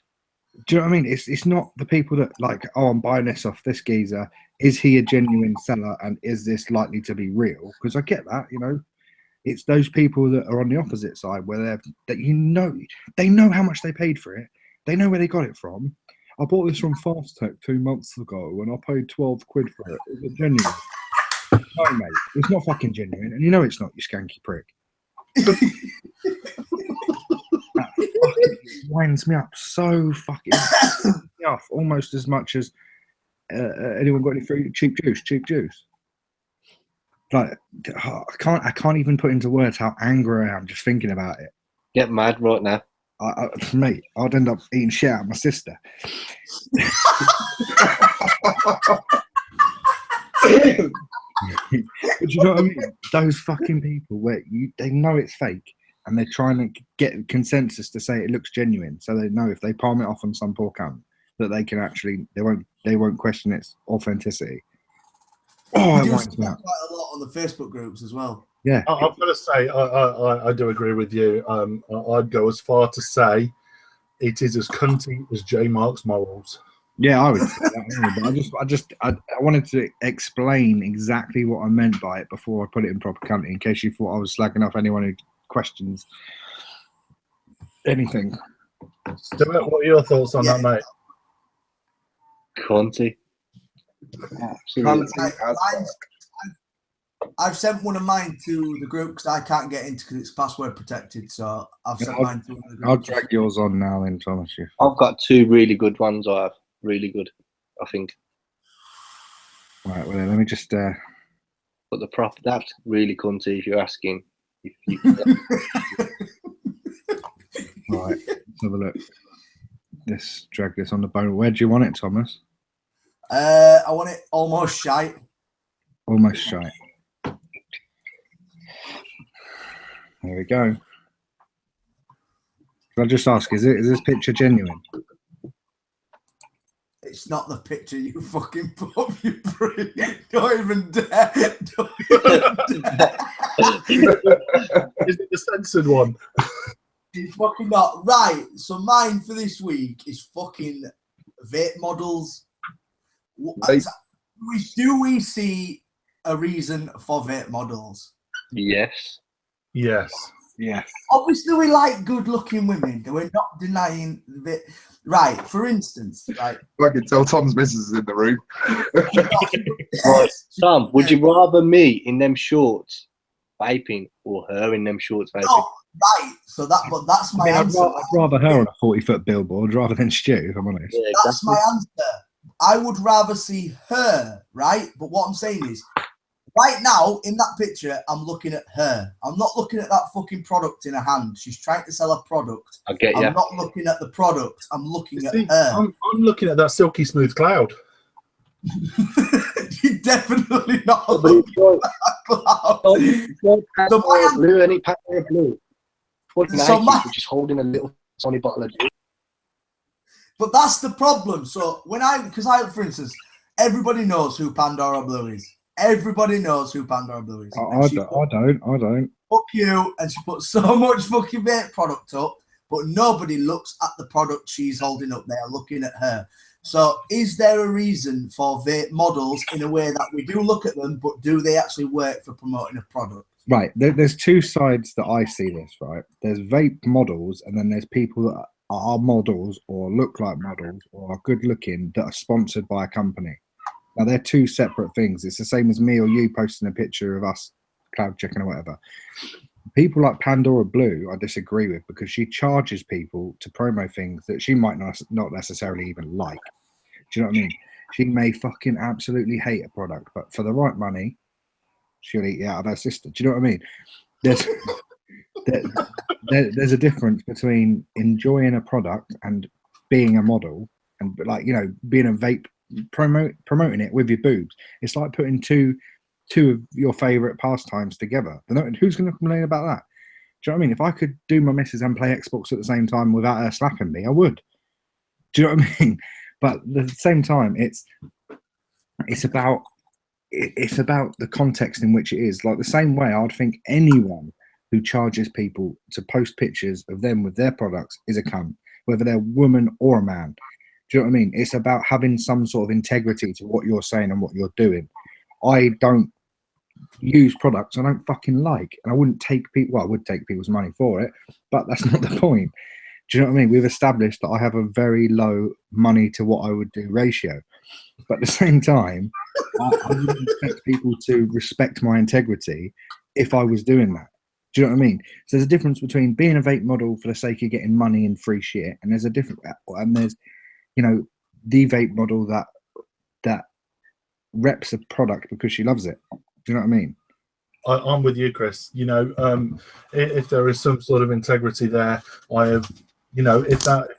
Do you know what I mean? It's not the people that like, oh, I'm buying this off this geezer. Is he a genuine seller and is this likely to be real? Because I get that, you know. It's those people that are on the opposite side where they know how much they paid for it. They know where they got it from. I bought this from Fast Tech 2 months ago and I paid 12 quid for it. Is it genuine? No, mate. It's not fucking genuine. And you know it's not, you skanky prick. That fucking winds me up so fucking off, almost as much as anyone got any free cheap juice. Like I can't even put into words how angry I am just thinking about it. Get mad right now. Mate, I'd end up eating shit out of my sister. But you know what I mean? Those fucking people where they know it's fake and they're trying to get consensus to say it looks genuine, so they know if they palm it off on some poor cunt that they can actually they won't question its authenticity. Oh, you do see that quite a lot on the Facebook groups as well. Yeah, I've got to say, I do agree with you. I'd go as far to say it is as cunty as J Mark's morals. Yeah, I would say that. But I wanted to explain exactly what I meant by it before I put it in proper cunty, in case you thought I was slagging off anyone who questions anything. So what are your thoughts on that, mate? Cunty. I've sent one of mine to the group because I can't get into because it's password protected. So I've sent mine to one of the groups. I'll drag yours on now then, Thomas. I've got 2 really good ones. I have really good, I think. Right, well, let me just. But that's really cunty if you're asking. All right, let's have a look. Let's drag this on the bone. Where do you want it, Thomas? I want it almost shite. Almost shite. There we go. Can I just ask, is this picture genuine? It's not the picture you fucking put up, you prick. Don't even dare. Is it the censored one? It's fucking not. Right, so mine for this week is fucking vape models. Right. Do we see a reason for vape models? Yes. Yes. Yes. Obviously, we like good-looking women. We're not denying that. Right, for instance, right. I can tell Tom's missus is in the room. Right, Tom, would you rather me in them shorts vaping or her in them shorts vaping? No, right. So that's my answer. I'd rather her on a 40-foot billboard rather than Stu, if I'm honest. Yeah, that's my answer. I would rather see her, right? But what I'm saying is, right now, in that picture, I'm looking at her. I'm not looking at that fucking product in her hand. She's trying to sell a product. I get you. I'm not looking at the product. I'm looking at her. I'm looking at that silky smooth cloud. You're definitely not looking at that cloud. Blue, any pack of blue. So Which is holding a little tiny bottle of juice. But that's the problem. So when for instance, everybody knows who Pandora Blue is. Everybody knows who Pandora Blue is. I don't. Fuck you. And she put so much fucking vape product up, but nobody looks at the product she's holding up. They are looking at her. So is there a reason for vape models in a way that we do look at them, but do they actually work for promoting a product? Right. There's two sides that I see this, right? There's vape models, and then there's people that are models or look like models or are good looking that are sponsored by a company. Now, they're two separate things. It's the same as me or you posting a picture of us cloud checking or whatever. People like Pandora Blue, I disagree with, because she charges people to promo things that she might not necessarily even like. Do you know what I mean? She may fucking absolutely hate a product, but for the right money, she'll eat it out of her sister. Do you know what I mean? There's a difference between enjoying a product and being a model, and like, you know, being a vape promoting it with your boobs. It's like putting two of your favorite pastimes together. Who's going to complain about that? Do you know what I mean? If I could do my missus and play Xbox at the same time without her slapping me, I would. Do you know what I mean? But at the same time, it's about the context in which it is. Like the same way I'd think anyone who charges people to post pictures of them with their products is a cunt, whether they're a woman or a man. Do you know what I mean? It's about having some sort of integrity to what you're saying and what you're doing. I don't use products I don't fucking like, and I wouldn't take people. Well, I would take people's money for it, but that's not the point. Do you know what I mean? We've established that I have a very low money to what I would do ratio, but at the same time, I wouldn't expect people to respect my integrity if I was doing that. Do you know what I mean? So there's a difference between being a vape model for the sake of getting money and free shit, and there's you know, the vape model that reps a product because she loves it. Do you know what I mean? I'm with you, Chris. You know, if there is some sort of integrity there, I have, you know, if that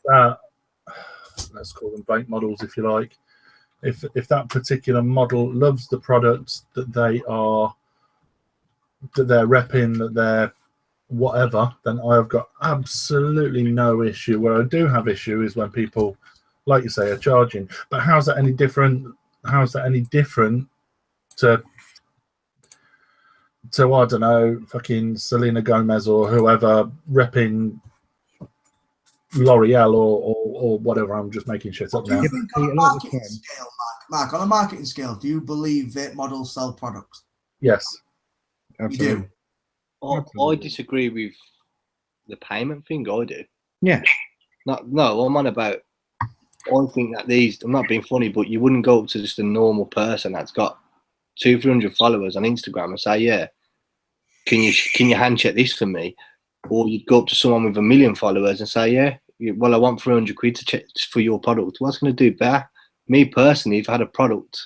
let's call them vape models, if you like, if that particular model loves the products that they're repping, that they're whatever, then I've got absolutely no issue. Where I do have issue is when people, like you say, are charging. But how's that any different? How's that any different to I don't know, fucking Selena Gomez or whoever repping L'Oreal or whatever? I'm just making shit up now. Do you think on a marketing scale, Mark, on a marketing scale, do you believe vape models sell products? Yes. Absolutely. You do? I disagree with the payment thing. I do. Yeah. No, I'm on about. I think that I'm not being funny, but you wouldn't go up to just a normal person that's got 200-300 followers on Instagram and say, yeah, can you hand check this for me? Or you'd go up to someone with 1 million followers and say, yeah, well, I want 300 quid to check for your product. What's going to do better? Me personally, if I had a product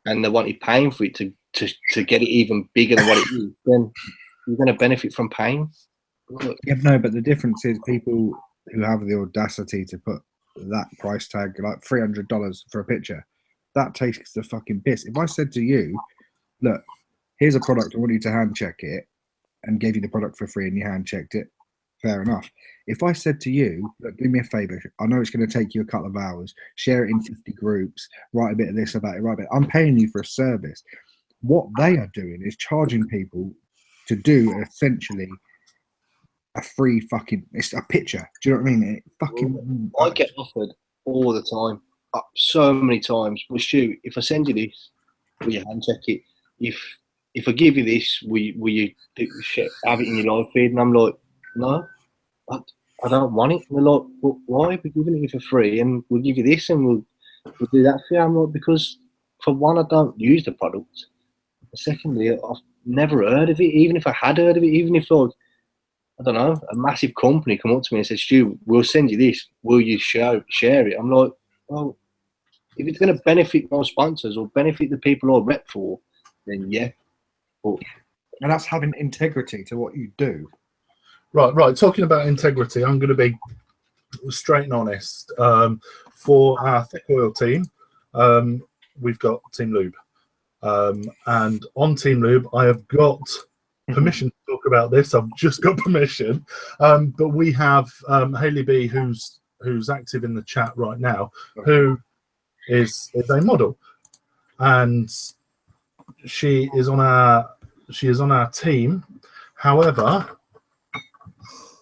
and they wanted paying for it to get it even bigger than what it is, then you're going to benefit from paying. Yeah, no, but the difference is people who have the audacity to put that price tag, like $300 for a picture, that takes the fucking piss. If I said to you, look, here's a product, I want you to hand check it, and gave you the product for free and you hand checked it, fair enough. If I said to you, look, do me a favor, I know it's going to take you a couple of hours, share it in 50 groups, write a bit of this about it, I'm paying you for a service. What they are doing is charging people to do essentially a free fucking, it's a picture. Do you know what I mean? I get offered all the time, so many times. Well, Stu, if I send you this, will you hand check it? If I give you this, will you have it in your live feed? And I'm like, no, I don't want it. And they're like, well, why? We're giving it you for free, and we'll give you this, and we'll do that for you. I'm like, because for one, I don't use the product. Secondly, I've never heard of it. Even if I had heard of it, even if like, I don't know, a massive company come up to me and says, Stu, we'll send you this. Will you share it? I'm like, well, if it's going to benefit my sponsors or benefit the people I rep for, then yeah. But, and that's having integrity to what you do. Right. Talking about integrity, I'm going to be straight and honest. For our thick oil team, we've got Team Lube. And on Team Lube, I have got permission to talk about this. I've just got permission. But we have Hayley B, who's active in the chat right now, who is a model. And she is on our team. However,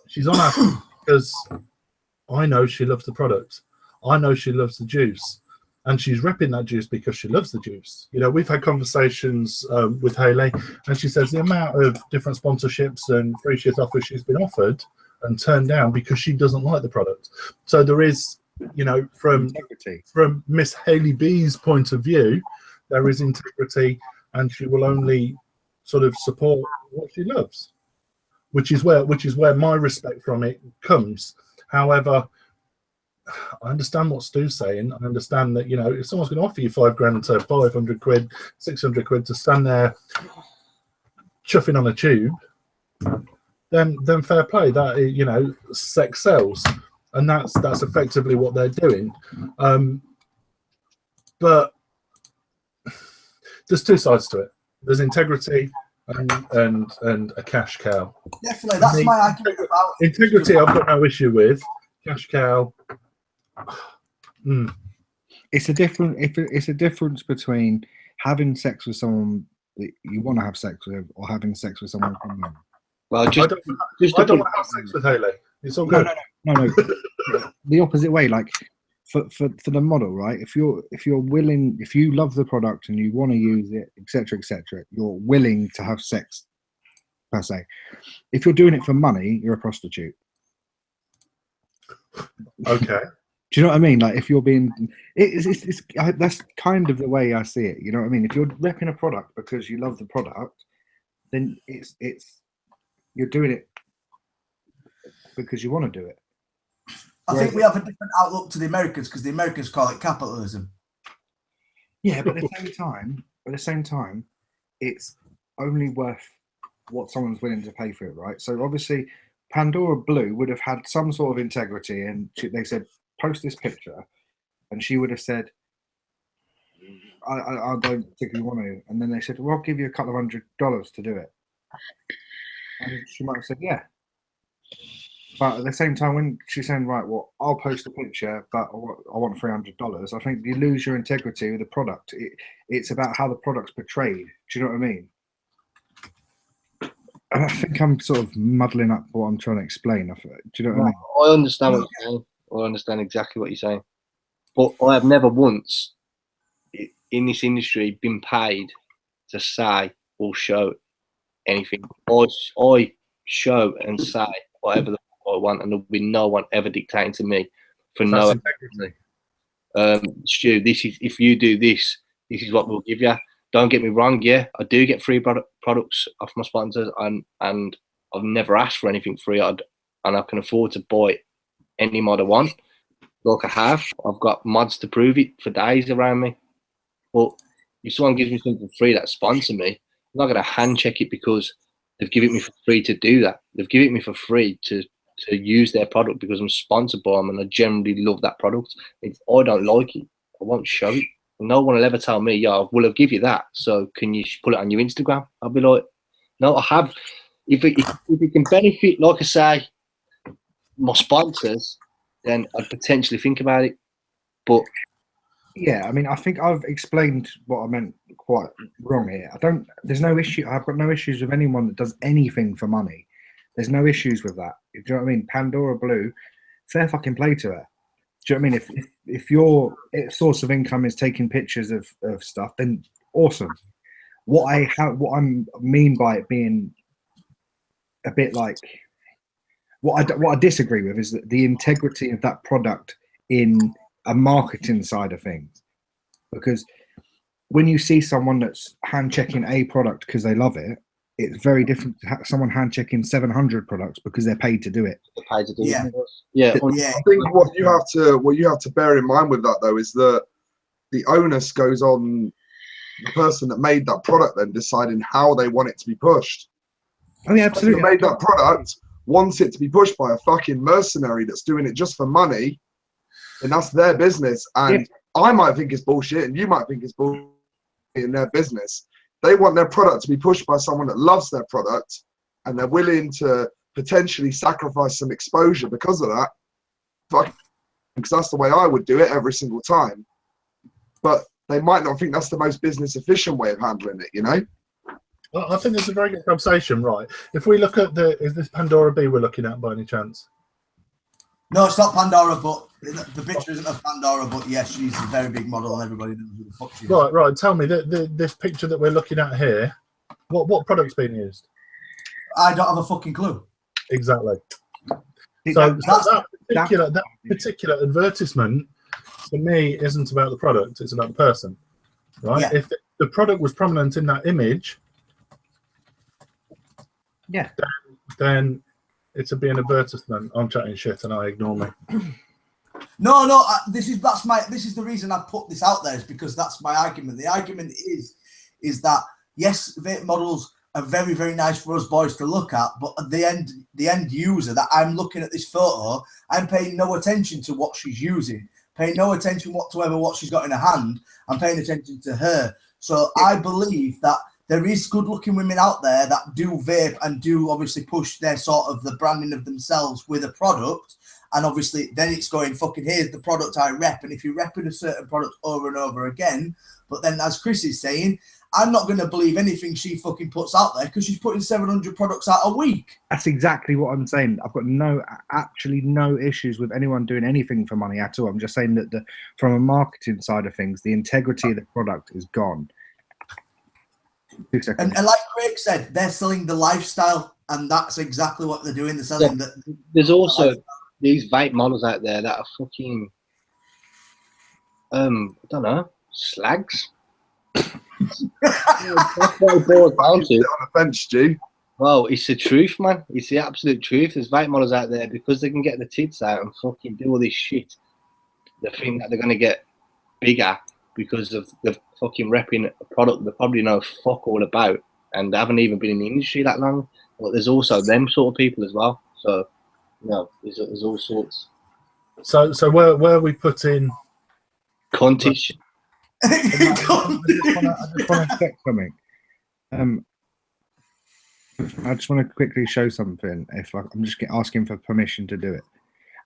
she's on our team because I know she loves the product. I know she loves the juice, and she's repping that juice because she loves the juice. You know, we've had conversations with Hayley, and she says the amount of different sponsorships and free shit offers she's been offered and turned down because she doesn't like the product. So there is, you know, from Miss Hayley B's point of view, there is integrity, and she will only sort of support what she loves, which is where my respect from it comes. However, I understand what Stu's saying. I understand that, you know, if someone's going to offer you £5,000 and say 500 quid, 600 quid to stand there chuffing on a tube, then fair play. That, you know, sex sells, and that's effectively what they're doing. But there's two sides to it. There's integrity and a cash cow. Definitely, that's my argument about integrity. I've got no issue with. Cash cow. It's a difference between having sex with someone that you want to have sex with or having sex with someone from them. Well, I don't want to have sex with Hayley. It's all good. No. The opposite way. Like for the model, right? If you're willing, if you love the product and you want to use it, etc., you're willing to have sex per se. If you're doing it for money, you're a prostitute. Okay. Do you know what I mean? Like if you're being, that's kind of the way I see it. You know what I mean? If you're repping a product because you love the product, then you're doing it because you want to do it. I think we have a different outlook to the Americans because the Americans call it capitalism. Yeah, but at the same time, it's only worth what someone's willing to pay for it, right? So obviously, Pandora Blue would have had some sort of integrity, and they said, post this picture, and she would have said, I don't particularly want to. And then they said, well, I'll give you a couple of $100 to do it. And she might have said, yeah. But at the same time, when she's saying, right, well, I'll post a picture, but I want $300, I think you lose your integrity with the product. It's about how the product's portrayed. Do you know what I mean? And I think I'm sort of muddling up what I'm trying to explain. Do you know what I mean? I understand what you're saying. I understand exactly what you're saying. But I have never once in this industry been paid to say or show anything. I show and say whatever the fuck I want, and there'll be no one ever dictating to me for no integrity. Stu, this is, if you do this, this is what we'll give you. Don't get me wrong, yeah, I do get free products off my sponsors, and I've never asked for anything free, and I can afford to buy any mod I want. Like I have, I've got mods to prove it for days around me. But if someone gives me something free that sponsor me, I'm not going to hand check it because they've given it me for free to do that. They've given it me for free to use their product because I'm sponsored by them and I generally love that product. If I don't like it, I won't show it. No one will ever tell me, yeah, well, I'll give you that, so can you put it on your Instagram? I'll be like, no, I have. If it can benefit, like I say, my sponsors, then I'd potentially think about it. But yeah, I mean, I think I've explained what I meant quite wrong here. There's no issue. I've got no issues with anyone that does anything for money. There's no issues with that. Do you know what I mean? Pandora Blue, fair fucking play to her. Do you know what I mean? If your source of income is taking pictures of stuff, then awesome. What I mean by it being a bit like what I disagree with is that the integrity of that product in a marketing side of things, because when you see someone that's hand checking a product because they love it, it's very different to someone hand checking 700 products because they're paid to do it. Yeah. I think what you have to bear in mind with that though is that the onus goes on the person that made that product then deciding how they want it to be pushed. Oh yeah, absolutely. Whoever made that product wants it to be pushed by a fucking mercenary that's doing it just for money, and that's their business. And I might think it's bullshit, and you might think it's bullshit in their business. They want their product to be pushed by someone that loves their product, and they're willing to potentially sacrifice some exposure because of that. Because that's the way I would do it every single time. But they might not think that's the most business efficient way of handling it, you know? Well, I think it's a very good conversation, right? If we look at is this Pandora B we're looking at by any chance? No, it's not Pandora, but the picture isn't of Pandora, but yes, she's a very big model and everybody knows who the fuck she is. Right. Tell me, this picture that we're looking at here, what product's being used? I don't have a fucking clue. Exactly. So that particular advertisement, to me, isn't about the product, it's about the person, right? Yeah. If the product was prominent in that image, yeah, then it's a be an advertisement. I'm chatting shit and I ignore me. No, this is the reason I put this out there, is because that's my argument. The argument is that yes, vape models are very, very nice for us boys to look at, but at the end user that I'm looking at this photo, I'm paying no attention to what she's using, paying no attention whatsoever what she's got in her hand. I'm paying attention to her. So I believe that there is good-looking women out there that do vape and do obviously push their sort of the branding of themselves with a product. And obviously then it's going, fucking, here's the product I rep. And if you're repping a certain product over and over again, but then as Chris is saying, I'm not going to believe anything she fucking puts out there because she's putting 700 products out a week. That's exactly what I'm saying. I've got actually no issues with anyone doing anything for money at all. I'm just saying that from a marketing side of things, the integrity of the product is gone. 2 seconds. And like Craig said, they're selling the lifestyle, and that's exactly what they're doing. They're selling There's also these vape models out there that are fucking, I don't know, slags. That's what it boils down to. On the fence, Stu. Well, it's the truth, man. It's the absolute truth. There's vape models out there because they can get the tits out and fucking do all this shit. They think that they're going to get bigger because of the fucking repping a product they probably know fuck all about, and they haven't even been in the industry that long. But there's also them sort of people as well. So, you know, there's all sorts. So where are we putting Contish? I just want to check something. I just want to quickly show something. I'm just asking for permission to do it.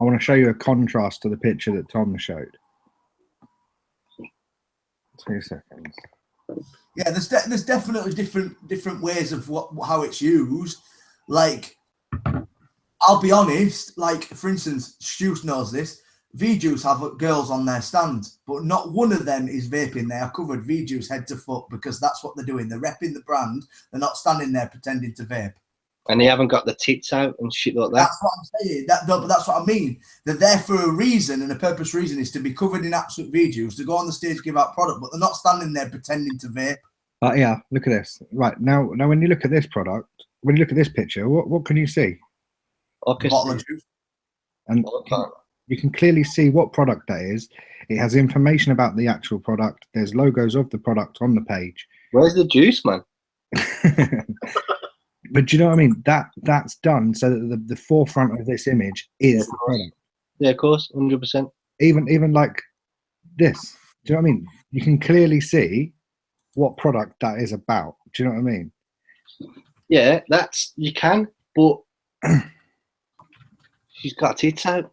I want to show you a contrast to the picture that Tom showed. 2 seconds. Yeah, there's definitely different ways of how it's used. Like, I'll be honest. Like, for instance, Stu knows this. V-Juice have girls on their stand, but not one of them is vaping. They are covered V-Juice head to foot because that's what they're doing. They're repping the brand. They're not standing there pretending to vape. And they haven't got the tits out and shit like that. That's what I'm saying. But that's what I mean. They're there for a reason, and a purpose reason is to be covered in absolute V-Juice, to go on the stage, give out product, but they're not standing there pretending to vape. Yeah, look at this. Right, now when you look at this product, when you look at this picture, what can you see? Bottle of juice. And you can clearly see what product that is. It has information about the actual product. There's logos of the product on the page. Where's the juice, man? But do you know what I mean? That's done so that the forefront of this image is the product. Yeah, of course, 100%. Even like this. Do you know what I mean? You can clearly see what product that is about. Do you know what I mean? Yeah, you can, but she's got tits out.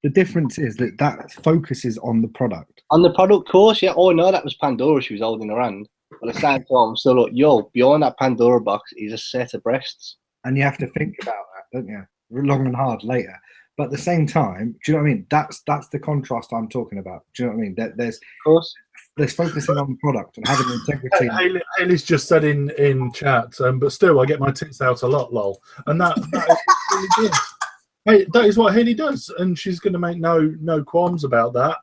The difference is that focuses on the product. On the product course, yeah. Oh, no, that was Pandora she was holding her hand. But at the same time, I'm still like, yo, behind that Pandora box is a set of breasts. And you have to think about that, don't you? Long and hard later. But at the same time, do you know what I mean? That's the contrast I'm talking about. Do you know what I mean? There's focusing on the product and having integrity. Haley's just said in chat, but still, I get my tits out a lot, lol. And that is really good. Hey, that is what Haley does, and she's going to make no qualms about that.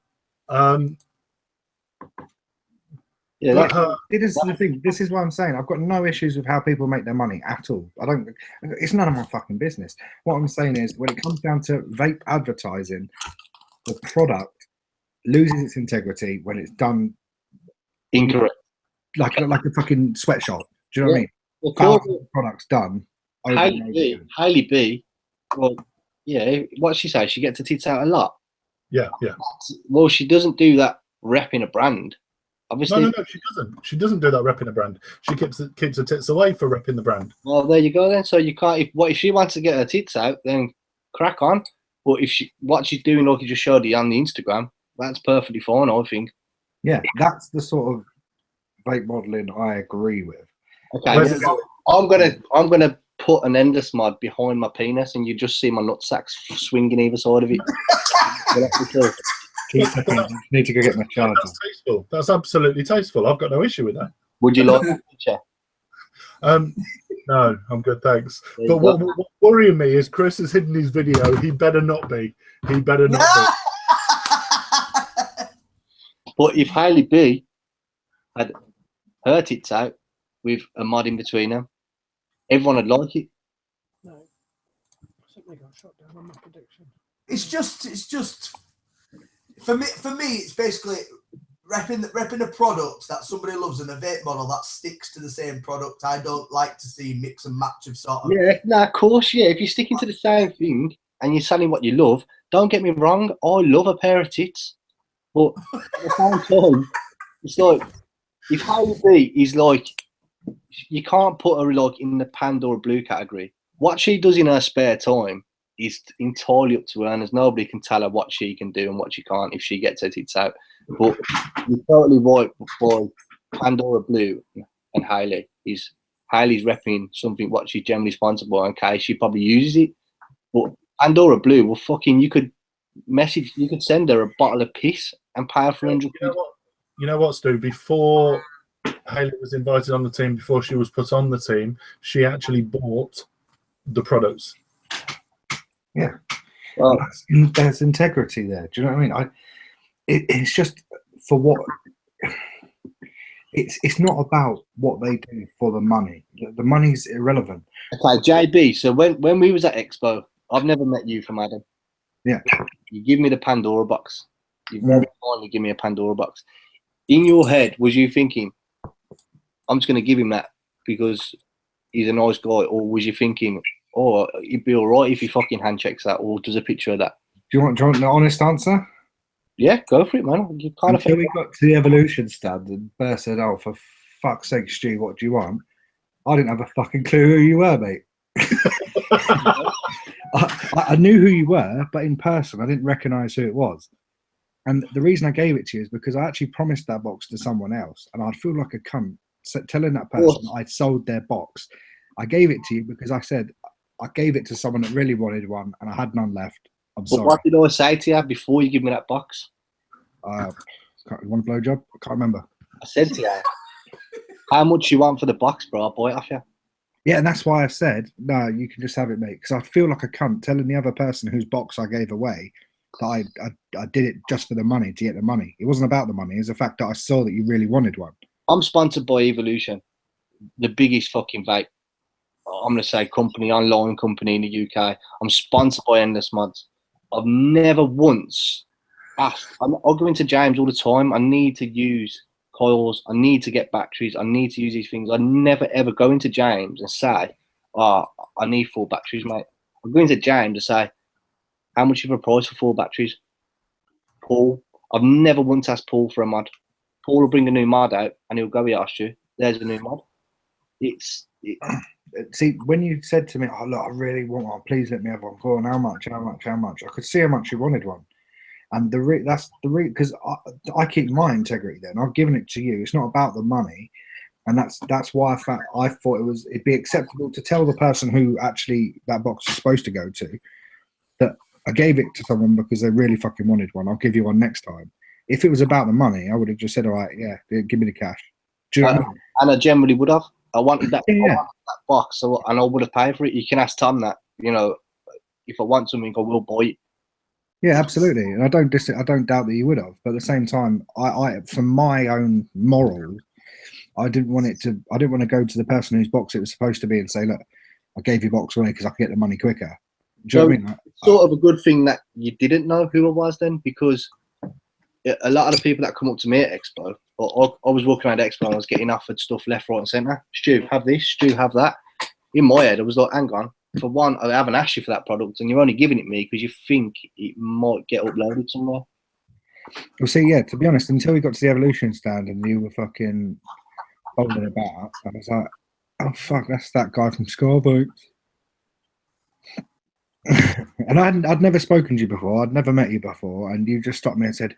It is the thing. This is what I'm saying. I've got no issues with how people make their money at all. It's none of my fucking business. What I'm saying is, when it comes down to vape advertising, the product loses its integrity when it's done incorrect, like a fucking sweatshop. Do you know what I mean? Of course, products done. Hailey B. Well, yeah. What she says, she gets her tits out a lot. Yeah. Well, she doesn't do that repping a brand. Obviously, no, she doesn't. She doesn't do that repping a brand. She keeps her tits away for repping the brand. Well, there you go then. So you can't. If she wants to get her tits out, then crack on. But if what she's doing, like you just showed you on the Instagram, that's perfectly fine, I think. Yeah, that's the sort of vape modeling I agree with. Okay, I'm gonna put an endless mod behind my penis, and you just see my nutsacks swinging either side of it. Need to go get my charger. That's tasteful. That's absolutely tasteful. I've got no issue with that. Would you like that picture? No, I'm good, thanks. But what worrying me is Chris has hidden his video. He better not be. He better not be. But if Hailey B had her tits out with a mod in between them, everyone would like it. No, I think they got shot down on my prediction. It's just for me. It's basically repping a product that somebody loves and a vape model that sticks to the same product. I don't like to see mix and match of sort of. Yeah, no, of course, yeah. If you're sticking to the same thing and you're selling what you love, don't get me wrong. I love a pair of tits, but at the same time, it's like if Hailey B is like, you can't put her like in the Pandora Blue category. What she does in her spare time is entirely up to her, and there's nobody can tell her what she can do and what she can't if she gets her tits out. But you're totally right by Pandora Blue and Hailey. Hailey's repping something what she's generally sponsored by, okay? She probably uses it. But Pandora Blue, well, fucking, you could send her a bottle of piss and pay her for 100 quid. You know what, Stu? Before Hailey was invited on the team, before she was put on the team, she actually bought the products. Yeah. Well, there's integrity there. Do you know what I mean? It's just for what it's not about what they do for the money. The money's irrelevant. Okay, JB. So when we was at Expo, I've never met you from Adam. Yeah. You give me the Pandora box. You very kindly give me a Pandora box. In your head, was you thinking, I'm just going to give him that because he's a nice guy, or was you thinking, oh, it'd be all right if he fucking hand checks that or does a picture of that? Do you want the honest answer? Yeah, go for it, man. You kind Until we got to the evolution stand and Burr said, oh, for fuck's sake, Stu, what do you want? I didn't have a fucking clue who you were, mate. I knew who you were, but in person, I didn't recognise who it was. And the reason I gave it to you is because I actually promised that box to someone else, and I'd feel like a cunt telling that person I'd sold their box. I gave it to you because I said I gave it to someone that really wanted one, and I had none left. I'm sorry. What did I say to you before you give me that box? One blowjob? I can't remember. I said to you, how much you want for the box, bro? I'll buy it off you. Yeah, and that's why I said, no, you can just have it, mate. Because I feel like a cunt telling the other person whose box I gave away that I did it just for the money, to get the money. It wasn't about the money. It was the fact that I saw that you really wanted one. I'm sponsored by Evolution, the biggest fucking vape, I'm going to say, online company in the UK. I'm sponsored by Endless Mods. I've never once asked. I'll go into James all the time. I need to use coils. I need to get batteries. I need to use these things. I never ever go into James and say, oh, I need 4 batteries, mate. I go into James and say, how much of a price for 4 batteries? Paul. I've never once asked Paul for a mod. Paul will bring a new mod out and he'll go, yeah, you. There's a new mod. See, when you said to me, oh, look, I really want one, please let me have one. Go on, how much? I could see how much you wanted one. And because I keep my integrity then. I've given it to you. It's not about the money. And that's why I thought it'd be acceptable to tell the person who actually that box is supposed to go to that I gave it to someone because they really fucking wanted one. I'll give you one next time. If it was about the money, I would have just said, all right, yeah, give me the cash. Do you know what I mean? And I generally would have. I wanted that, yeah. I wanted that box, and I would have paid for it. You can ask Tom that. You know, if I want something, I will buy it. Yeah, absolutely. And I don't doubt that you would have. But at the same time, I from my own morals, I didn't want to go to the person whose box it was supposed to be and say, look, I gave you box away because I could get the money quicker. Do you know what I mean? It's sort of a good thing that you didn't know who I was then, because a lot of the people that come up to me at Expo, I was walking around Expo and I was getting offered stuff left, right and centre. Stu, have this. Stu, have that. In my head, I was like, hang on. For one, I haven't asked you for that product and you're only giving it me because you think it might get uploaded somewhere. Well, see, yeah, to be honest, until we got to the Evolution stand and you were fucking bobbing about, I was like, oh, fuck, that's that guy from StuVapes. And I'd never spoken to you before. I'd never met you before, and you just stopped me and said,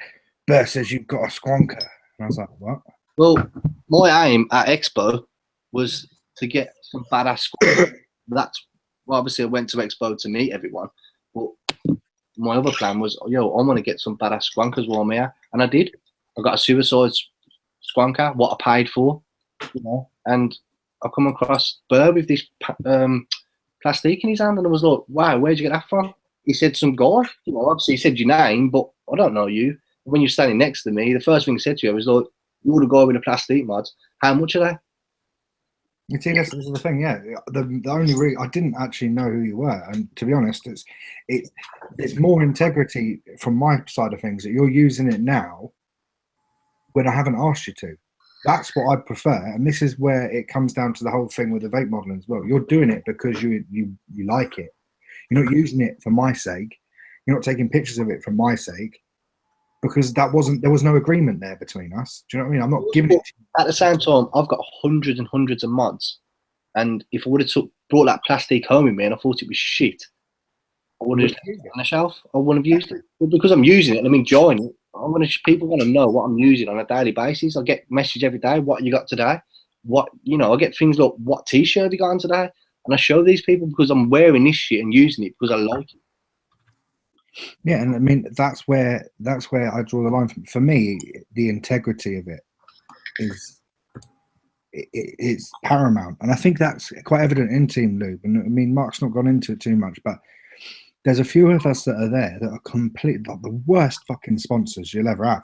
"Bert says you've got a squonker," and I was like, "What?" Well, my aim at Expo was to get some badass squonkers. That's well, obviously I went to Expo to meet everyone, but my other plan was, yo, I want to get some badass squonkers while I'm here, and I did. I got a suicide squonker, what I paid for, you know, and I come across Burr with this plastic in his hand, and I was like, wow, where'd you get that from? He said, some guy, you know, obviously he said your name, but I don't know you. When you're standing next to me, the first thing he said to you was like, you're the guy with the plastic mods. How much are they? You see, this is the thing, yeah. The only I didn't actually know who you were, and to be honest, it's more integrity from my side of things that you're using it now when I haven't asked you to. That's what I prefer, and this is where it comes down to the whole thing with the vape modeling as well. You're doing it because you like it. You're not using it for my sake. You're not taking pictures of it for my sake, because there was no agreement there between us. Do you know what I mean? I'm not giving it to you. At the same time, I've got hundreds and hundreds of mods, and if I would have brought that plastic home with me and I thought it was shit, I would have just left it on the shelf. I wouldn't have used it. But because I'm using it and I'm enjoying it, people want to know what I'm using on a daily basis. I get message every day, what you got today? What, you know, I get things like, what t-shirt have you got on today? And I show these people because I'm wearing this shit and using it because I like it. Yeah, and I mean that's where I draw the line. For me, the integrity of it is it's paramount, and I think that's quite evident in Team Lube. And I mean, Mark's not gone into it too much, but there's a few of us that are there that are completely like the worst fucking sponsors you'll ever have.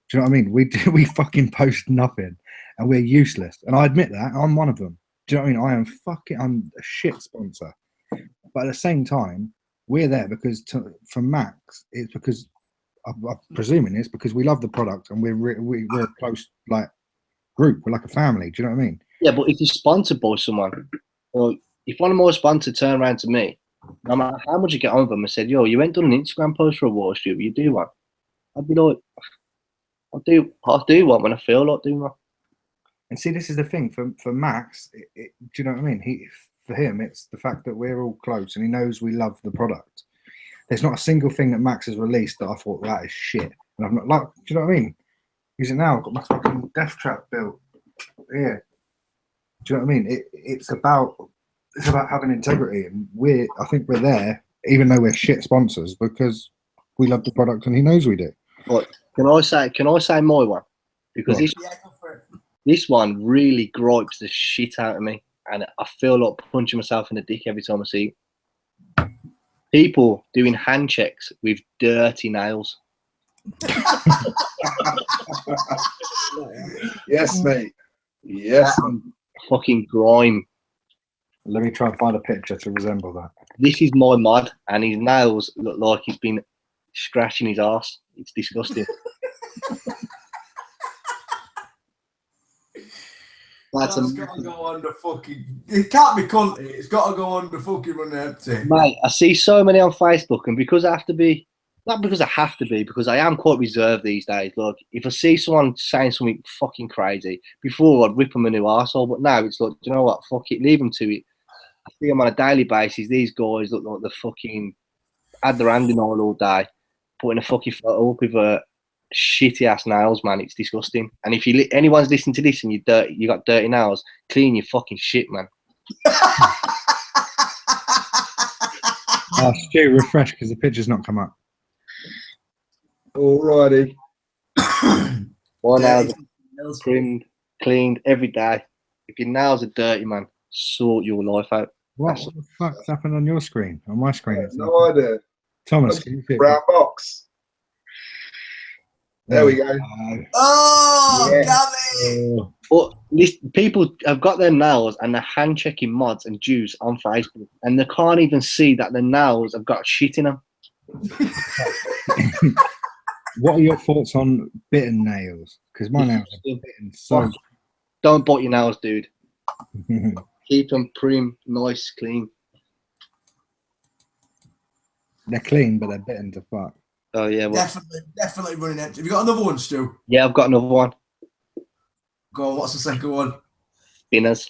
Do you know what I mean? We fucking post nothing, and we're useless. And I admit that I'm one of them. Do you know what I mean? I'm a shit sponsor, but at the same time, we're there because for Max, it's because I'm presuming it's because we love the product and we're a close like group. We're like a family. Do you know what I mean? Yeah, but if you're sponsored by someone, or if one of my sponsors turned around to me, no matter how much you get on them and said, yo, you ain't done an Instagram post for a while, Stu, but you do one. I'd be like, I'll do one when I feel like doing one. And see, this is the thing for Max. Do you know what I mean? For him, it's the fact that we're all close and he knows we love the product. There's not a single thing that Max has released that I thought that is shit. And I'm not like, do you know what I mean? Use it now. I've got my fucking death trap built here. Do you know what I mean? It's about having integrity, and I think we're there, even though we're shit sponsors, because we love the product and he knows we do. But can I say my one? Because this one really gripes the shit out of me, and I feel like punching myself in the dick every time I see it. People doing hand checks with dirty nails. Yes, mate. Yes. Fucking grime. Let me try and find a picture to resemble that. This is my mod, and his nails look like he's been scratching his ass. It's disgusting. That's got to go under fucking. It can't be cunty. It's got to go under fucking run empty. Mate, I see so many on Facebook, and because I have to be, not because I have to be, because I am quite reserved these days. Look, if I see someone saying something fucking crazy, before I'd rip them a new arsehole, but now it's like, do you know what? Fuck it, leave them to it. I see them on a daily basis. These guys look like they're fucking had their hand in oil all day, putting a fucking photo up with a shitty ass nails, man. It's disgusting. And if anyone's listening to this and you got dirty nails, clean your fucking shit, man. Stu, refresh because the picture's not come up. Alrighty. My nails are trimmed, cleaned every day. If your nails are dirty, man, sort your life out. What the fuck's happened on your screen? On my screen, it's no idea. Thomas, can you brown box. There we go. Oh, yeah. But people have got their nails and they're hand checking mods and juice on Facebook, and they can't even see that their nails have got shit in them. What are your thoughts on bitten nails? Because my nails are bitten. So don't bite your nails, dude. Keep them prim, nice, clean. They're clean, but they're bitten to fuck. Oh yeah, well, definitely running empty. Have you got another one, Stu? Yeah, I've got another one. Go on. What's the second one? Spinners.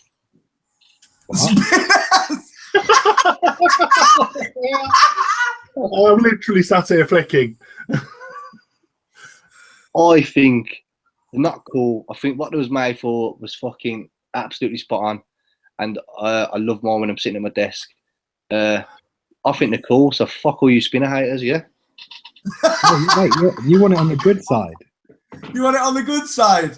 I'm literally sat here flicking. I think they're not cool. I think what it was made for was fucking absolutely spot on, and I love mine when I'm sitting at my desk. I think they're cool. So fuck all you spinner haters, yeah. Wait, you want it on the good side? You want it on the good side?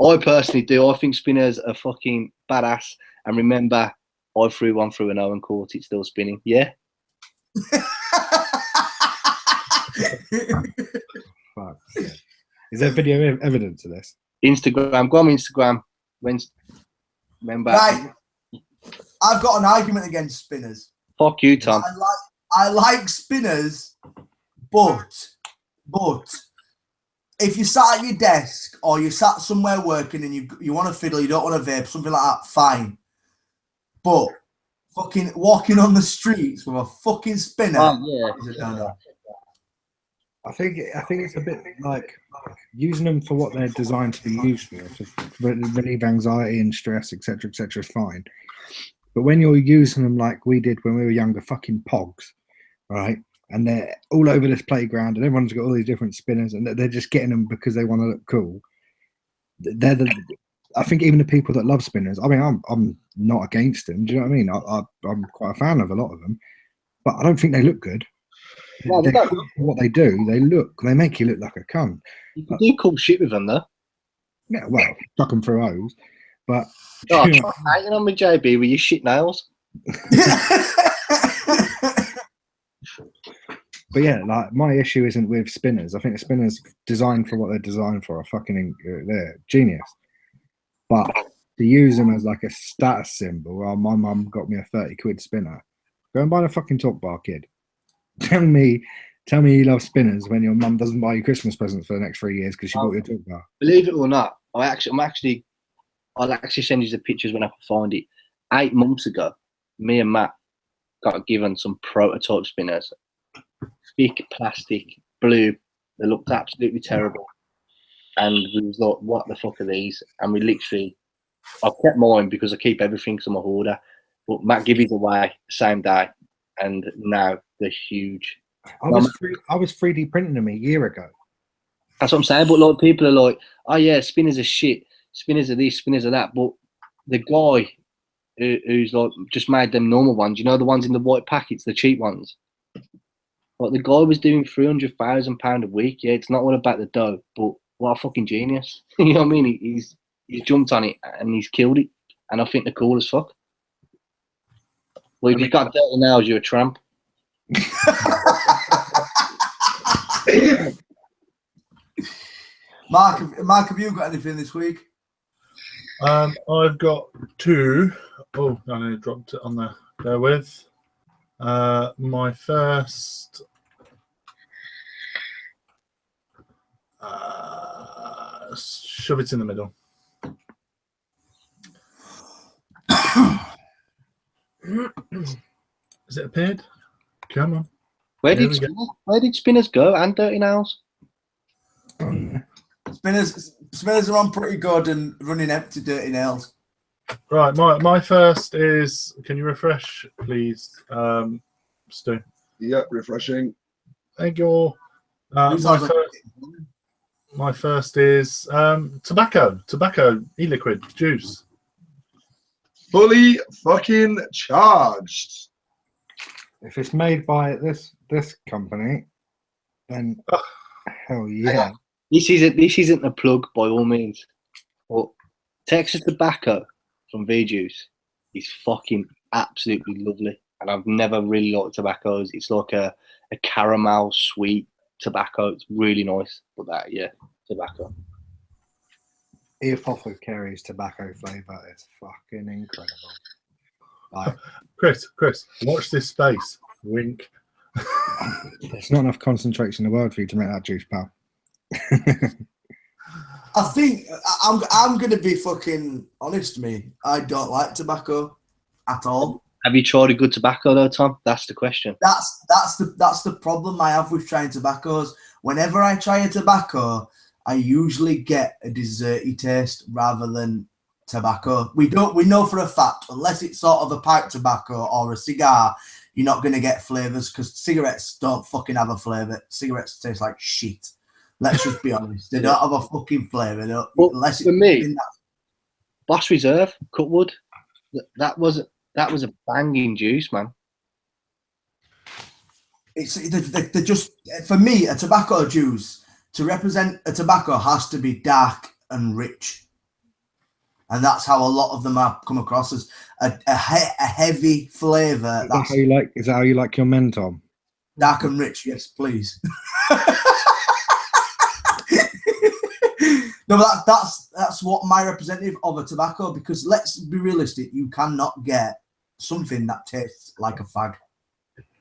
I personally do. I think spinners are fucking badass. And remember, I threw one through an Owen caught it still spinning. Yeah. Fuck. Is there video evidence of this? Instagram. Go on Instagram. Remember. Right. I've got an argument against spinners. Fuck you, Tom. I like spinners, but if you sat at your desk or you sat somewhere working and you want to fiddle, you don't want to vape, something like that, fine. But fucking walking on the streets with a fucking spinner. Yeah. I think it's a bit like using them for what they're designed to be used for, to relieve anxiety and stress, etc., is fine. But when you're using them like we did when we were younger, fucking pogs, right? And they're all over this playground, and everyone's got all these different spinners, and they're just getting them because they want to look cool. I think even the people that love spinners, I mean, I'm not against them. Do you know what I mean? I'm quite a fan of a lot of them, but I don't think they look good. No, what they do, they make you look like a cunt. You can do cool shit with them, though. Yeah, well, chuck them through O's, but Oh, hanging on with JB with your shit nails. But yeah, like my issue isn't with spinners. I think the spinners designed for what they're designed for are fucking they're genius. But to use them as like a status symbol, well, my mum got me a 30 quid spinner. Go and buy the fucking Talk Bar, kid. Tell me you love spinners when your mum doesn't buy you Christmas presents for the next 3 years because she bought you a Talk Bar. Believe it or not, I'll actually send you the pictures when I can find it. 8 months ago, me and Matt got given some prototype spinners. Thick plastic, blue. They looked absolutely terrible. And we was like, what the fuck are these? And I kept mine because I keep everything to my hoarder. But Matt gave it away the same day. And now they're huge. I was 3D printing them a year ago. That's what I'm saying. But like people are like, oh yeah, spinners are shit. Spinners are this, spinners are that. But the guy who's like just made them normal ones, you know, the ones in the white packets, the cheap ones. Like the guy was doing £300,000 a week. Yeah, it's not all about the dough, but what a fucking genius. You know what I mean? He's jumped on it and he's killed it. And I think they're cool as fuck. Well, if you've got dirty nails, you're a tramp. Mark, have you got anything this week? I've got 2. Oh, I nearly dropped it on there. Bear with. My first. Shove it in the middle. Has it appeared? Come on. Where did spinners go and dirty nails? Spinners are on pretty good and running empty dirty nails. Right, my first is. Can you refresh, please, Stu? Yeah, refreshing. Thank you. My first is tobacco e-liquid juice. Fully fucking charged. If it's made by this company, then hell yeah. This isn't a plug by all means. But Texas tobacco from V-Juice is fucking absolutely lovely. And I've never really liked tobaccos. It's like a caramel sweet tobacco. It's really nice. But tobacco. Apothecary's tobacco flavour is fucking incredible. Like, Chris, watch this space. Wink. there's not enough concentration in the world for you to make that juice, pal. I think I'm gonna be fucking honest. Me, I don't like tobacco at all. Have you tried a good tobacco though, Tom? That's the question. That's the problem I have with trying tobaccos. Whenever I try a tobacco, I usually get a desserty taste rather than tobacco. We know for a fact, unless it's sort of a pipe tobacco or a cigar, you're not going to get flavors because cigarettes don't fucking have a flavor. Cigarettes taste like shit. Let's just be honest. They don't have a fucking flavor. Unless for me, Boss Reserve, Cutwood, that was a banging juice, man. They're just, for me, a tobacco juice, to represent a tobacco has to be dark and rich. And that's how a lot of them have come across as a heavy flavour. Is that how you like your men, Tom? Dark and rich, yes, please. No, but that's what my representative of a tobacco, because let's be realistic, you cannot get something that tastes like a fag.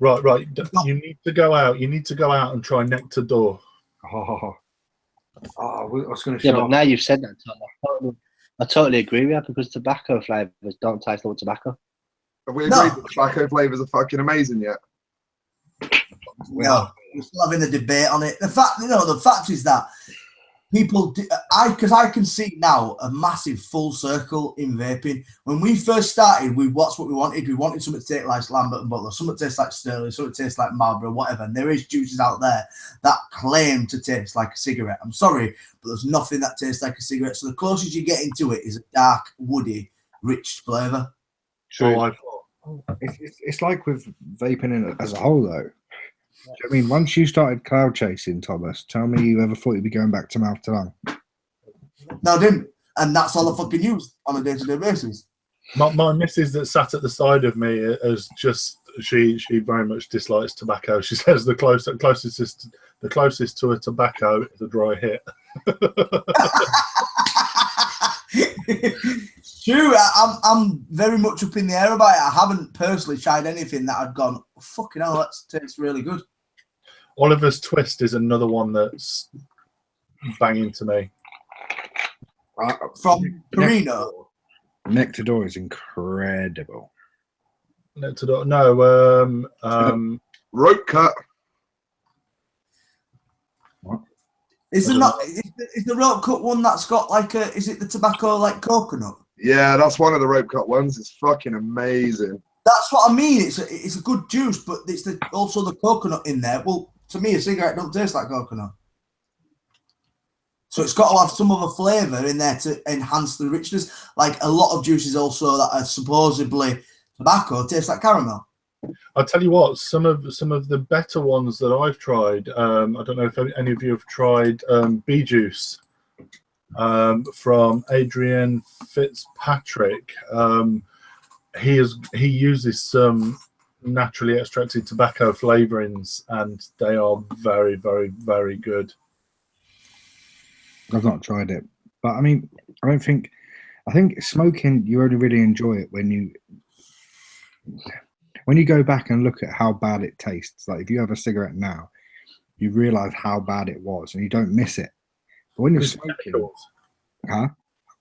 Right. You need to go out. You need to go out and try Nectar Door. Oh, I was going to. Yeah, but now you've said that, Tom, I totally agree with you, because tobacco flavours don't taste like tobacco. Have we agreed that tobacco flavours are fucking amazing yet? No, we're still having a debate on it. The fact is that people, because I can see now a massive full circle in vaping. When we first started, what's what we wanted. We wanted something to taste like Lambert and Butler, something to taste like Sterling, something to taste like Marlboro, whatever. And there is juices out there that claim to taste like a cigarette. I'm sorry, but there's nothing that tastes like a cigarette. So the closest you get into it is a dark, woody, rich flavour. True. It's like with vaping as a whole, though. I mean, once you started cloud chasing, Thomas, tell me you ever thought you'd be going back to mouth to lung? No, I didn't. And that's all I fucking use on a day-to-day basis. My missus that sat at the side of me is just, she very much dislikes tobacco. She says the closest to a tobacco is a dry hit. True, I'm very much up in the air about it. I haven't personally tried anything that I'd gone, fucking hell, that tastes really good. Oliver's Twist is another one that's banging to me. From Perino. Nectar Door is incredible. Nectar Door, no, Rope cut. What? Is the rope cut one that's got like is it the tobacco like coconut? Yeah, that's one of the rope cut ones. It's fucking amazing. That's what I mean. It's a good juice, but it's also the coconut in there. Well, to me, a cigarette don't taste like coconut. So it's got to have some of a flavour in there to enhance the richness. Like a lot of juices also that are supposedly tobacco taste like caramel. I'll tell you what, some of the better ones that I've tried, I don't know if any of you have tried V-Juice from Adrian Fitzpatrick. He uses some naturally extracted tobacco flavourings, and they are very, very, very good. I've not tried it, but I mean, I think smoking, you only really enjoy it when you go back and look at how bad it tastes. Like if you have a cigarette now, you realise how bad it was, and you don't miss it. But when you're smoking,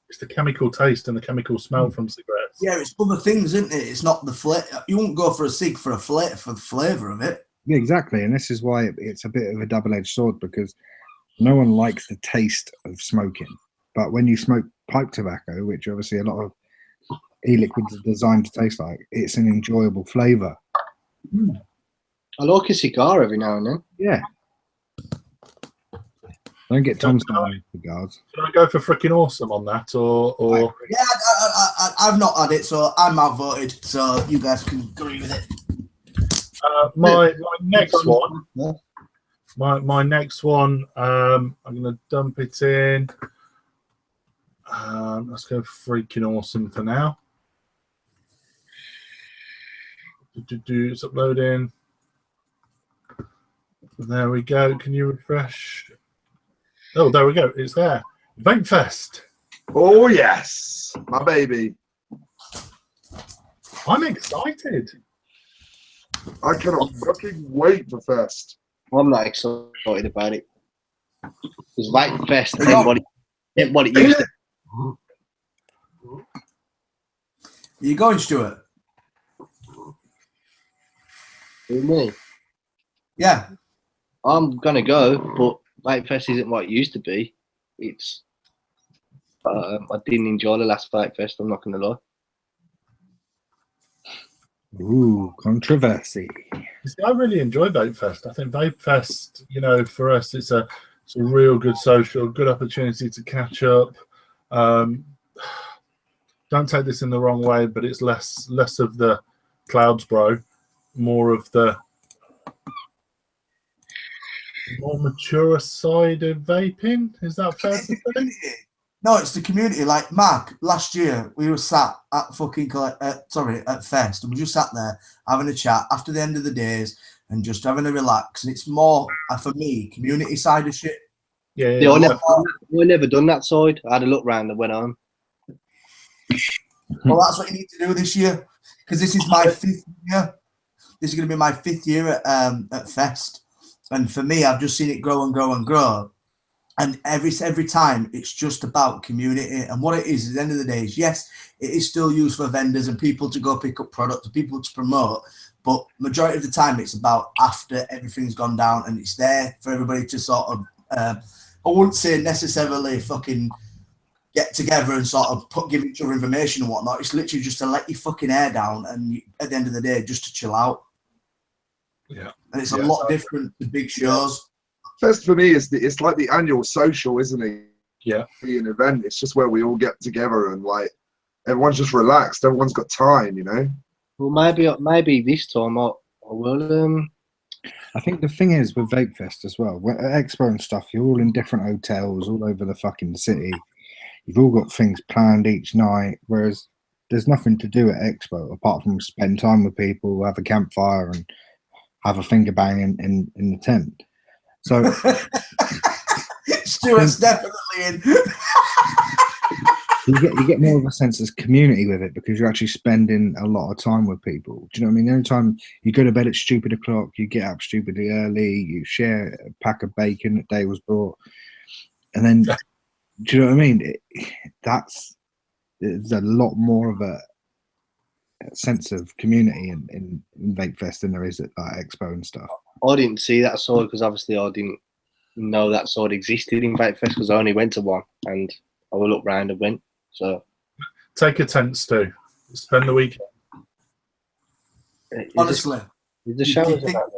it's the chemical taste and the chemical smell from cigarettes. Yeah, it's other things, isn't it? It's not the flavor. You won't go for a cig for the flavour of it. Yeah, exactly. And this is why it's a bit of a double-edged sword, because no one likes the taste of smoking. But when you smoke pipe tobacco, which obviously a lot of e-liquids are designed to taste like, it's an enjoyable flavour. I like a cigar every now and then. Yeah. Don't get Tom started with cigars. Should I go for freaking awesome on that, or? Yeah, I've not had it, so I'm outvoted. So you guys can agree with it. My next one. My next one. I'm gonna dump it in. Let's go freaking awesome for now. It's uploading. There we go. Can you refresh? Oh, there we go. It's there. Vape Fest. Oh yes, my baby. I'm excited. I cannot fucking wait for Fest. I'm not excited about it. Because Vape Fest ain't what it used to. Are you going, Stuart? Who, me? Yeah. I'm gonna go, but Vape Fest isn't what it used to be. It's I didn't enjoy the last Vape Fest, I'm not gonna lie. Ooh, controversy. You see, I really enjoy Vape Fest. I think Vape Fest, you know, for us, it's a real good social, good opportunity to catch up. Don't take this in the wrong way, but it's less of the clouds, bro, more of the more mature side of vaping. Is that fair to say? No, it's the community. Like Mark, last year we were sat at fucking at Fest, and we just sat there having a chat after the end of the days and just having a relax. And it's more for me, community side of shit. Yeah, I never done that side. I had a look round and went on. Well, that's what you need to do this year, because this is my 5th year. This is going to be my 5th year at Fest, and for me, I've just seen it grow and grow and grow. And every time, it's just about community. And what it is, at the end of the day, is yes, it is still used for vendors and people to go pick up product, and people to promote. But majority of the time, it's about after everything's gone down, and it's there for everybody to sort of, I wouldn't say necessarily fucking get together and sort of give each other information and whatnot. It's literally just to let your fucking hair down, and at the end of the day, just to chill out. Yeah. And it's a lot different to big shows. Fest for me is it's like the annual social, isn't it? Yeah. An event. It's just where we all get together and like everyone's just relaxed. Everyone's got time, you know. Well, maybe this time I will. I think the thing is with Vape Fest as well, at Expo and stuff, you're all in different hotels all over the fucking city. You've all got things planned each night, whereas there's nothing to do at Expo apart from spend time with people, have a campfire, and have a finger bang in the tent. So Stuart's definitely in. you get more of a sense of community with it because you're actually spending a lot of time with people. Do you know what I mean? Every time you go to bed at stupid o'clock, you get up stupidly early, you share a pack of bacon that day was brought, and then do you know what I mean? There's a lot more of a sense of community in Vape Fest than there is at Expo and stuff. I didn't see that side because obviously I didn't know that side existed in Vape Fest because I only went to one and I will look round and went. So take a tent, Stu. Spend the weekend. Honestly, is the showers about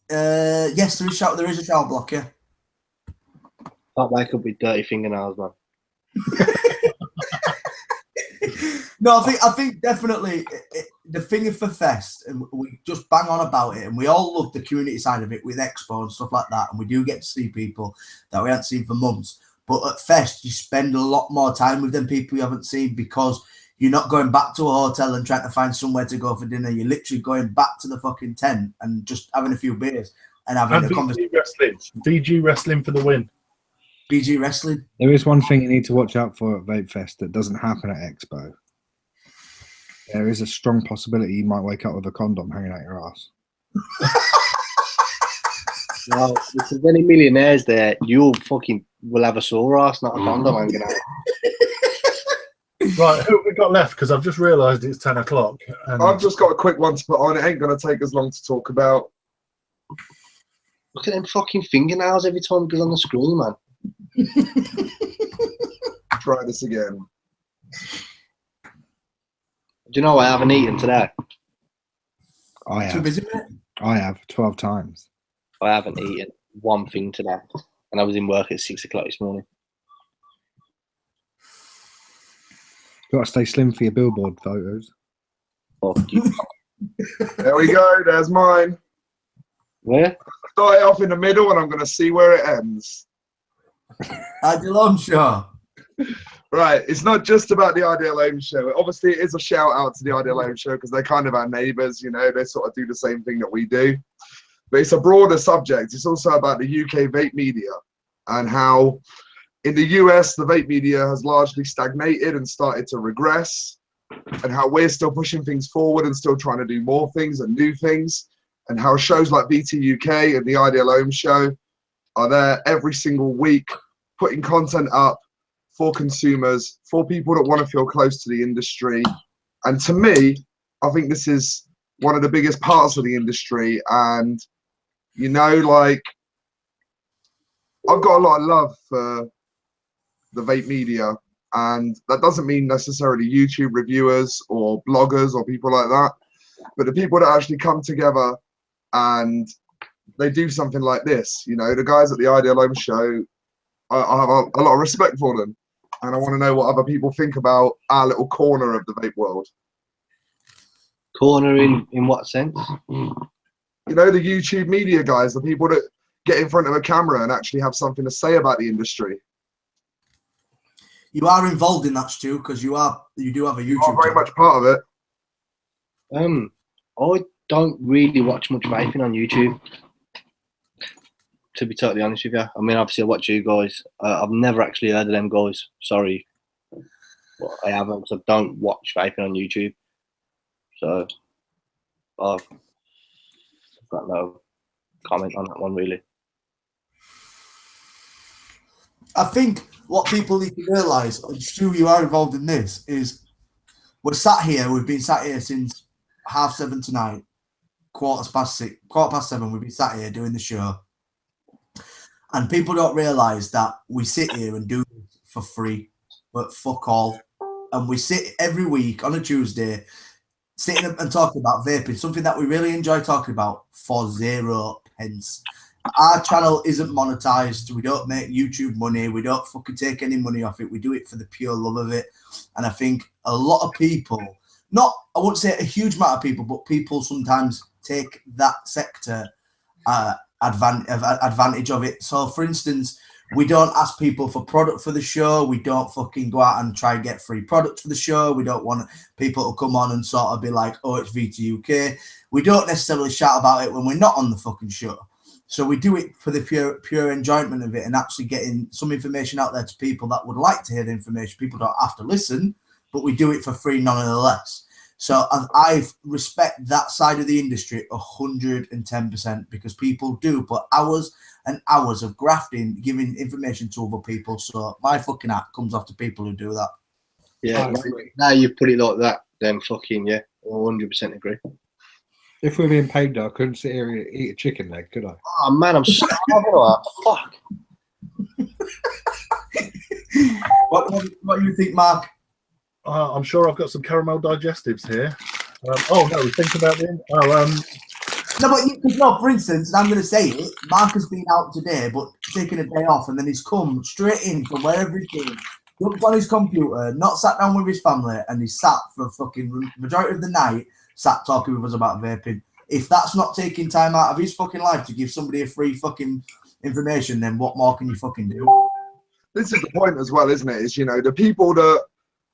there? Yes, there is a shower block. Yeah. Can't wake up with dirty fingernails, man. No, I think definitely the thing for Fest, and we just bang on about it, and we all love the community side of it with Expo and stuff like that, and we do get to see people that we haven't seen for months. But at Fest, you spend a lot more time with them people you haven't seen because you're not going back to a hotel and trying to find somewhere to go for dinner. You're literally going back to the fucking tent and just having a few beers and having a conversation. VG Wrestling for the win. VG Wrestling. There is one thing you need to watch out for at Vape Fest that doesn't happen at Expo. There is a strong possibility you might wake up with a condom hanging out your ass. Well, if there's any millionaires there, you fucking will have a sore ass, not a condom hanging out. Right, who have we got left? Because I've just realised it's 10 o'clock. And I've just got a quick one to put on. It ain't going to take as long to talk about. Look at them fucking fingernails every time it goes on the screen, man. Try this again. Do you know I haven't eaten today? I Too have. busy, mate? I have 12 times. I haven't eaten one thing today. And I was in work at 6 o'clock this morning. Got to stay slim for your billboard photos. Fuck you. There we go. There's mine. Where? Start it off in the middle and I'm going to see where it ends. Ideal Home Show. Right, it's not just about the Ideal Home Show. Obviously, it is a shout out to the Ideal Home Show because they're kind of our neighbours, you know, they sort of do the same thing that we do. But it's a broader subject. It's also about the UK vape media and how in the US, the vape media has largely stagnated and started to regress, and how we're still pushing things forward and still trying to do more things and new things, and how shows like VTUK and the Ideal Home Show are there every single week putting content up for consumers, for people that want to feel close to the industry. And to me, I think this is one of the biggest parts of the industry. And, you know, like, I've got a lot of love for the vape media And that doesn't mean necessarily YouTube reviewers or bloggers or people like that, but the people that actually come together and they do something like this. You know, the guys at the Ideal Home Show, I have a lot of respect for them. And I want to know what other people think about our little corner of the vape world. Corner in what sense? You know, the YouTube media guys, the people that get in front of a camera and actually have something to say about the industry. You are involved in that, Stu, because you do have a YouTube I'm very channel. much part of it. I don't really watch much vaping on YouTube, to be totally honest with you. I mean, obviously I watch you guys. I've never actually heard of them guys. Sorry, but I haven't, because I don't watch vaping on YouTube. So I've got no comment on that one, really. I think what people need to realise, and Stu, you are involved in this, is we've been sat here since 7:30 tonight, 7:15, we've been sat here doing the show. And people don't realise that we sit here and do this for free, but fuck all. And we sit every week on a Tuesday, sitting and talking about vaping, something that we really enjoy talking about, for 0 pence. Our channel isn't monetized. We don't make YouTube money. We don't fucking take any money off it. We do it for the pure love of it. And I think a lot of people, I wouldn't say a huge amount of people, but people sometimes take that sector advantage of it. So, for instance, we don't ask people for product for the show. We don't fucking go out and try and get free product for the show. We don't want people to come on and sort of be like, oh, it's VTUK. We don't necessarily shout about it when we're not on the fucking show. So we do it for the pure enjoyment of it and actually getting some information out there to people that would like to hear the information. People don't have to listen, but we do it for free nonetheless. So I respect that side of the industry 110%, because people do put hours and hours of grafting, giving information to other people. So my fucking hat comes off to people who do that. Yeah, now you've put it like that, then fucking, yeah, 100% agree. If we were being paid, though, I couldn't sit here and eat a chicken leg, could I? Oh, man, I'm so fuck. What do you think, Mark? I'm sure I've got some caramel digestives here. Oh no, think about the No, for instance, I'm going to say it. Mark has been out today, but taking a day off, and then he's come straight in from wherever he came, looked on his computer, not sat down with his family, and he sat for fucking majority of the night, sat talking with us about vaping. If that's not taking time out of his fucking life to give somebody a free fucking information, then what more can you fucking do? This is the point as well, isn't it? Is, you know, the people that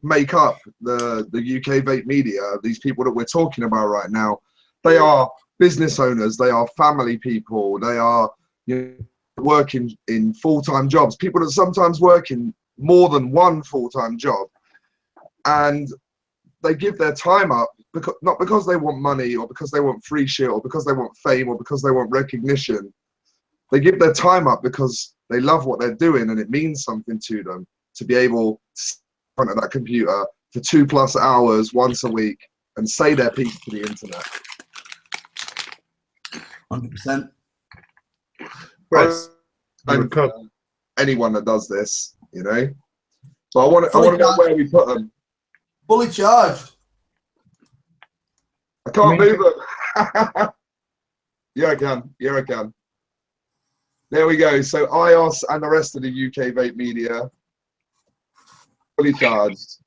make up the UK vape media, these people that we're talking about right now, they are business owners, they are family people, they are, you know, working in full-time jobs, people that sometimes work in more than one full-time job, and they give their time up not because they want money or because they want free shit or because they want fame or because they want recognition. They give their time up because they love what they're doing and it means something to them to be able to sit in front of that computer for 2+ hours once a week and say their piece to the internet. 100%. Press anyone that does this, you know. But I want to know where we put them. Fully charged. I can't move them. Yeah, I can. Yeah, I can. There we go. So iOS and the rest of the UK vape media fully charged.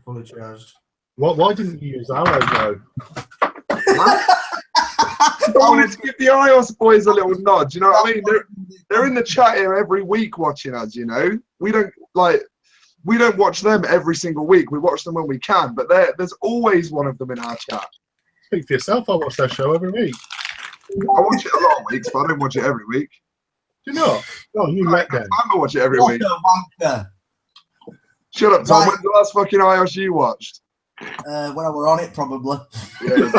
Fully charged. Why didn't you use our logo? I wanted to give the iOS boys a little nod. You know what I mean? They're in the chat here every week watching us. You know, we don't watch them every single week. We watch them when we can, but there's always one of them in our chat. Speak for yourself. I watch their show every week. I watch it a lot of weeks, but I don't watch it every week. Do you not? Oh, you let them. I watch it every What week. a wanker. Shut up, Tom. Right. When's the last fucking iOS you watched? When I were on it, probably. Yeah.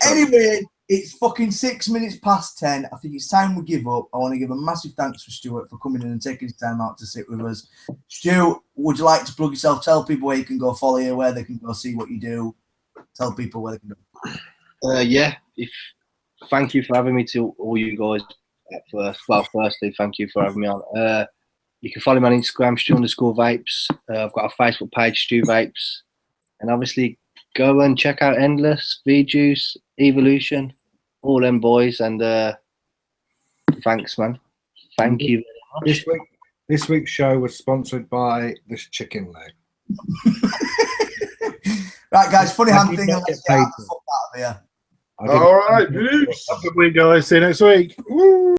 Anyway, it's fucking 6 minutes past 10. I think it's time we give up. I want to give a massive thanks for Stuart for coming in and taking his time out to sit with us. Stu, would you like to plug yourself? Tell people where you can go follow you, where they can go see what you do. Tell people where they can go. Yeah, thank you for having me to all you guys at first. Well, firstly, thank you for having me on. You can follow me on Instagram, Stew_Vapes. I've got a Facebook page, Stew Vapes. And obviously, go and check out Endless, V-Juice, Evolution, all them boys. And thanks, man. Thank you very much. This week's show was sponsored by this chicken leg. Right, guys, funny hand thing, and let's get the fuck out of here. All right, peace. Have a good week, guys. See you next week. Woo!